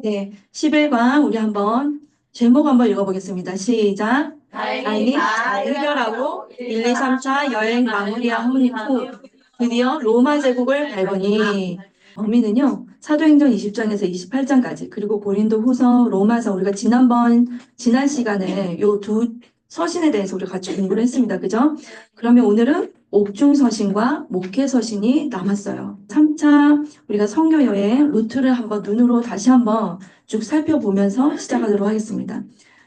네, 11관 우리 한번 제목 한번 읽어보겠습니다. 시작. 다행히 잘 해결하고 1, 2, 3차 여행 마무리한 후 드디어 로마 제국을 밟으니 범위는요. 사도행전 20장에서 28장까지 그리고 고린도 후서 로마서 우리가 지난 시간에 요 두 서신에 대해서 우리가 같이 공부를 했습니다. 그죠? 그러면 오늘은 옥중 서신과 목회 서신이 남았어요. 3차 우리가 선교 여행 루트를 한번 눈으로 다시 한번 쭉 살펴보면서 시작하도록 하겠습니다.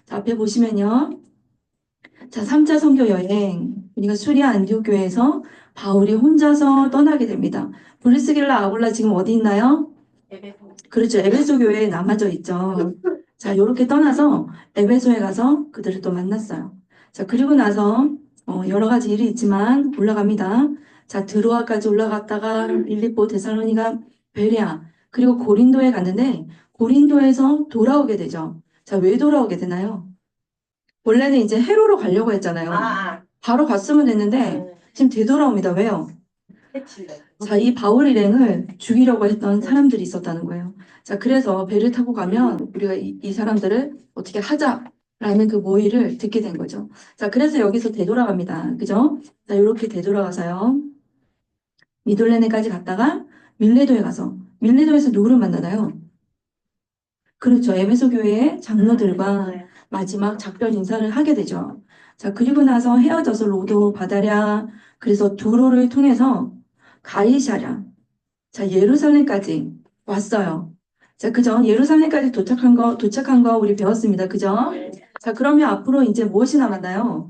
자, 앞에 보시면요. 자, 3차 선교 여행. 우리가 수리아 안디옥 교회에서 바울이 혼자서 떠나게 됩니다. 브리스길라 아굴라 지금 어디 있나요? 그렇죠. 에베소 교회에 남아져 있죠. 자, 요렇게 떠나서 에베소에 가서 그들을 또 만났어요. 자, 그리고 나서 여러 가지 일이 있지만 올라갑니다. 자, 드로아까지 올라갔다가 빌립보, 데살로니가, 베레아, 그리고 고린도에 갔는데 고린도에서 돌아오게 되죠. 자, 왜 돌아오게 되나요? 원래는 이제 헤로로 가려고 했잖아요. 바로 갔으면 됐는데 지금 되돌아옵니다. 왜요? 자, 이 바울 일행을 죽이려고 했던 사람들이 있었다는 거예요. 자, 그래서 배를 타고 가면 우리가 이 사람들을 어떻게 하자라는 그 모의를 듣게 된 거죠. 자, 그래서 여기서 되돌아갑니다. 그죠? 자, 이렇게 되돌아가서요. 미돌레네까지 갔다가 밀레도에 가서 밀레도에서 누구를 만나나요? 그렇죠. 에베소 교회의 장로들과 마지막 작별 인사를 하게 되죠. 자, 그리고 나서 헤어져서 로도, 바다랴, 그래서 두로를 통해서 가이사랴, 자, 예루살렘까지 왔어요. 자, 그죠? 예루살렘까지 도착한 거 우리 배웠습니다. 그죠? 자, 그러면 앞으로 이제 무엇이 남았나요?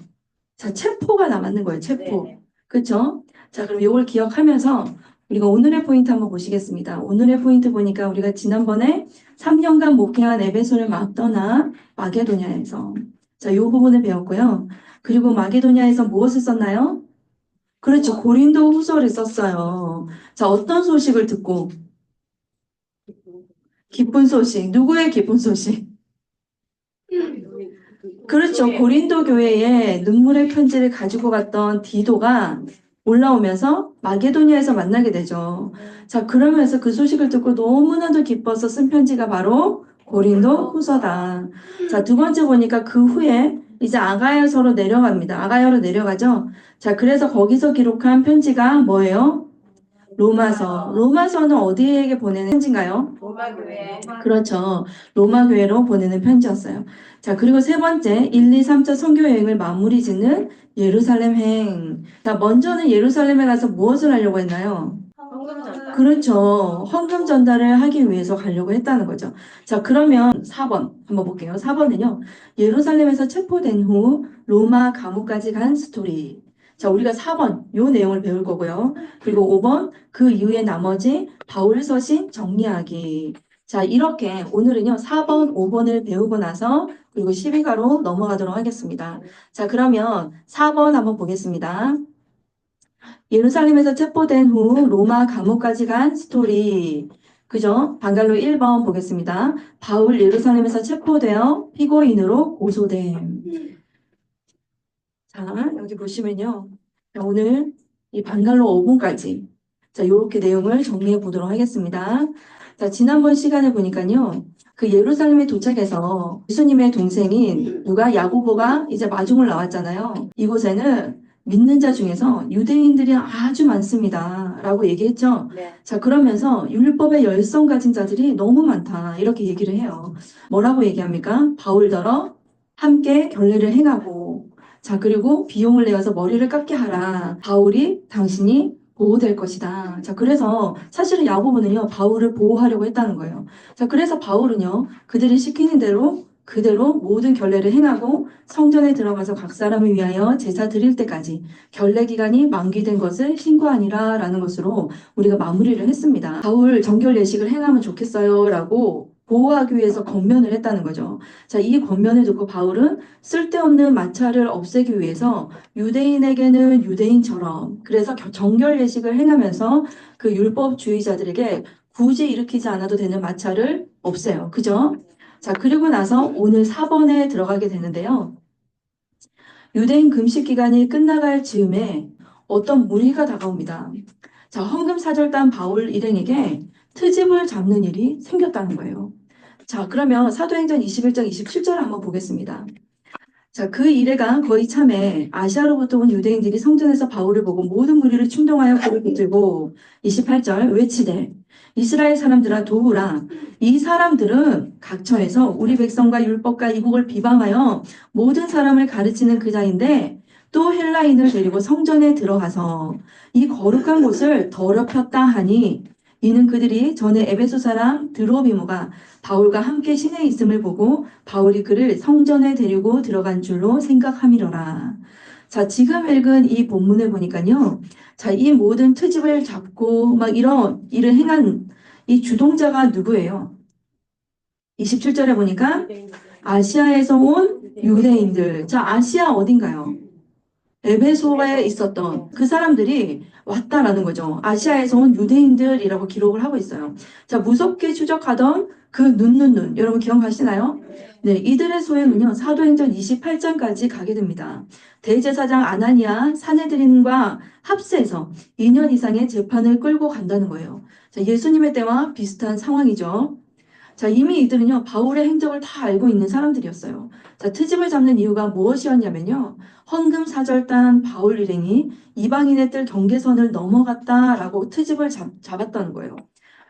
자, 체포가 남았는 거예요. 체포. 그쵸? 자, 그럼 이걸 기억하면서 우리가 오늘의 포인트 한번 보시겠습니다. 오늘의 포인트 보니까 우리가 지난번에 3년간 목회한 에베소를 막 떠나 마게도냐에서 자, 이 부분을 배웠고요. 그리고 마게도냐에서 무엇을 썼나요? 그렇죠. 고린도 후서를 썼어요. 자, 어떤 소식을 듣고? 기쁜 소식. 누구의 기쁜 소식? 그렇죠. 고린도 교회에 눈물의 편지를 가지고 갔던 디도가 올라오면서 마게도니아에서 만나게 되죠. 자, 그러면서 그 소식을 듣고 너무나도 기뻐서 쓴 편지가 바로 고린도 후서다. 자, 두 번째 보니까 그 후에 이제 아가야서로 내려갑니다. 아가야로 내려가죠. 자, 그래서 거기서 기록한 편지가 뭐예요? 로마서. 로마서는 어디에게 보내는 편지인가요? 로마 교회. 그렇죠. 로마 교회로 보내는 편지였어요. 자, 그리고 세 번째, 1, 2, 3차 선교 여행을 마무리 짓는 예루살렘 행. 자, 먼저는 예루살렘에 가서 무엇을 하려고 했나요? 헌금 전달. 그렇죠. 헌금 전달을 하기 위해서 가려고 했다는 거죠. 자, 그러면 4번 한번 볼게요. 4번은요. 예루살렘에서 체포된 후 로마 감옥까지 간 스토리. 자, 우리가 4번 요 내용을 배울 거고요. 그리고 5번 그 이후에 나머지 바울 서신 정리하기. 자, 이렇게 오늘은요. 4번, 5번을 배우고 나서 그리고 12가로 넘어가도록 하겠습니다. 자, 그러면 4번 한번 보겠습니다. 예루살렘에서 체포된 후 로마 감옥까지 간 스토리. 그죠? 방갈로 1번 보겠습니다. 바울 예루살렘에서 체포되어 피고인으로 고소됨. 자, 여기 보시면요. 자, 오늘 이 방갈로 5분까지 자, 요렇게 내용을 정리해 보도록 하겠습니다. 자, 지난번 시간에 보니까요. 그 예루살렘에 도착해서 예수님의 동생인 누가 야고보가 이제 마중을 나왔잖아요. 이곳에는 믿는 자 중에서 유대인들이 아주 많습니다. 라고 얘기했죠. 네. 자, 그러면서 율법의 열성 가진 자들이 너무 많다. 이렇게 얘기를 해요. 뭐라고 얘기합니까? 바울더러 함께 결례를 행하고 자, 그리고 비용을 내어서 머리를 깎게 하라. 바울이 당신이 보호될 것이다. 자, 그래서 사실은 야고보는요, 바울을 보호하려고 했다는 거예요. 자, 그래서 바울은요, 그들이 시키는 대로 그대로 모든 결례를 행하고 성전에 들어가서 각 사람을 위하여 제사 드릴 때까지 결례 기간이 만기된 것을 신고하니라 라는 것으로 우리가 마무리를 했습니다. 바울 정결 예식을 행하면 좋겠어요 라고 보호하기 위해서 권면을 했다는 거죠. 자, 이 권면을 듣고 바울은 쓸데없는 마찰을 없애기 위해서 유대인에게는 유대인처럼 그래서 정결 예식을 행하면서 그 율법주의자들에게 굳이 일으키지 않아도 되는 마찰을 없애요. 그죠? 자, 그리고 나서 오늘 4번에 들어가게 되는데요. 유대인 금식 기간이 끝나갈 즈음에 어떤 무리가 다가옵니다. 자, 헌금 사절단 바울 일행에게 트집을 잡는 일이 생겼다는 거예요. 자, 그러면 사도행전 21장 27절을 한번 보겠습니다. 자, 그 이래가 거의 참에 아시아로부터 온 유대인들이 성전에서 바울을 보고 모든 무리를 충동하여 고를 붙들고 28절 외치되 이스라엘 사람들아 도우라. 이 사람들은 각처에서 우리 백성과 율법과 이국을 비방하여 모든 사람을 가르치는 그 자인데 또 헬라인을 데리고 성전에 들어가서 이 거룩한 곳을 더럽혔다 하니 이는 그들이 전에 에베소 사람 드로비모가 바울과 함께 시내에 있음을 보고 바울이 그를 성전에 데리고 들어간 줄로 생각함이로라. 자, 지금 읽은 이 본문을 보니까요. 자, 이 모든 트집을 잡고 막 이런 일을 행한 이 주동자가 누구예요? 27절에 보니까 아시아에서 온 유대인들. 자, 아시아 어딘가요? 에베소에 있었던 그 사람들이 왔다라는 거죠. 아시아에서 온 유대인들이라고 기록을 하고 있어요. 자, 무섭게 추적하던 그 눈. 여러분 기억하시나요? 네, 이들의 소행은요, 사도행전 28장까지 가게 됩니다. 대제사장 아나니아 사내들인과 합세해서 2년 이상의 재판을 끌고 간다는 거예요. 자, 예수님의 때와 비슷한 상황이죠. 자, 이미 이들은요, 바울의 행적을 다 알고 있는 사람들이었어요. 자, 트집을 잡는 이유가 무엇이었냐면요, 헌금 사절단 바울 일행이 이방인의 뜰 경계선을 넘어갔다라고 트집을 잡았다는 거예요.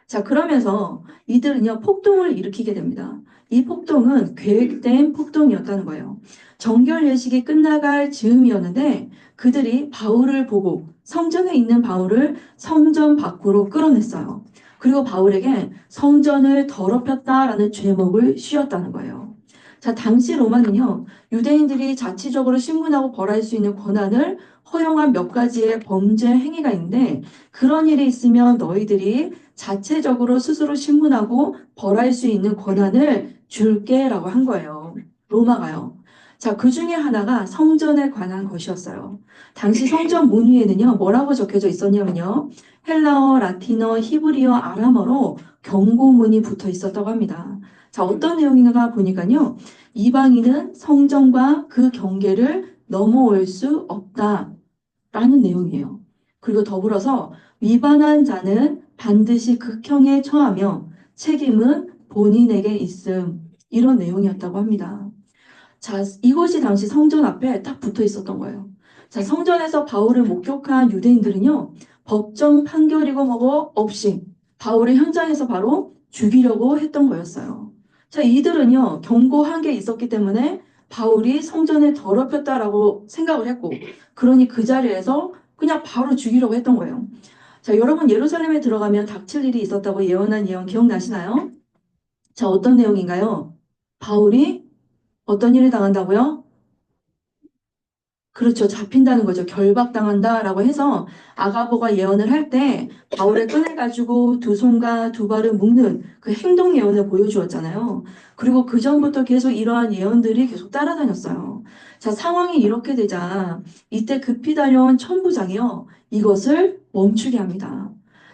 자, 그러면서 이들은요, 폭동을 일으키게 됩니다. 이 폭동은 계획된 폭동이었다는 거예요. 정결 예식이 끝나갈 즈음이었는데 그들이 바울을 보고 성전에 있는 바울을 성전 밖으로 끌어냈어요. 그리고 바울에게 성전을 더럽혔다라는 죄목을 씌웠다는 거예요. 자, 당시 로마는요, 유대인들이 자치적으로 신문하고 벌할 수 있는 권한을 허용한 몇 가지의 범죄 행위가 있는데 그런 일이 있으면 너희들이 자체적으로 스스로 신문하고 벌할 수 있는 권한을 줄게라고 한 거예요. 로마가요. 자, 그 중에 하나가 성전에 관한 것이었어요. 당시 성전 문 위에는요, 뭐라고 적혀져 있었냐면요. 헬라어, 라틴어, 히브리어, 아람어로 경고문이 붙어 있었다고 합니다. 자, 어떤 내용인가 보니까요. 이방인은 성전과 그 경계를 넘어올 수 없다라는 내용이에요. 그리고 더불어서 위반한 자는 반드시 극형에 처하며 책임은 본인에게 있음. 이런 내용이었다고 합니다. 자, 이것이 당시 성전 앞에 딱 붙어 있었던 거예요. 자, 성전에서 바울을 목격한 유대인들은요, 법정 판결이고 뭐고 없이 바울을 현장에서 바로 죽이려고 했던 거였어요. 자, 이들은요, 경고한 게 있었기 때문에 바울이 성전을 더럽혔다라고 생각을 했고, 그러니 그 자리에서 그냥 바로 죽이려고 했던 거예요. 자, 여러분 예루살렘에 들어가면 닥칠 일이 있었다고 예언한 예언 기억나시나요? 자, 어떤 내용인가요? 바울이 어떤 일을 당한다고요? 그렇죠. 잡힌다는 거죠. 결박당한다라고 해서 아가보가 예언을 할 때 바울의 끈을 가지고 두 손과 두 발을 묶는 그 행동 예언을 보여주었잖아요. 그리고 그 전부터 계속 이러한 예언들이 계속 따라다녔어요. 자, 상황이 이렇게 되자 이때 급히 달려온 천부장이요. 이것을 멈추게 합니다.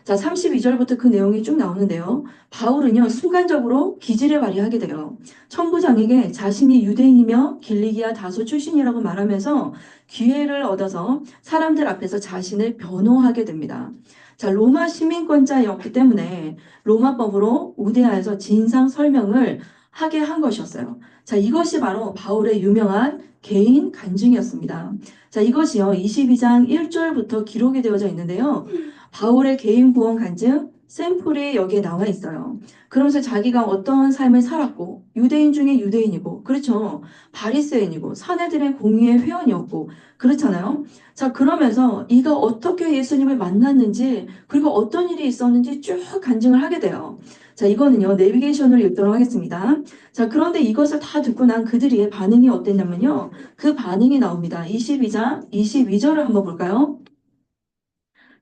자, 32절부터 그 내용이 쭉 나오는데요. 바울은요, 순간적으로 기지를 발휘하게 돼요. 천부장에게 자신이 유대인이며 길리기아 다소 출신이라고 말하면서 기회를 얻어서 사람들 앞에서 자신을 변호하게 됩니다. 자, 로마 시민권자였기 때문에 로마법으로 우대하여서 진상 설명을 하게 한 것이었어요. 자, 이것이 바로 바울의 유명한 개인 간증이었습니다. 자, 이것이요, 22장 1절부터 기록이 되어져 있는데요. 바울의 개인 구원 간증 샘플이 여기에 나와 있어요. 그러면서 자기가 어떤 삶을 살았고 유대인 중에 유대인이고 그렇죠. 바리새인이고 사내들의 공의의 회원이었고 그렇잖아요. 자, 그러면서 이가 어떻게 예수님을 만났는지 그리고 어떤 일이 있었는지 쭉 간증을 하게 돼요. 자, 이거는요 내비게이션으로 읽도록 하겠습니다. 자, 그런데 이것을 다 듣고 난 그들의 반응이 어땠냐면요. 그 반응이 나옵니다. 22장 22절을 한번 볼까요?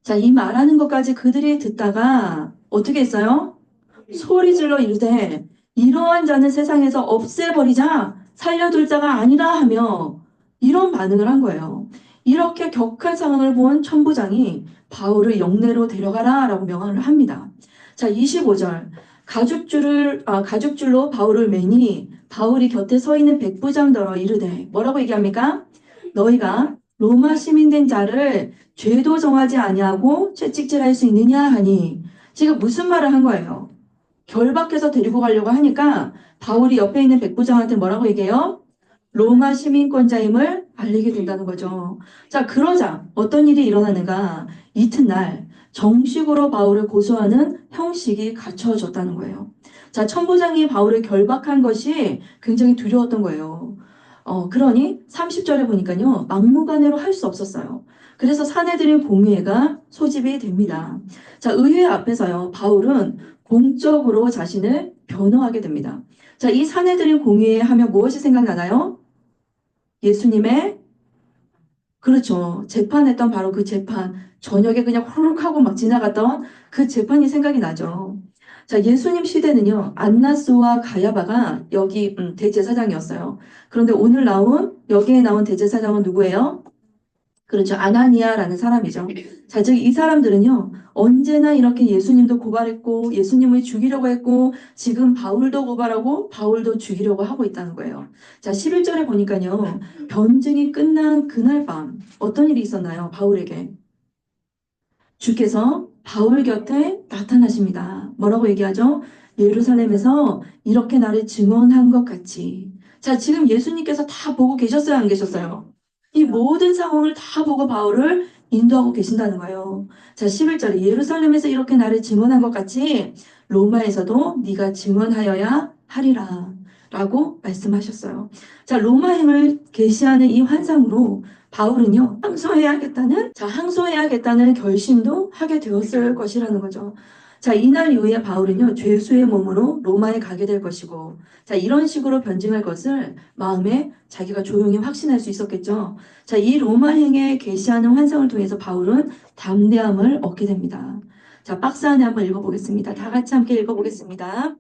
자, 이 말하는 것까지 그들이 듣다가 어떻게 했어요? 소리 질러 이르되 이러한 자는 세상에서 없애버리자 살려둘 자가 아니라 하며 이런 반응을 한 거예요. 이렇게 격한 상황을 본 천부장이 바울을 영내로 데려가라 라고 명령을 합니다. 자, 25절 가죽줄로 바울을 매니 바울이 곁에 서 있는 백부장더러 이르되 뭐라고 얘기합니까? 너희가 로마 시민된 자를 죄도 정하지 아니하고 채찍질할 수 있느냐 하니 지금 무슨 말을 한 거예요? 결박해서 데리고 가려고 하니까 바울이 옆에 있는 백부장한테 뭐라고 얘기해요? 로마 시민권자임을 알리게 된다는 거죠. 자, 그러자 어떤 일이 일어나는가? 이튿날 정식으로 바울을 고소하는 형식이 갖춰졌다는 거예요. 자, 천부장이 바울을 결박한 것이 굉장히 두려웠던 거예요. 그러니 30절에 보니까요, 막무가내로 할 수 없었어요. 그래서 사내들인 공의회가 소집이 됩니다. 자, 의회 앞에서요, 바울은 공적으로 자신을 변호하게 됩니다. 자, 이 사내들인 공의회 하면 무엇이 생각나나요? 예수님의, 그렇죠. 재판했던 바로 그 재판. 저녁에 그냥 후루룩 하고 막 지나갔던 그 재판이 생각이 나죠. 자, 예수님 시대는요, 안나스와 가야바가 여기 대제사장이었어요. 그런데 오늘 여기에 나온 대제사장은 누구예요? 그렇죠. 아나니아라는 사람이죠. 자, 즉, 이 사람들은요, 언제나 이렇게 예수님도 고발했고, 예수님을 죽이려고 했고, 지금 바울도 고발하고, 바울도 죽이려고 하고 있다는 거예요. 자, 11절에 보니까요, 변증이 끝난 그날 밤, 어떤 일이 있었나요? 바울에게. 주께서 바울 곁에 나타나십니다. 뭐라고 얘기하죠? 예루살렘에서 이렇게 나를 증언한 것 같이. 자, 지금 예수님께서 다 보고 계셨어요? 안 계셨어요? 이 모든 상황을 다 보고 바울을 인도하고 계신다는 거예요. 자, 11절에 예루살렘에서 이렇게 나를 증언한 것 같이 로마에서도 네가 증언하여야 하리라. 라고 말씀하셨어요. 자, 로마행을 계시하는 이 환상으로 바울은요, 항소해야겠다는 결심도 하게 되었을 것이라는 거죠. 자, 이날 이후에 바울은요, 죄수의 몸으로 로마에 가게 될 것이고, 자, 이런 식으로 변증할 것을 마음에 자기가 조용히 확신할 수 있었겠죠. 자, 이 로마행에 계시하는 환상을 통해서 바울은 담대함을 얻게 됩니다. 자, 박스 안에 한번 읽어보겠습니다. 다 같이 함께 읽어보겠습니다.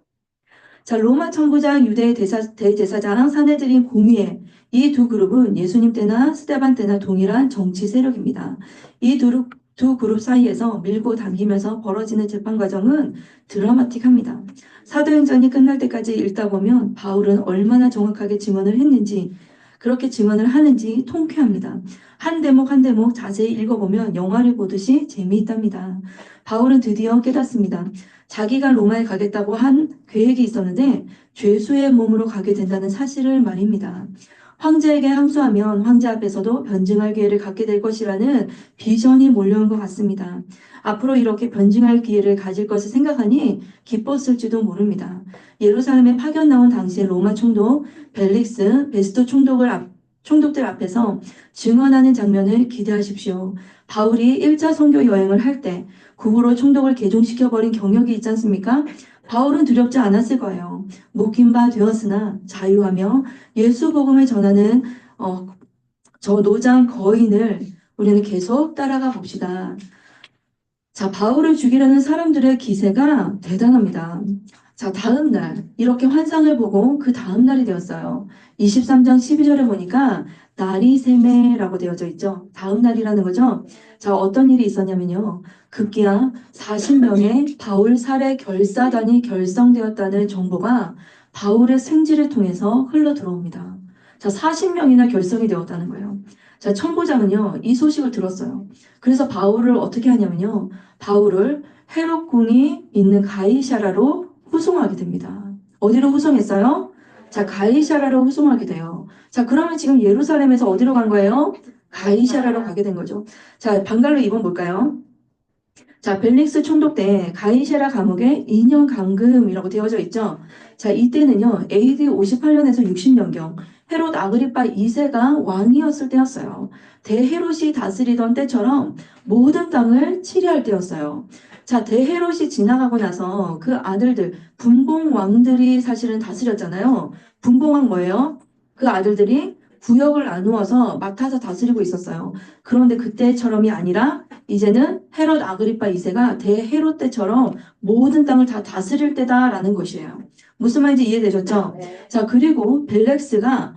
자, 로마 천부장, 유대 대제사장, 사내들인 공의회. 이 두 그룹은 예수님 때나 스데반 때나 동일한 정치 세력입니다. 이 두 그룹 사이에서 밀고 당기면서 벌어지는 재판 과정은 드라마틱합니다. 사도행전이 끝날 때까지 읽다 보면 바울은 얼마나 정확하게 증언을 했는지, 그렇게 증언을 하는지 통쾌합니다. 한 대목 한 대목 자세히 읽어보면 영화를 보듯이 재미있답니다. 바울은 드디어 깨닫습니다. 자기가 로마에 가겠다고 한 계획이 있었는데 죄수의 몸으로 가게 된다는 사실을 말입니다. 황제에게 항소하면 황제 앞에서도 변증할 기회를 갖게 될 것이라는 비전이 몰려온 것 같습니다. 앞으로 이렇게 변증할 기회를 가질 것을 생각하니 기뻤을지도 모릅니다. 예루살렘에 파견 나온 당시의 로마 총독 벨릭스, 베스토 총독들 앞에서 증언하는 장면을 기대하십시오. 바울이 1차 선교 여행을 할 때 국으로 총독을 개종시켜버린 경력이 있지 않습니까? 바울은 두렵지 않았을 거예요. 묶인 바 되었으나 자유하며 예수 복음을 전하는 저 노장 거인을 우리는 계속 따라가 봅시다. 자, 바울을 죽이려는 사람들의 기세가 대단합니다. 자, 다음 날 이렇게 환상을 보고 그 다음 날이 되었어요. 23장 12절에 보니까 날이 세매라고 되어져 있죠. 다음 날이라는 거죠. 자, 어떤 일이 있었냐면요. 급기야 40명의 바울 살해 결사단이 결성되었다는 정보가 바울의 생지를 통해서 흘러 들어옵니다. 자, 40명이나 결성이 되었다는 거예요. 자, 천부장은요, 이 소식을 들었어요. 그래서 바울을 어떻게 하냐면요. 바울을 헤롯궁이 있는 가이사라로 후송하게 됩니다. 어디로 후송했어요? 자, 가이사라로 후송하게 돼요. 자, 그러면 지금 예루살렘에서 어디로 간 거예요? 가이사라로 가게 된 거죠. 자, 방갈로 2번 볼까요? 자, 벨릭스 총독 때 가이사라 감옥에 2년 감금이라고 되어져 있죠. 자, 이때는요, AD 58년에서 60년경 헤롯 아그리파 2세가 왕이었을 때였어요. 대헤롯이 다스리던 때처럼 모든 땅을 치리할 때였어요. 자, 대헤롯이 지나가고 나서 그 아들들, 분봉왕들이 사실은 다스렸잖아요. 분봉왕 뭐예요? 그 아들들이 구역을 나누어서 맡아서 다스리고 있었어요. 그런데 그때처럼이 아니라 이제는 헤롯 아그리파 2세가 대헤롯 때처럼 모든 땅을 다 다스릴 때다라는 것이에요. 무슨 말인지 이해되셨죠? 자, 그리고 벨렉스가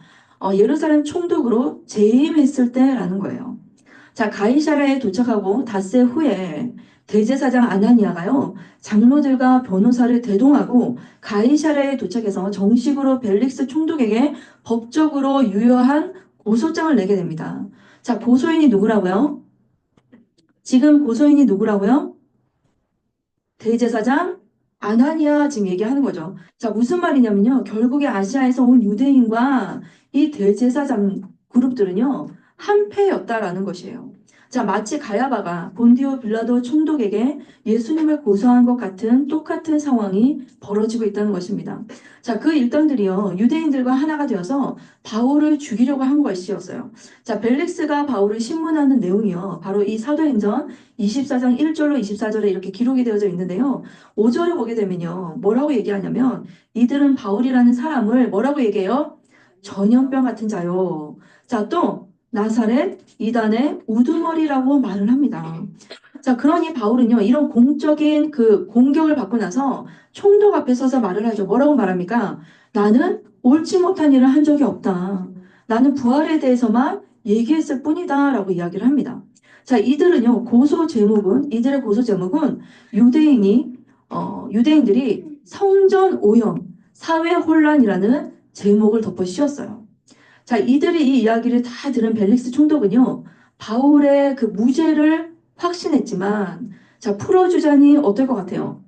예루살렘 총독으로 재임했을 때라는 거예요. 자, 가이사라에 도착하고 닷새 후에 대제사장 아나니아가요, 장로들과 변호사를 대동하고 가이사라에 도착해서 정식으로 벨릭스 총독에게 법적으로 유효한 고소장을 내게 됩니다. 자, 고소인이 누구라고요? 지금 고소인이 누구라고요? 대제사장 아나니아 지금 얘기하는 거죠. 자, 무슨 말이냐면요. 결국에 아시아에서 온 유대인과 이 대제사장 그룹들은요, 한패였다라는 것이에요. 자, 마치 가야바가 본디오 빌라도 총독에게 예수님을 고소한 것 같은 똑같은 상황이 벌어지고 있다는 것입니다. 자, 그 일당들이요, 유대인들과 하나가 되어서 바울을 죽이려고 한 것이었어요. 자, 벨릭스가 바울을 신문하는 내용이요, 바로 이 사도행전 24장 1절로 24절에 이렇게 기록이 되어져 있는데요. 5절에 보게 되면요. 뭐라고 얘기하냐면 이들은 바울이라는 사람을 뭐라고 얘기해요? 전염병 같은 자요. 자, 또 나사렛 이단의 우두머리라고 말을 합니다. 자, 그러니 바울은요. 이런 공적인 그 공격을 받고 나서 총독 앞에 서서 말을 하죠. 뭐라고 말합니까? 나는 옳지 못한 일을 한 적이 없다. 나는 부활에 대해서만 얘기했을 뿐이다. 라고 이야기를 합니다. 자, 이들의 고소 제목은 유대인들이 성전 오염, 사회 혼란이라는 제목을 덮어 씌웠어요. 자, 이들이 이 이야기를 다 들은 벨릭스 총독은요, 바울의 그 무죄를 확신했지만, 자, 풀어주자니 어떨 것 같아요?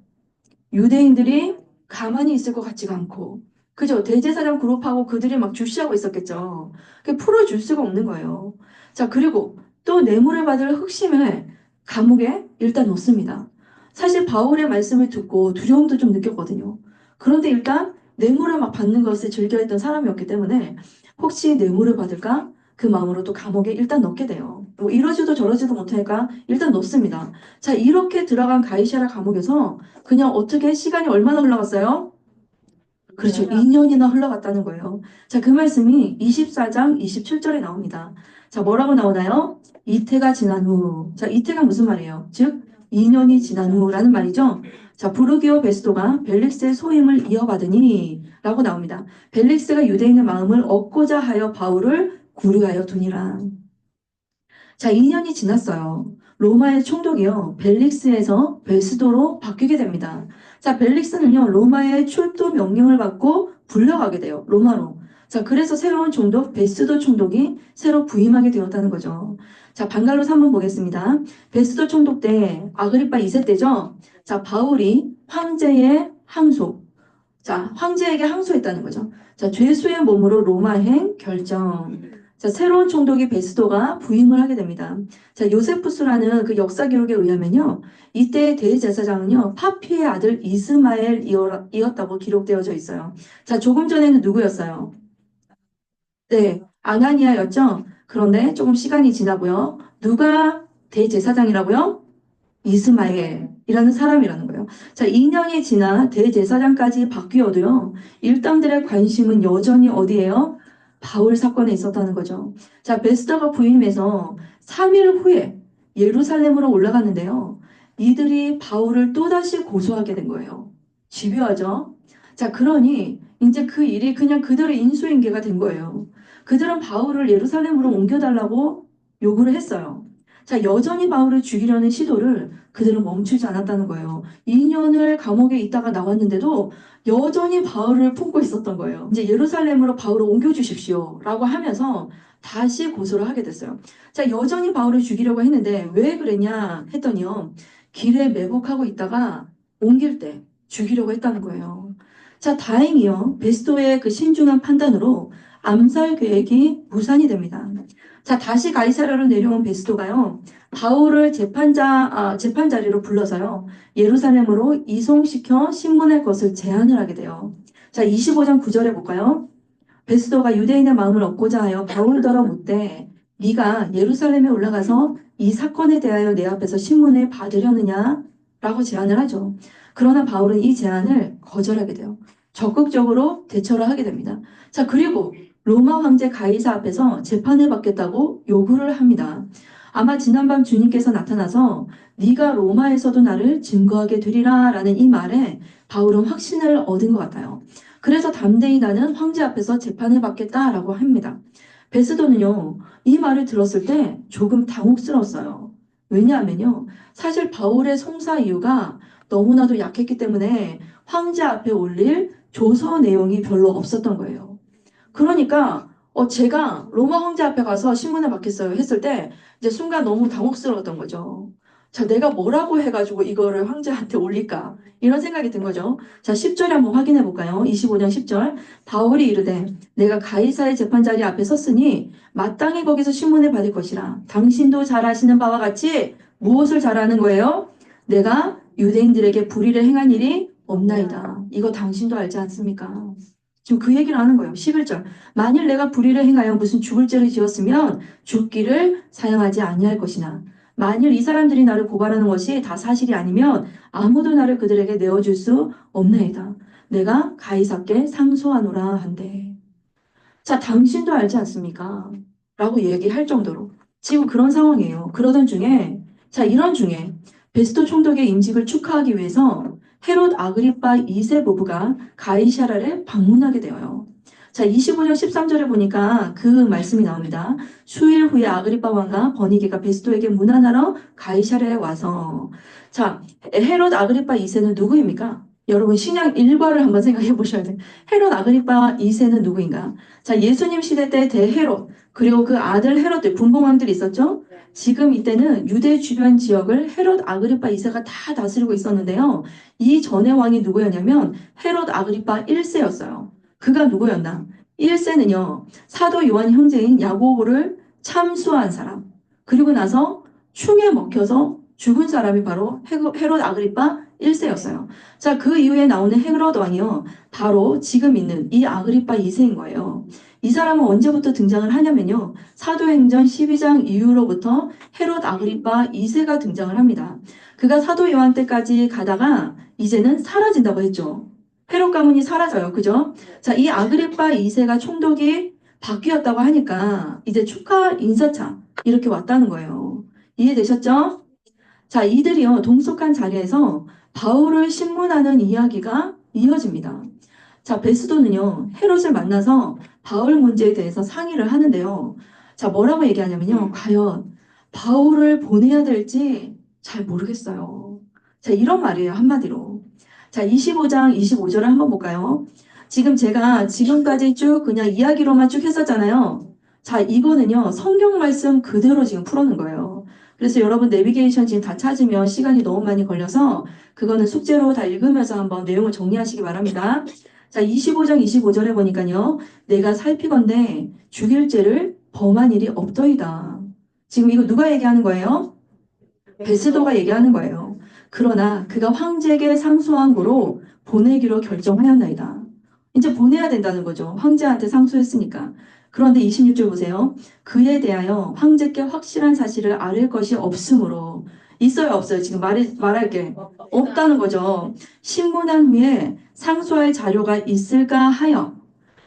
유대인들이 가만히 있을 것 같지가 않고, 그죠? 대제사장 그룹하고 그들이 막 주시하고 있었겠죠. 풀어줄 수가 없는 거예요. 자, 그리고 또 뇌물을 받을 흑심을 감옥에 일단 넣습니다. 사실 바울의 말씀을 듣고 두려움도 좀 느꼈거든요. 그런데 일단 뇌물을 막 받는 것을 즐겨했던 사람이었기 때문에 혹시 뇌물을 받을까? 그 마음으로 또 감옥에 일단 넣게 돼요. 뭐 이러지도 저러지도 못하니까 일단 넣습니다. 자, 이렇게 들어간 가이사랴 감옥에서 그냥 어떻게 시간이 얼마나 흘러갔어요? 그렇죠. 2년이나 흘러갔다는 거예요. 자, 그 말씀이 24장 27절에 나옵니다. 자, 뭐라고 나오나요? 이태가 지난 후. 자, 이태가 무슨 말이에요? 즉, 2년이 지난 후라는 말이죠. 자, 부르기오 베스도가 벨릭스의 소임을 이어받으니 라고 나옵니다. 벨릭스가 유대인의 마음을 얻고자 하여 바울을 구류하여 두니라. 자, 2년이 지났어요. 로마의 총독이요. 벨릭스에서 베스도로 바뀌게 됩니다. 자, 벨릭스는요. 로마의 출도 명령을 받고 불려가게 돼요. 로마로. 자, 그래서 새로운 총독 베스도 총독이 새로 부임하게 되었다는 거죠. 자, 반갈로서 한번 보겠습니다. 베스도 총독 때 아그리파 2세 때죠. 자, 바울이 황제의 항소. 자, 황제에게 항소했다는 거죠. 자, 죄수의 몸으로 로마행 결정. 자, 새로운 총독이 베스도가 부임을 하게 됩니다. 자, 요세푸스라는 그 역사 기록에 의하면요. 이때 대제사장은요. 파피의 아들 이스마엘이었다고 기록되어져 있어요. 자, 조금 전에는 누구였어요? 네, 아나니아였죠? 그런데 조금 시간이 지나고요. 누가 대제사장이라고요? 이스마엘이라는 사람이라는 거예요. 자, 2년이 지나 대제사장까지 바뀌어도요, 일당들의 관심은 여전히 어디에요? 바울 사건에 있었다는 거죠. 자, 베스더가 부임해서 3일 후에 예루살렘으로 올라갔는데요. 이들이 바울을 또다시 고소하게 된 거예요. 집요하죠? 자, 그러니 이제 그 일이 그냥 그들의 인수인계가 된 거예요. 그들은 바울을 예루살렘으로 옮겨달라고 요구를 했어요. 자, 여전히 바울을 죽이려는 시도를 그들은 멈추지 않았다는 거예요. 2년을 감옥에 있다가 나왔는데도 여전히 바울을 품고 있었던 거예요. 이제 예루살렘으로 바울을 옮겨주십시오. 라고 하면서 다시 고소를 하게 됐어요. 자, 여전히 바울을 죽이려고 했는데 왜 그랬냐 했더니요. 길에 매복하고 있다가 옮길 때 죽이려고 했다는 거예요. 자, 다행히요. 베스도의 그 신중한 판단으로 암살 계획이 무산이 됩니다. 자, 다시 가이사랴로 내려온 베스도가요. 바울을 재판 자리로 불러서요. 예루살렘으로 이송시켜 신문할 것을 제안을 하게 돼요. 자, 25장 9절에 볼까요? 베스도가 유대인의 마음을 얻고자 하여 바울더러 묻되 네가 예루살렘에 올라가서 이 사건에 대하여 내 앞에서 신문을 받으려느냐? 라고 제안을 하죠. 그러나 바울은 이 제안을 거절하게 돼요. 적극적으로 대처를 하게 됩니다. 자, 그리고 로마 황제 가이사 앞에서 재판을 받겠다고 요구를 합니다. 아마 지난밤 주님께서 나타나서 네가 로마에서도 나를 증거하게 되리라 라는 이 말에 바울은 확신을 얻은 것 같아요. 그래서 담대히 나는 황제 앞에서 재판을 받겠다라고 합니다. 베스도는요, 이 말을 들었을 때 조금 당혹스러웠어요. 왜냐하면요, 사실 바울의 송사 이유가 너무나도 약했기 때문에 황제 앞에 올릴 조서 내용이 별로 없었던 거예요. 그러니까 제가 로마 황제 앞에 가서 신문을 받겠어요 했을 때 이제 순간 너무 당혹스러웠던 거죠. 자, 내가 뭐라고 해가지고 이거를 황제한테 올릴까? 이런 생각이 든 거죠. 자, 10절에 한번 확인해 볼까요? 25장 10절. 바울이 이르되 내가 가이사의 재판자리 앞에 섰으니 마땅히 거기서 신문을 받을 것이라. 당신도 잘 아시는 바와 같이 무엇을 잘하는 거예요? 내가 유대인들에게 불의를 행한 일이 없나이다. 이거 당신도 알지 않습니까? 지금 그 얘기를 하는 거예요. 11절. 만일 내가 불의를 행하여 무슨 죽을 죄를 지었으면 죽기를 사용하지 아니할 것이나 만일 이 사람들이 나를 고발하는 것이 다 사실이 아니면 아무도 나를 그들에게 내어줄 수 없나이다. 내가 가이사께 상소하노라 한대. 자, 당신도 알지 않습니까? 라고 얘기할 정도로 지금 그런 상황이에요. 그러던 중에 자, 이런 중에 베스토 총독의 임직을 축하하기 위해서 헤롯 아그리파 2세 부부가 가이사랴를 방문하게 되어요. 자, 25장 13절에 보니까 그 말씀이 나옵니다. 수일 후에 아그리파 왕과 버니게가 베스토에게 문안하러 가이사랴에 와서 자, 헤롯 아그리파 2세는 누구입니까? 여러분 신약 일과를 한번 생각해 보셔야 돼요. 헤롯 아그리파 2세는 누구인가? 자, 예수님 시대 때 대헤롯 그리고 그 아들 헤롯들 분봉왕들이 있었죠. 지금 이때는 유대 주변 지역을 헤롯 아그리파 2세가 다 다스리고 있었는데요. 이 전의 왕이 누구였냐면 헤롯 아그리파 1세였어요. 그가 누구였나? 1세는요. 사도 요한 형제인 야고보를 참수한 사람. 그리고 나서 충에 먹혀서 죽은 사람이 바로 헤롯 아그리파 1세였어요. 자, 그 이후에 나오는 헤롯 왕이요. 바로 지금 있는 이 아그리파 2세인 거예요. 이 사람은 언제부터 등장을 하냐면요. 사도행전 12장 이후로부터 헤롯 아그리파 2세가 등장을 합니다. 그가 사도 요한 때까지 가다가 이제는 사라진다고 했죠. 헤롯 가문이 사라져요. 그죠? 자, 이 아그리파 2세가 총독이 바뀌었다고 하니까 이제 축하 인사차 이렇게 왔다는 거예요. 이해되셨죠? 자, 이들이요. 동석한 자리에서 바울을 신문하는 이야기가 이어집니다. 자, 베스도는요. 헤롯을 만나서 바울 문제에 대해서 상의를 하는데요. 자, 뭐라고 얘기하냐면요. 과연 바울을 보내야 될지 잘 모르겠어요. 자, 이런 말이에요. 한마디로. 자, 25장 25절을 한번 볼까요? 지금 제가 지금까지 쭉 그냥 이야기로만 쭉 했었잖아요. 자, 이거는요. 성경 말씀 그대로 지금 풀어놓은 거예요. 그래서 여러분 내비게이션 지금 다 찾으면 시간이 너무 많이 걸려서 그거는 숙제로 다 읽으면서 한번 내용을 정리하시기 바랍니다. 자, 25장 25절에 보니까요. 내가 살피건대 죽일 죄를 범한 일이 없더이다. 지금 이거 누가 얘기하는 거예요? 베스도가 얘기하는 거예요. 그러나 그가 황제에게 상소한 고로 보내기로 결정하였나이다. 이제 보내야 된다는 거죠. 황제한테 상소했으니까. 그런데 26절 보세요. 그에 대하여 황제께 확실한 사실을 알릴 것이 없으므로 있어요, 없어요? 지금 말할 게 없다는 거죠. 신문한 후에 상소할 자료가 있을까 하여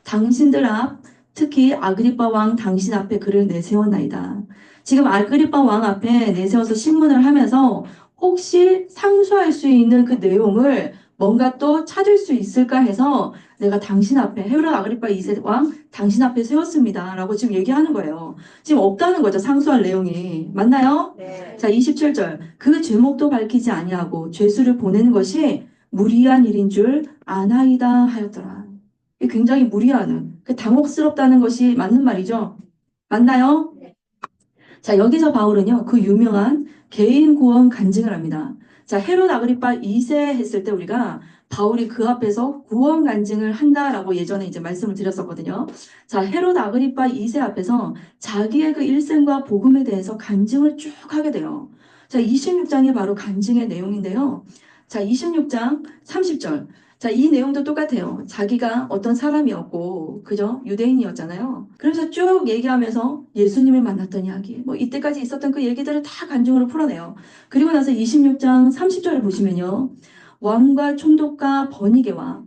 당신들 앞 특히 아그리빠 왕 당신 앞에 그를 내세웠나이다. 지금 아그리빠 왕 앞에 내세워서 신문을 하면서 혹시 상소할 수 있는 그 내용을 뭔가 또 찾을 수 있을까 해서 내가 당신 앞에 헤롯 아그리파 2세 왕 당신 앞에 세웠습니다. 라고 지금 얘기하는 거예요. 지금 없다는 거죠. 상소할 내용이. 맞나요? 네. 자, 27절. 그 죄목도 밝히지 아니하고 죄수를 보내는 것이 무리한 일인 줄 아나이다 하였더라. 이게 굉장히 무리하는, 그 당혹스럽다는 것이 맞는 말이죠. 맞나요? 네. 자, 여기서 바울은요, 그 유명한 개인 구원 간증을 합니다. 자, 헤롯 아그리파 2세 했을 때 우리가 바울이 그 앞에서 구원 간증을 한다라고 예전에 이제 말씀을 드렸었거든요. 자, 헤롯 아그리파 2세 앞에서 자기의 그 일생과 복음에 대해서 간증을 쭉 하게 돼요. 자, 26장이 바로 간증의 내용인데요. 자, 26장 30절. 자, 이 내용도 똑같아요. 자기가 어떤 사람이었고, 그죠? 유대인이었잖아요. 그래서 쭉 얘기하면서 예수님을 만났던 이야기, 뭐 이때까지 있었던 그 얘기들을 다 간증으로 풀어내요. 그리고 나서 26장 30절을 보시면요. 왕과 총독과 버니게와,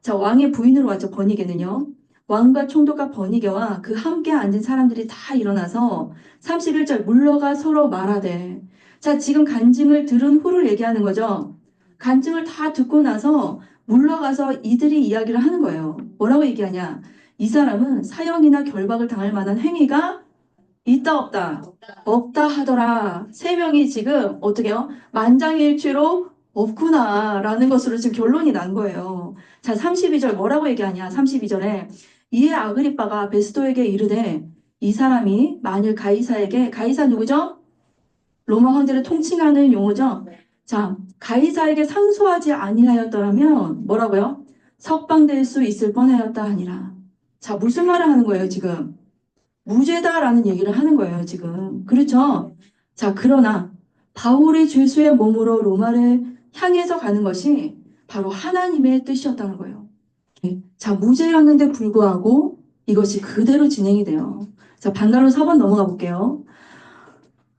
자, 왕의 부인으로 왔죠, 버니게는요. 왕과 총독과 버니게와 그 함께 앉은 사람들이 다 일어나서 31절 물러가 서로 말하되, 자, 지금 간증을 들은 후를 얘기하는 거죠. 간증을 다 듣고 나서 물러가서 이들이 이야기를 하는 거예요. 뭐라고 얘기하냐? 이 사람은 사형이나 결박을 당할 만한 행위가 있다 없다? 없다 하더라. 세 명이 지금 어떻게요? 만장일치로 없구나라는 것으로 지금 결론이 난 거예요. 자, 32절 뭐라고 얘기하냐? 32절에 이에 아그리빠가 베스도에게 이르되 이 사람이 만일 가이사 누구죠? 로마 황제를 통칭하는 용어죠. 자, 가이사에게 상소하지 아니하였더라면 뭐라고요? 석방될 수 있을 뻔하였다 하니라. 자, 무슨 말을 하는 거예요, 지금? 무죄다라는 얘기를 하는 거예요, 지금. 그렇죠? 자, 그러나 바울이 죄수의 몸으로 로마를 향해서 가는 것이 바로 하나님의 뜻이었다는 거예요. 자, 무죄였는데 불구하고 이것이 그대로 진행이 돼요. 자, 반가로 4번 넘어가 볼게요.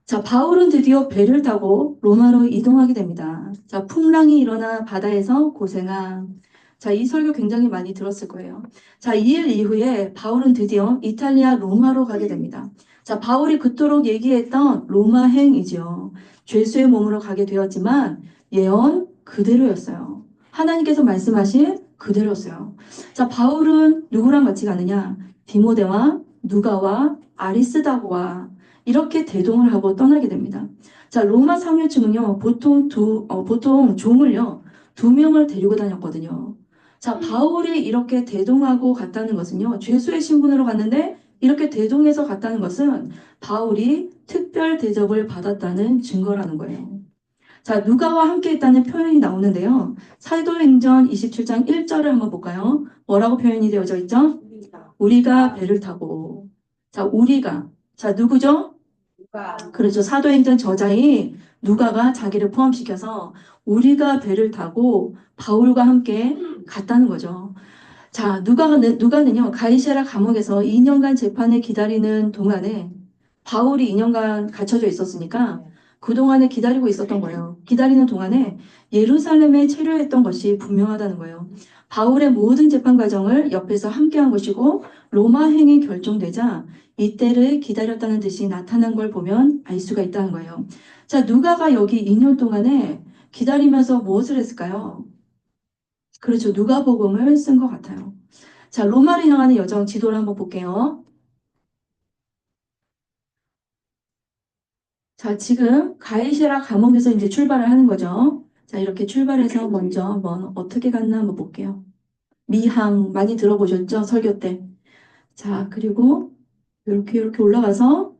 자, 바울은 드디어 배를 타고 로마로 이동하게 됩니다. 자, 풍랑이 일어나 바다에서 고생함. 자, 이 설교 굉장히 많이 들었을 거예요. 자, 이 일 이후에 바울은 드디어 이탈리아 로마로 가게 됩니다. 자, 바울이 그토록 얘기했던 로마행이지요. 죄수의 몸으로 가게 되었지만 예언 그대로였어요. 하나님께서 말씀하신 그대로였어요. 자, 바울은 누구랑 같이 가느냐? 디모데와 누가와 아리스다고와 이렇게 대동을 하고 떠나게 됩니다. 자, 로마 상류층은요, 보통 종을요, 2명을 데리고 다녔거든요. 자, 바울이 이렇게 대동하고 갔다는 것은요, 죄수의 신분으로 갔는데, 이렇게 대동해서 갔다는 것은 바울이 특별 대접을 받았다는 증거라는 거예요. 자, 누가와 함께 있다는 표현이 나오는데요. 사도행전 27장 1절을 한번 볼까요? 뭐라고 표현이 되어져 있죠? 우리가 배를 타고. 자, 우리가. 자, 누구죠? 그렇죠. 사도행전 저자인 누가가 자기를 포함시켜서 우리가 배를 타고 바울과 함께 갔다는 거죠. 자, 누가는요, 가이사랴 감옥에서 2년간 재판을 기다리는 동안에 바울이 2년간 갇혀져 있었으니까 그동안에 기다리고 있었던 거예요. 기다리는 동안에 예루살렘에 체류했던 것이 분명하다는 거예요. 바울의 모든 재판 과정을 옆에서 함께한 것이고 로마행이 결정되자 이때를 기다렸다는 뜻이 나타난 걸 보면 알 수가 있다는 거예요. 자, 누가가 여기 2년 동안에 기다리면서 무엇을 했을까요? 그렇죠. 누가복음을 쓴 것 같아요. 자, 로마를 향하는 여정 지도를 한번 볼게요. 자, 지금 가이사랴 감옥에서 이제 출발을 하는 거죠. 자, 이렇게 출발해서 먼저 한번 어떻게 갔나 한번 볼게요. 미항 많이 들어보셨죠? 설교 때. 자, 그리고 이렇게 올라가서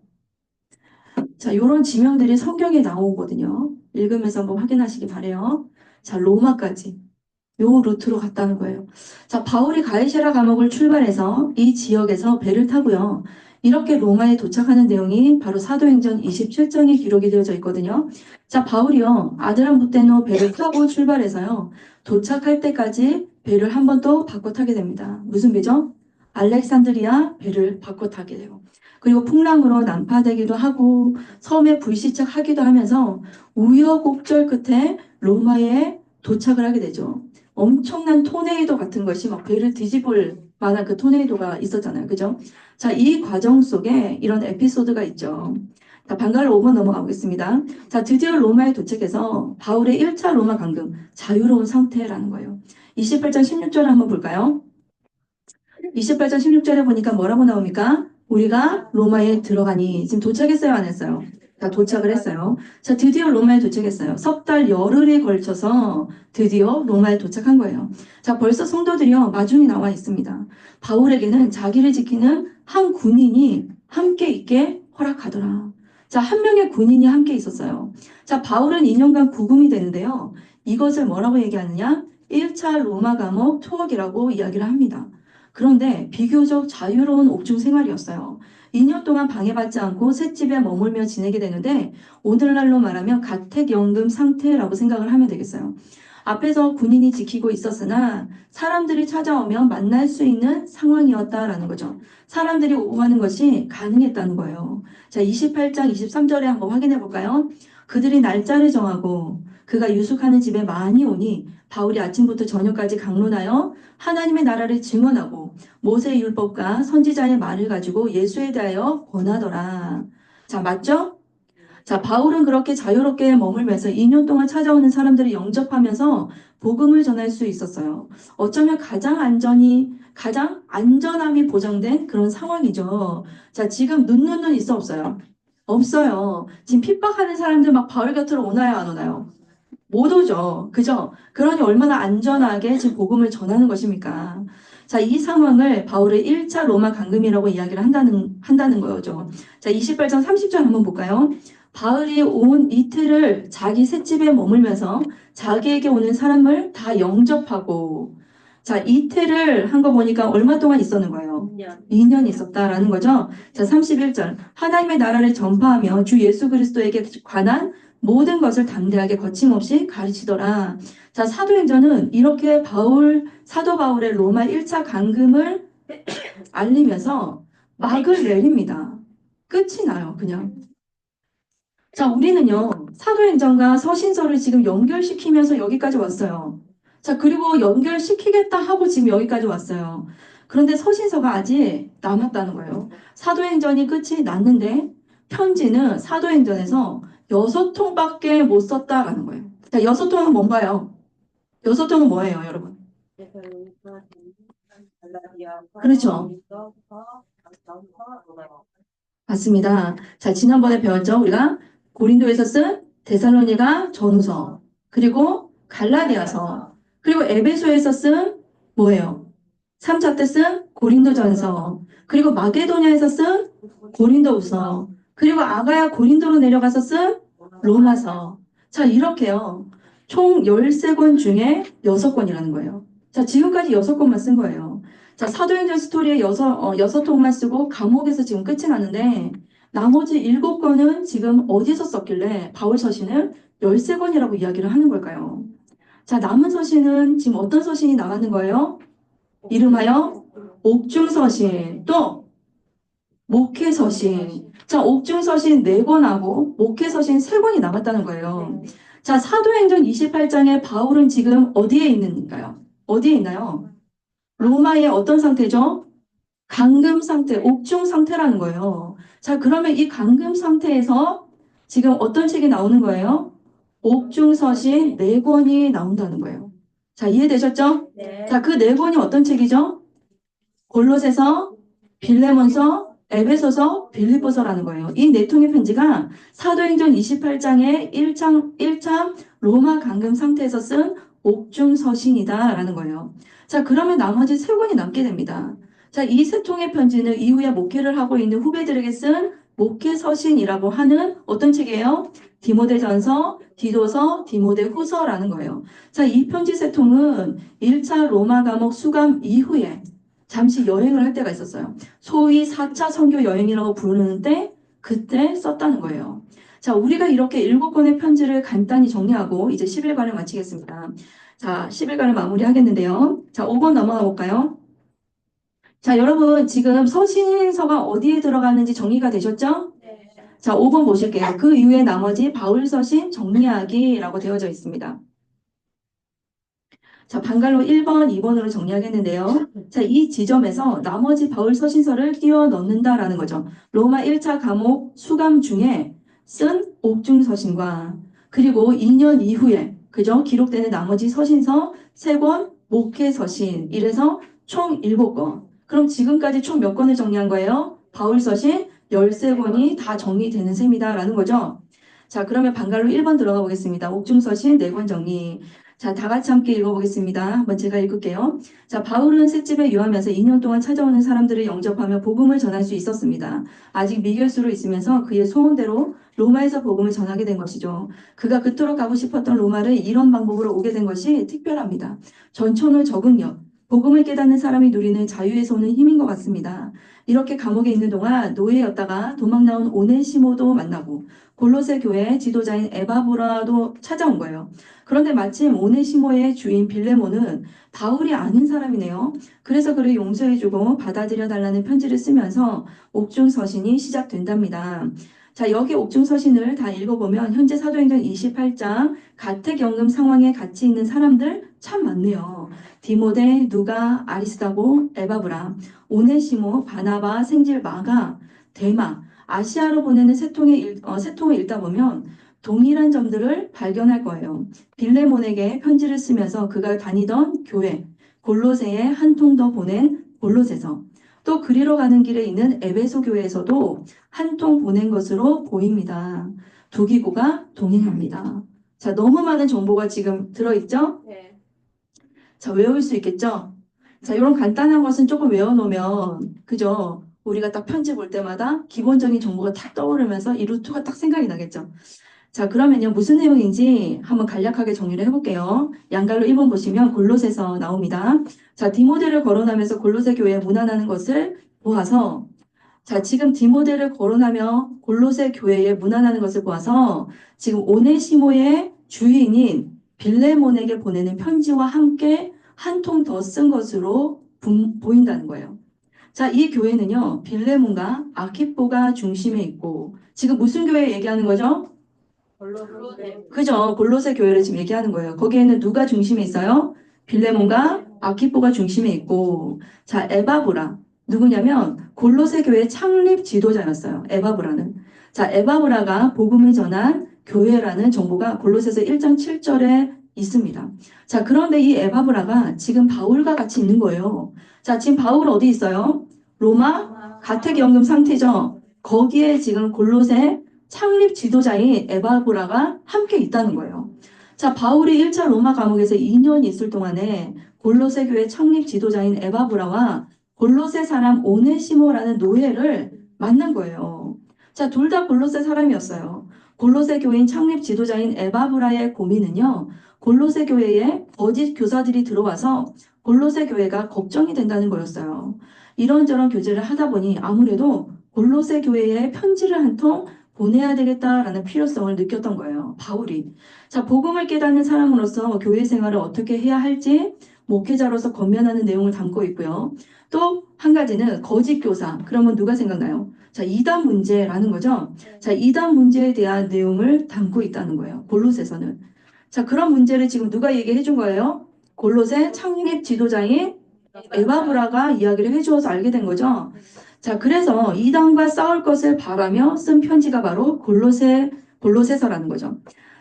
자, 이런 지명들이 성경에 나오거든요. 읽으면서 한번 확인하시기 바래요. 자, 로마까지 요 루트로 갔다는 거예요. 자, 바울이 가이사랴 감옥을 출발해서 이 지역에서 배를 타고요. 이렇게 로마에 도착하는 내용이 바로 사도행전 27장에 기록이 되어져 있거든요. 자, 바울이요. 아드람부테노 배를 타고 출발해서요. 도착할 때까지 배를 한 번 또 바꿔 타게 됩니다. 무슨 배죠? 알렉산드리아 배를 바꿔 타게 돼요. 그리고 풍랑으로 난파되기도 하고 섬에 불시착하기도 하면서 우여곡절 끝에 로마에 도착을 하게 되죠. 엄청난 토네이도 같은 것이 막 배를 뒤집을 만한 그 토네이도가 있었잖아요. 그죠? 자, 이 과정 속에 이런 에피소드가 있죠. 자, 방갈로 5번 넘어가 보겠습니다. 자, 드디어 로마에 도착해서 바울의 1차 로마 감금, 자유로운 상태라는 거예요. 28장 16절 한번 볼까요? 28장 16절에 보니까 뭐라고 나옵니까? 우리가 로마에 들어가니 지금 도착했어요, 안 했어요? 자, 도착을 했어요. 자, 드디어 로마에 도착했어요. 석 달 열흘에 걸쳐서 드디어 로마에 도착한 거예요. 자, 벌써 성도들이요, 마중이 나와 있습니다. 바울에게는 자기를 지키는 한 군인이 함께 있게 허락하더라. 자, 한 명의 군인이 함께 있었어요. 자, 바울은 2년간 구금이 되는데요. 이것을 뭐라고 얘기하느냐? 1차 로마 감옥 투옥이라고 이야기를 합니다. 그런데 비교적 자유로운 옥중 생활이었어요. 2년 동안 방해받지 않고 셋집에 머물며 지내게 되는데 오늘날로 말하면 가택연금 상태라고 생각을 하면 되겠어요. 앞에서 군인이 지키고 있었으나 사람들이 찾아오면 만날 수 있는 상황이었다라는 거죠. 사람들이 오고 가는 것이 가능했다는 거예요. 자, 28장 23절에 한번 확인해 볼까요? 그들이 날짜를 정하고 그가 유숙하는 집에 많이 오니 바울이 아침부터 저녁까지 강론하여 하나님의 나라를 증언하고 모세의 율법과 선지자의 말을 가지고 예수에 대하여 권하더라. 자, 맞죠? 자, 바울은 그렇게 자유롭게 머물면서 2년 동안 찾아오는 사람들을 영접하면서 복음을 전할 수 있었어요. 어쩌면 가장 안전함이 보장된 그런 상황이죠. 자, 지금 눈 있어 없어요? 없어요. 지금 핍박하는 사람들 막 바울 곁으로 오나요, 안 오나요? 못 오죠. 그죠? 그러니 얼마나 안전하게 지금 복음을 전하는 것입니까? 자, 이 상황을 바울의 1차 로마 감금이라고 이야기를 한다는 거죠. 자, 28장 30절 한번 볼까요? 바울이 온 이틀을 자기 셋집에 머물면서 자기에게 오는 사람을 다 영접하고, 자, 이틀을 한 거 보니까 얼마 동안 있었는 거예요? 2년 있었다라는 거죠. 자, 31절. 하나님의 나라를 전파하며 주 예수 그리스도에게 관한 모든 것을 담대하게 거침없이 가르치더라. 자, 사도행전은 이렇게 사도 바울의 로마 1차 감금을 알리면서 막을 내립니다. 끝이 나요, 그냥. 자, 우리는요, 사도행전과 서신서를 지금 연결시키면서 여기까지 왔어요. 자, 그리고 연결시키겠다 하고 지금 여기까지 왔어요. 그런데 서신서가 아직 남았다는 거예요. 사도행전이 끝이 났는데, 편지는 사도행전에서 6통밖에 못 썼다라는 거예요. 자, 6통은 뭔가요? 6통은 뭐예요, 여러분? 그렇죠. 맞습니다. 자, 지난번에 배웠죠? 우리가 고린도에서 쓴 데살로니가 전후서, 그리고 갈라디아서, 그리고 에베소에서 쓴 뭐예요? 3차 때 쓴 고린도전서, 그리고 마게도냐에서 쓴 고린도후서, 그리고 아가야 고린도로 내려가서 쓴 로마서. 자, 이렇게요. 총 13권 중에 6권이라는 거예요. 자, 지금까지 6권만 쓴 거예요. 자, 사도행전 스토리에 6통만 쓰고 감옥에서 지금 끝이 났는데, 나머지 7권은 지금 어디서 썼길래 바울 서신을 13권이라고 이야기를 하는 걸까요? 자, 남은 서신은 지금 어떤 서신이 나가는 거예요? 이름하여 옥중서신, 또 목회서신. 자, 옥중서신 4권하고 목회서신 3권이 남았다는 거예요. 자, 사도행전 28장에 바울은 지금 어디에 있는가요? 어디에 있나요? 로마의 어떤 상태죠? 감금 상태, 옥중 상태라는 거예요. 자, 그러면 이 감금 상태에서 지금 어떤 책이 나오는 거예요? 옥중서신 4권이 나온다는 거예요. 자, 이해되셨죠? 네. 자, 그 4권이 어떤 책이죠? 골로새서, 빌레몬서, 에베소서, 빌립보서라는 거예요. 이 4통의 편지가 사도행전 28장의 1차 로마 감금 상태에서 쓴 옥중서신이다라는 거예요. 자, 그러면 나머지 3권이 남게 됩니다. 자, 이 3통의 편지는 이후에 목회를 하고 있는 후배들에게 쓴 목회서신이라고 하는 어떤 책이에요? 디모데전서, 디도서, 디모데후서라는 거예요. 자, 이 편지 3통은 1차 로마 감옥 수감 이후에 잠시 여행을 할 때가 있었어요. 소위 4차 선교 여행이라고 부르는데 그때 썼다는 거예요. 자, 우리가 이렇게 7권의 편지를 간단히 정리하고 이제 10일간을 마치겠습니다. 자, 10일간을 마무리하겠는데요. 자, 5번 넘어가 볼까요? 자, 여러분 지금 서신서가 어디에 들어가는지 정리가 되셨죠? 네. 자, 5번 보실게요. 그 이후에 나머지 바울 서신 정리하기라고 되어져 있습니다. 자, 방갈로 1번, 2번으로 정리하겠는데요. 자, 이 지점에서 나머지 바울 서신서를 끼워 넣는다라는 거죠. 로마 1차 감옥 수감 중에 쓴 옥중 서신과 그리고 2년 이후에 그죠? 기록되는 나머지 서신서 3권, 목회 서신 이래서 총 7권. 그럼 지금까지 총 몇 권을 정리한 거예요? 바울 서신 13권이 다 정리되는 셈이다라는 거죠. 자, 그러면 방갈로 1번 들어가 보겠습니다. 옥중 서신 4권 정리. 자, 다 같이 함께 읽어보겠습니다. 한번 제가 읽을게요. 자, 바울은 셋집에 유하면서 2년 동안 찾아오는 사람들을 영접하며 복음을 전할 수 있었습니다. 아직 미결수로 있으면서 그의 소원대로 로마에서 복음을 전하게 된 것이죠. 그가 그토록 가고 싶었던 로마를 이런 방법으로 오게 된 것이 특별합니다. 전천후 적응력, 복음을 깨닫는 사람이 누리는 자유에서 오는 힘인 것 같습니다. 이렇게 감옥에 있는 동안 노예였다가 도망 나온 오네시모도 만나고 골로새 교회 지도자인 에바브라도 찾아온 거예요. 그런데 마침 오네시모의 주인 빌레몬은 바울이 아는 사람이네요. 그래서 그를 용서해주고 받아들여 달라는 편지를 쓰면서 옥중서신이 시작된답니다. 자, 여기 옥중서신을 다 읽어보면 현재 사도행전 28장 가택연금 상황에 같이 있는 사람들 참 많네요. 디모데, 누가, 아리스다고, 에바브라, 오네시모, 바나바, 생질, 마가, 데마, 아시아로 보내는 세 통을 읽다 보면 동일한 점들을 발견할 거예요. 빌레몬에게 편지를 쓰면서 그가 다니던 교회, 골로새에 한 통 더 보낸 골로새서, 또 그리로 가는 길에 있는 에베소 교회에서도 한 통 보낸 것으로 보입니다. 두 기구가 동행합니다. 자, 너무 많은 정보가 지금 들어있죠? 네. 자, 외울 수 있겠죠? 자, 이런 간단한 것은 조금 외워놓으면, 그죠? 우리가 딱 편지 볼 때마다 기본적인 정보가 탁 떠오르면서 이 루트가 딱 생각이 나겠죠. 자, 그러면요, 무슨 내용인지 한번 간략하게 정리를 해볼게요. 양갈로 1번 보시면 골로새서 나옵니다. 자, 디모데를 거론하면서 골로새 교회에 문안하는 것을 보아서, 자, 지금 디모데를 거론하며 골로새 교회에 문안하는 것을 보아서 지금 오네시모의 주인인 빌레몬에게 보내는 편지와 함께 한 통 더 쓴 것으로 보인다는 거예요. 자, 이 교회는요, 빌레몬과 아키포가 중심에 있고, 지금 무슨 교회 얘기하는 거죠? 그죠? 골로새 교회를 지금 얘기하는 거예요. 거기에는 누가 중심에 있어요? 빌레몬과 아키포가 중심에 있고, 자, 에바브라. 누구냐면 골로새 교회 창립 지도자였어요. 에바브라는. 자, 에바브라가 복음을 전한 교회라는 정보가 골로새서 1장 7절에 있습니다. 자, 그런데 이 에바브라가 지금 바울과 같이 있는 거예요. 자, 지금 바울 어디 있어요? 로마 가택연금 상태죠. 거기에 지금 골로새 창립 지도자인 에바브라가 함께 있다는 거예요. 자, 바울이 1차 로마 감옥에서 2년 있을 동안에 골로새 교회 창립 지도자인 에바브라와 골로새 사람 오네시모라는 노예를 만난 거예요. 자, 둘 다 골로새 사람이었어요. 골로새 교회인 창립 지도자인 에바브라의 고민은요, 골로새 교회에 거짓 교사들이 들어와서 골로새 교회가 걱정이 된다는 거였어요. 이런저런 교제를 하다 보니 아무래도 골로새 교회에 편지를 한 통 보내야 되겠다라는 필요성을 느꼈던 거예요. 바울이. 자, 복음을 깨닫는 사람으로서 교회 생활을 어떻게 해야 할지 목회자로서 권면하는 내용을 담고 있고요. 또 한 가지는 거짓 교사. 그러면 누가 생각나요? 자, 이단 문제라는 거죠. 자, 이단 문제에 대한 내용을 담고 있다는 거예요. 골로새서는. 자, 그런 문제를 지금 누가 얘기해 준 거예요? 골로새 창립 지도자인 에바브라가 이야기를 해주어서 알게 된 거죠. 자, 그래서 이단과 싸울 것을 바라며 쓴 편지가 바로 골로새서라는 거죠.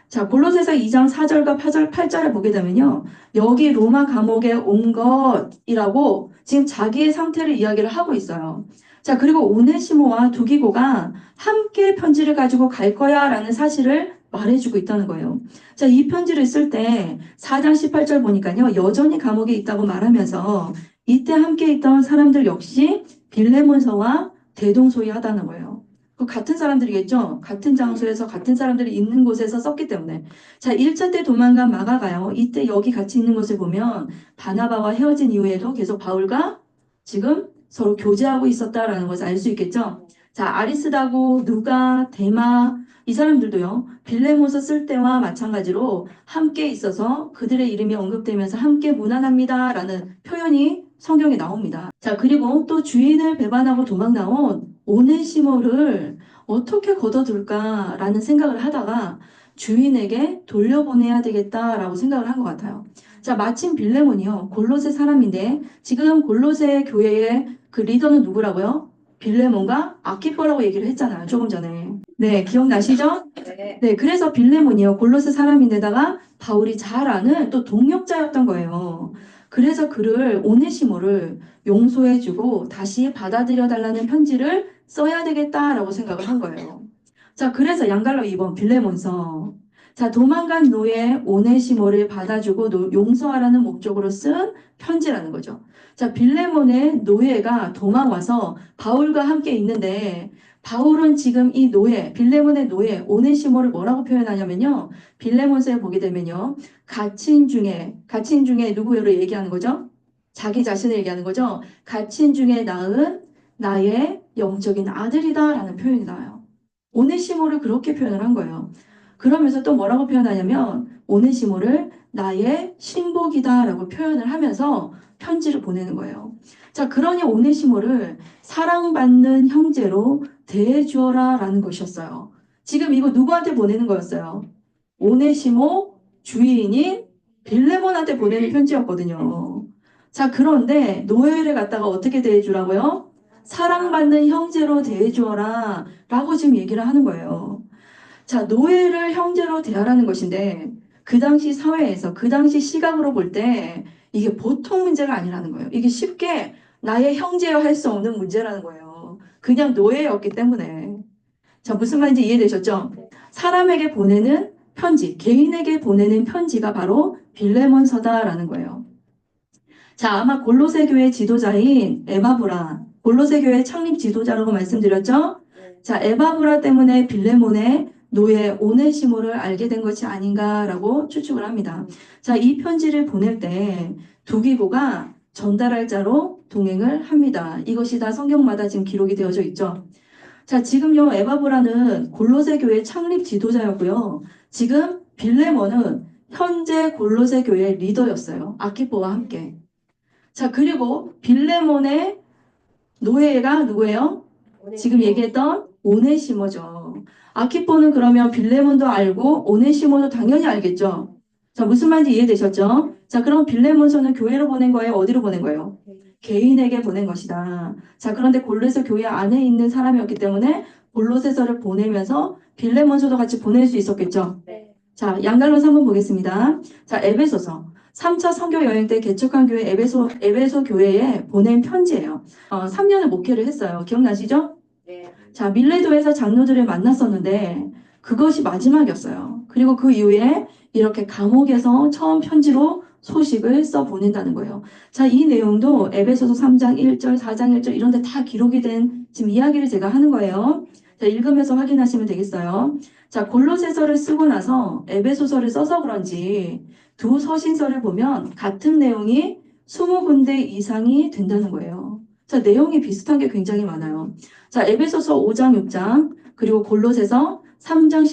자, 골로새서 2장 4절과 8절에 보게 되면요. 여기 로마 감옥에 온 것이라고 지금 자기의 상태를 이야기를 하고 있어요. 자, 그리고 오네시모와 두기고가 함께 편지를 가지고 갈 거야 라는 사실을 말해주고 있다는 거예요. 자, 이 편지를 쓸 때 4장 18절 보니까요. 여전히 감옥에 있다고 말하면서 이때 함께 있던 사람들 역시 빌레몬서와 대동소이하다는 거예요. 그 같은 사람들이겠죠? 같은 장소에서 같은 사람들이 있는 곳에서 썼기 때문에. 자, 1차 때 도망간 마가가요. 이때 여기 같이 있는 것을 보면 바나바와 헤어진 이후에도 계속 바울과 지금 서로 교제하고 있었다라는 것을 알 수 있겠죠? 자, 아리스다고, 누가, 데마, 이 사람들도요, 빌레몬서 쓸 때와 마찬가지로 함께 있어서 그들의 이름이 언급되면서 함께 문안합니다. 라는 표현이 성경에 나옵니다. 자, 그리고 또 주인을 배반하고 도망 나온 오네시모를 어떻게 걷어둘까라는 생각을 하다가 주인에게 돌려보내야 되겠다라고 생각을 한 것 같아요. 자, 마침 빌레몬이요. 골로새 사람인데 지금 골로새 교회의 그 리더는 누구라고요? 빌레몬과 아키포라고 얘기를 했잖아요. 조금 전에. 네, 기억나시죠? 네, 그래서 빌레몬이요. 골로새 사람인데다가 바울이 잘 아는 또 동역자였던 거예요. 그래서 그를 오네시모를 용서해주고 다시 받아들여달라는 편지를 써야 되겠다라고 생각을 한 거예요. 자, 그래서 양갈로 2번 빌레몬서. 자, 도망간 노예 오네시모를 받아주고 용서하라는 목적으로 쓴 편지라는 거죠. 자, 빌레몬의 노예가 도망와서 바울과 함께 있는데 바울은 지금 이 노예, 빌레몬의 노예 오네시모를 뭐라고 표현하냐면요. 빌레몬서에 보게 되면요. 갇힌 중에 누구를 얘기하는 거죠? 자기 자신을 얘기하는 거죠. 갇힌 중에 낳은 나의 영적인 아들이다라는 표현이 나와요. 오네시모를 그렇게 표현을 한 거예요. 그러면서 또 뭐라고 표현하냐면 오네시모를 나의 신복이다라고 표현을 하면서 편지를 보내는 거예요. 자, 그러니 오네시모를 사랑받는 형제로 대해주어라라는 것이었어요. 지금 이거 누구한테 보내는 거였어요? 오네시모 주인인 빌레몬한테 보내는 편지였거든요. 자, 그런데 노예를 갖다가 어떻게 대해주라고요? 사랑받는 형제로 대해주어라 라고 지금 얘기를 하는 거예요. 자, 노예를 형제로 대하라는 것인데 그 당시 사회에서 그 당시 시각으로 볼 때 이게 보통 문제가 아니라는 거예요. 이게 쉽게 나의 형제여 할 수 없는 문제라는 거예요. 그냥 노예였기 때문에. 자, 무슨 말인지 이해되셨죠? 사람에게 보내는 편지, 개인에게 보내는 편지가 바로 빌레몬서다라는 거예요. 자, 아마 골로새 교회 지도자인 에바브라, 골로새 교회 창립 지도자라고 말씀드렸죠? 자, 에바브라 때문에 빌레몬의 노예 오네시모를 알게 된 것이 아닌가라고 추측을 합니다. 자, 이 편지를 보낼 때 두기고가 전달할 자로 동행을 합니다. 이것이 다 성경마다 지금 기록이 되어져 있죠. 자, 지금요, 에바브라는 골로새 교회 창립 지도자였고요. 지금 빌레몬은 현재 골로새 교회 리더였어요. 아키포와 함께. 자, 그리고 빌레몬의 노예가 누구예요? 지금 얘기했던 오네시모죠. 아키포는 그러면 빌레몬도 알고 오네시모도 당연히 알겠죠. 자, 무슨 말인지 이해되셨죠? 자, 그럼 빌레몬서는 교회로 보낸 거예요? 어디로 보낸 거예요? 개인에게 보낸 것이다. 자, 그런데 골로새 교회 안에 있는 사람이었기 때문에 골로새서를 보내면서 빌레몬서도 같이 보낼 수 있었겠죠. 자, 양갈로서 한번 보겠습니다. 자, 에베소서. 3차 선교 여행 때 개척한 교회 에베소 교회에 보낸 편지예요. 3년을 목회를 했어요. 기억나시죠? 네. 자, 밀레도에서 장로들을 만났었는데 그것이 마지막이었어요. 그리고 그 이후에 이렇게 감옥에서 처음 편지로 소식을 써 보낸다는 거예요. 자, 이 내용도 에베소서 3장 1절, 4장 1절 이런 데 다 기록이 된 지금 이야기를 제가 하는 거예요. 자, 읽으면서 확인하시면 되겠어요. 자, 골로새서를 쓰고 나서 에베소서를 써서 그런지 두 서신서를 보면 같은 내용이 20군데 이상이 된다는 거예요. 자, 내용이 비슷한 게 굉장히 많아요. 자, 에베소서 5장 6장 그리고 골로새서 3장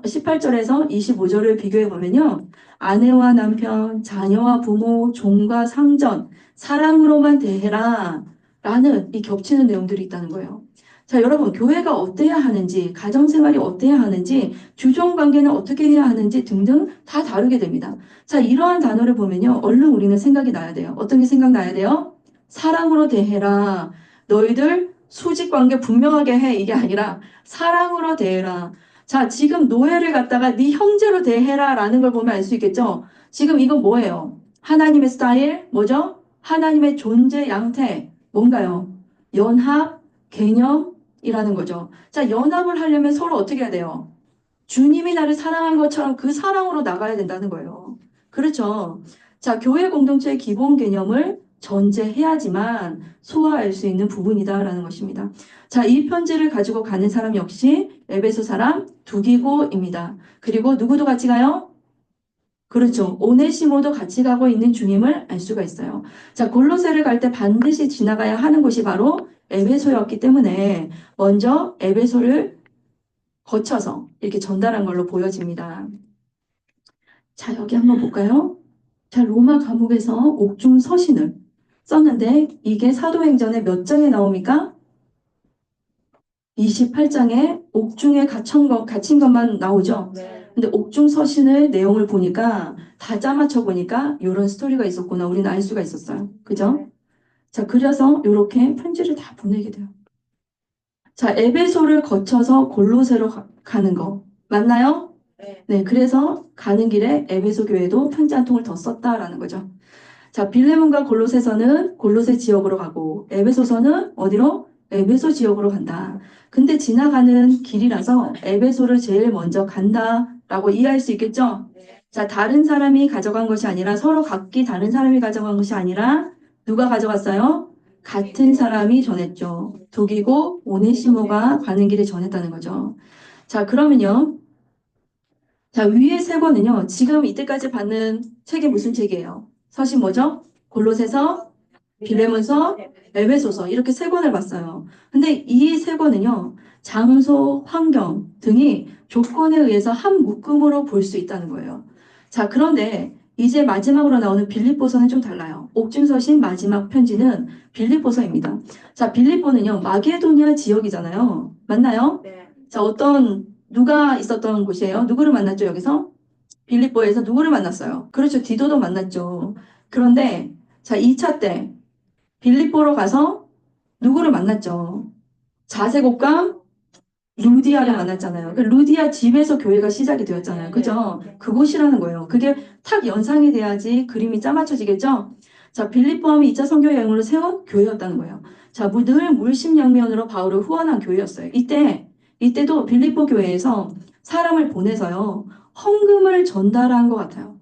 18절에서 25절을 비교해 보면요. 아내와 남편, 자녀와 부모, 종과 상전, 사랑으로만 대해라 라는 이 겹치는 내용들이 있다는 거예요. 자, 여러분, 교회가 어때야 하는지, 가정생활이 어때야 하는지, 주종관계는 어떻게 해야 하는지 등등 다 다르게 됩니다. 자, 이러한 단어를 보면요. 얼른 우리는 생각이 나야 돼요. 어떤 게 생각나야 돼요? 사랑으로 대해라. 너희들 수직관계 분명하게 해. 이게 아니라 사랑으로 대해라. 자, 지금 노예를 갖다가 네 형제로 대해라 라는 걸 보면 알 수 있겠죠? 지금 이건 뭐예요? 하나님의 스타일, 뭐죠? 하나님의 존재 양태, 뭔가요? 연합, 개념이라는 거죠. 자, 연합을 하려면 서로 어떻게 해야 돼요? 주님이 나를 사랑한 것처럼 그 사랑으로 나가야 된다는 거예요. 그렇죠? 자, 교회 공동체의 기본 개념을 전제해야지만 소화할 수 있는 부분이다라는 것입니다. 자, 이 편지를 가지고 가는 사람 역시 에베소 사람 두기고입니다. 그리고 누구도 같이 가요? 그렇죠. 오네시모도 같이 가고 있는 중임을 알 수가 있어요. 자, 골로새를 갈 때 반드시 지나가야 하는 곳이 바로 에베소였기 때문에 먼저 에베소를 거쳐서 이렇게 전달한 걸로 보여집니다. 자, 여기 한번 볼까요? 자, 로마 감옥에서 옥중 서신을 썼는데 이게 사도행전의 몇 장에 나옵니까? 28장에 옥중에 갇힌 것만 나오죠. 네. 근데 옥중 서신의 내용을 보니까 다 짜맞춰 보니까 이런 스토리가 있었구나. 우리는 알 수가 있었어요. 그죠? 네. 자, 그래서 이렇게 편지를 다 보내게 돼요. 자, 에베소를 거쳐서 골로새로 가는 거 맞나요? 네. 네, 그래서 가는 길에 에베소 교회도 편지 한 통을 더 썼다라는 거죠. 자, 빌레몬과 골로새서는 골로새 지역으로 가고 에베소서는 어디로? 에베소 지역으로 간다. 근데 지나가는 길이라서 에베소를 제일 먼저 간다라고 이해할 수 있겠죠? 네. 자, 다른 사람이 가져간 것이 아니라 서로 각기 다른 사람이 가져간 것이 아니라 누가 가져갔어요? 같은 사람이 전했죠. 독이고 오네시모가 가는 길에 전했다는 거죠. 자, 그러면요. 자, 위에 세 권은요. 지금 이때까지 받는 책이 무슨 책이에요? 서신 뭐죠? 골로새서, 빌레몬서, 에베소서 이렇게 세 권을 봤어요. 근데 이 세 권은요. 장소, 환경 등이 조건에 의해서 한 묶음으로 볼 수 있다는 거예요. 자, 그런데 이제 마지막으로 나오는 빌립보서는 좀 달라요. 옥중서신 마지막 편지는 빌립보서입니다. 자, 빌립보는요. 마게도니아 지역이잖아요. 맞나요? 네. 자, 누가 있었던 곳이에요? 누구를 만났죠, 여기서? 빌립보에서 누구를 만났어요? 그렇죠. 디도도 만났죠. 그런데, 자, 2차 때, 빌립보로 가서 누구를 만났죠? 자색옥감 루디아를 만났잖아요. 그 루디아 집에서 교회가 시작이 되었잖아요. 그죠? 그곳이라는 거예요. 그게 탁 연상이 돼야지 그림이 짜맞춰지겠죠? 자, 빌립보함이 2차 선교 여행으로 세운 교회였다는 거예요. 자, 늘 물심양면으로 바울을 후원한 교회였어요. 이때도 빌립보 교회에서 사람을 보내서요. 헌금을 전달한 것 같아요.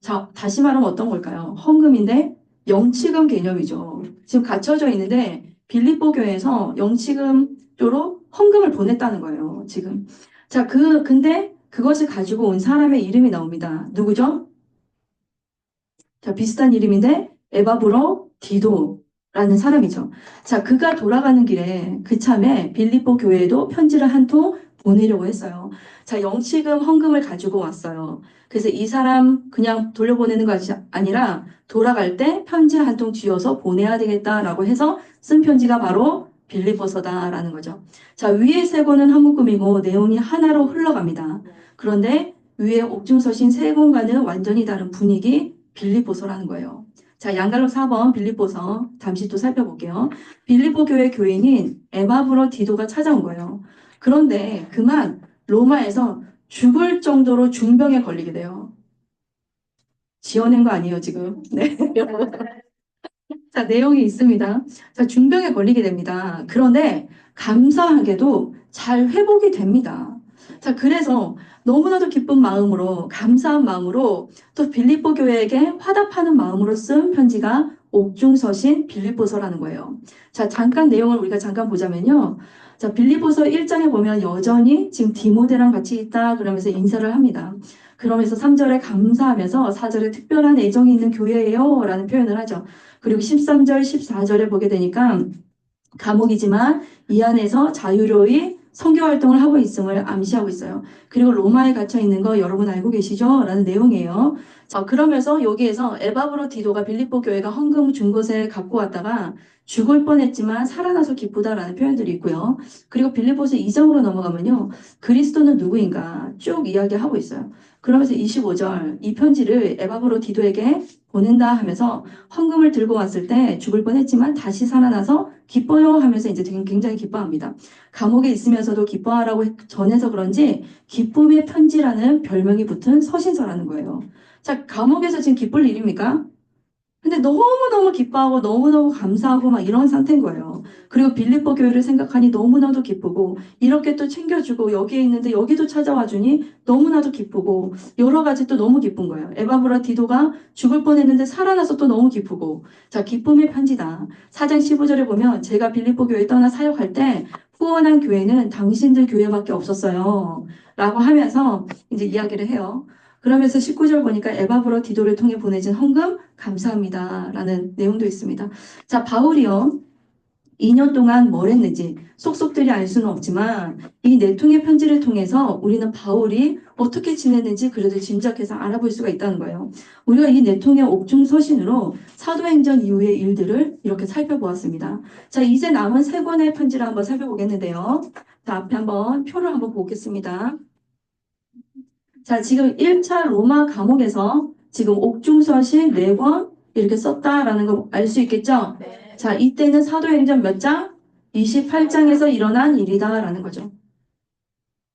자, 다시 말하면 어떤 걸까요? 헌금인데 영치금 개념이죠. 지금 갇혀져 있는데 빌립보 교회에서 영치금으로 헌금을 보냈다는 거예요, 지금. 자, 근데 그것을 가지고 온 사람의 이름이 나옵니다. 누구죠? 자, 비슷한 이름인데, 에바브로 디도라는 사람이죠. 자, 그가 돌아가는 길에 그참에 빌립보 교회에도 편지를 한 통 보내려고 했어요. 자, 영치금 헌금을 가지고 왔어요. 그래서 이 사람 그냥 돌려보내는 것이 아니라 돌아갈 때 편지 한 통 쥐어서 보내야 되겠다라고 해서 쓴 편지가 바로 빌립보서다라는 거죠. 자, 위에 세 권은 한 묶음이고 내용이 하나로 흘러갑니다. 그런데 위에 옥중서신 세 권과는 완전히 다른 분위기, 빌립보서라는 거예요. 자, 양갈로 4번 빌립보서 잠시 또 살펴볼게요. 빌립보 교회 교인인 에바브로 디도가 찾아온 거예요. 그런데 그만 로마에서 죽을 정도로 중병에 걸리게 돼요. 지어낸 거 아니에요, 지금. 네, 여러분. 자, 내용이 있습니다. 자, 중병에 걸리게 됩니다. 그런데 감사하게도 잘 회복이 됩니다. 자, 그래서 너무나도 기쁜 마음으로, 감사한 마음으로 또 빌립보 교회에게 화답하는 마음으로 쓴 편지가 옥중서신 빌립보서라는 거예요. 자, 잠깐 내용을 우리가 잠깐 보자면요. 자, 빌립보서 1장에 보면 여전히 지금 디모데랑 같이 있다 그러면서 인사를 합니다. 그러면서 3절에 감사하면서 4절에 특별한 애정이 있는 교회예요 라는 표현을 하죠. 그리고 13절, 14절에 보게 되니까 감옥이지만 이 안에서 자유로이 선교 활동을 하고 있음을 암시하고 있어요. 그리고 로마에 갇혀 있는 거 여러분 알고 계시죠? 라는 내용이에요. 자, 그러면서 여기에서 에바브로 디도가 빌립보 교회가 헌금 준 곳에 갖고 왔다가 죽을 뻔했지만 살아나서 기쁘다라는 표현들이 있고요. 그리고 빌립보서 2장으로 넘어가면요. 그리스도는 누구인가 쭉 이야기하고 있어요. 그러면서 25절 이 편지를 에바브로 디도에게 보낸다 하면서 헌금을 들고 왔을 때 죽을 뻔했지만 다시 살아나서 기뻐요 하면서 이제 굉장히 기뻐합니다. 감옥에 있으면서도 기뻐하라고 전해서 그런지 기쁨의 편지라는 별명이 붙은 서신서라는 거예요. 자, 감옥에서 지금 기쁠 일입니까? 근데 너무너무 기뻐하고 너무너무 감사하고 막 이런 상태인 거예요. 그리고 빌립보 교회를 생각하니 너무나도 기쁘고 이렇게 또 챙겨주고 여기에 있는데 여기도 찾아와 주니 너무나도 기쁘고 여러 가지 또 너무 기쁜 거예요. 에바브라 디도가 죽을 뻔했는데 살아나서 또 너무 기쁘고 자, 기쁨의 편지다. 4장 15절에 보면 제가 빌립보 교회 떠나 사역할 때 후원한 교회는 당신들 교회밖에 없었어요. 라고 하면서 이제 이야기를 해요. 그러면서 19절 보니까 에바브로 디도를 통해 보내진 헌금 감사합니다. 라는 내용도 있습니다. 자, 바울이요. 2년 동안 뭘 했는지 속속들이 알 수는 없지만 이 네 통의 편지를 통해서 우리는 바울이 어떻게 지냈는지 그래도 짐작해서 알아볼 수가 있다는 거예요. 우리가 이 네 통의 옥중 서신으로 사도행전 이후의 일들을 이렇게 살펴보았습니다. 자, 이제 남은 세 권의 편지를 한번 살펴보겠는데요. 자, 앞에 한번 표를 한번 보겠습니다. 자, 지금 1차 로마 감옥에서 지금 옥중서신 4권 이렇게 썼다라는 거 알 수 있겠죠? 네. 자, 이때는 사도행전 몇 장? 28장에서 일어난 일이다라는 거죠.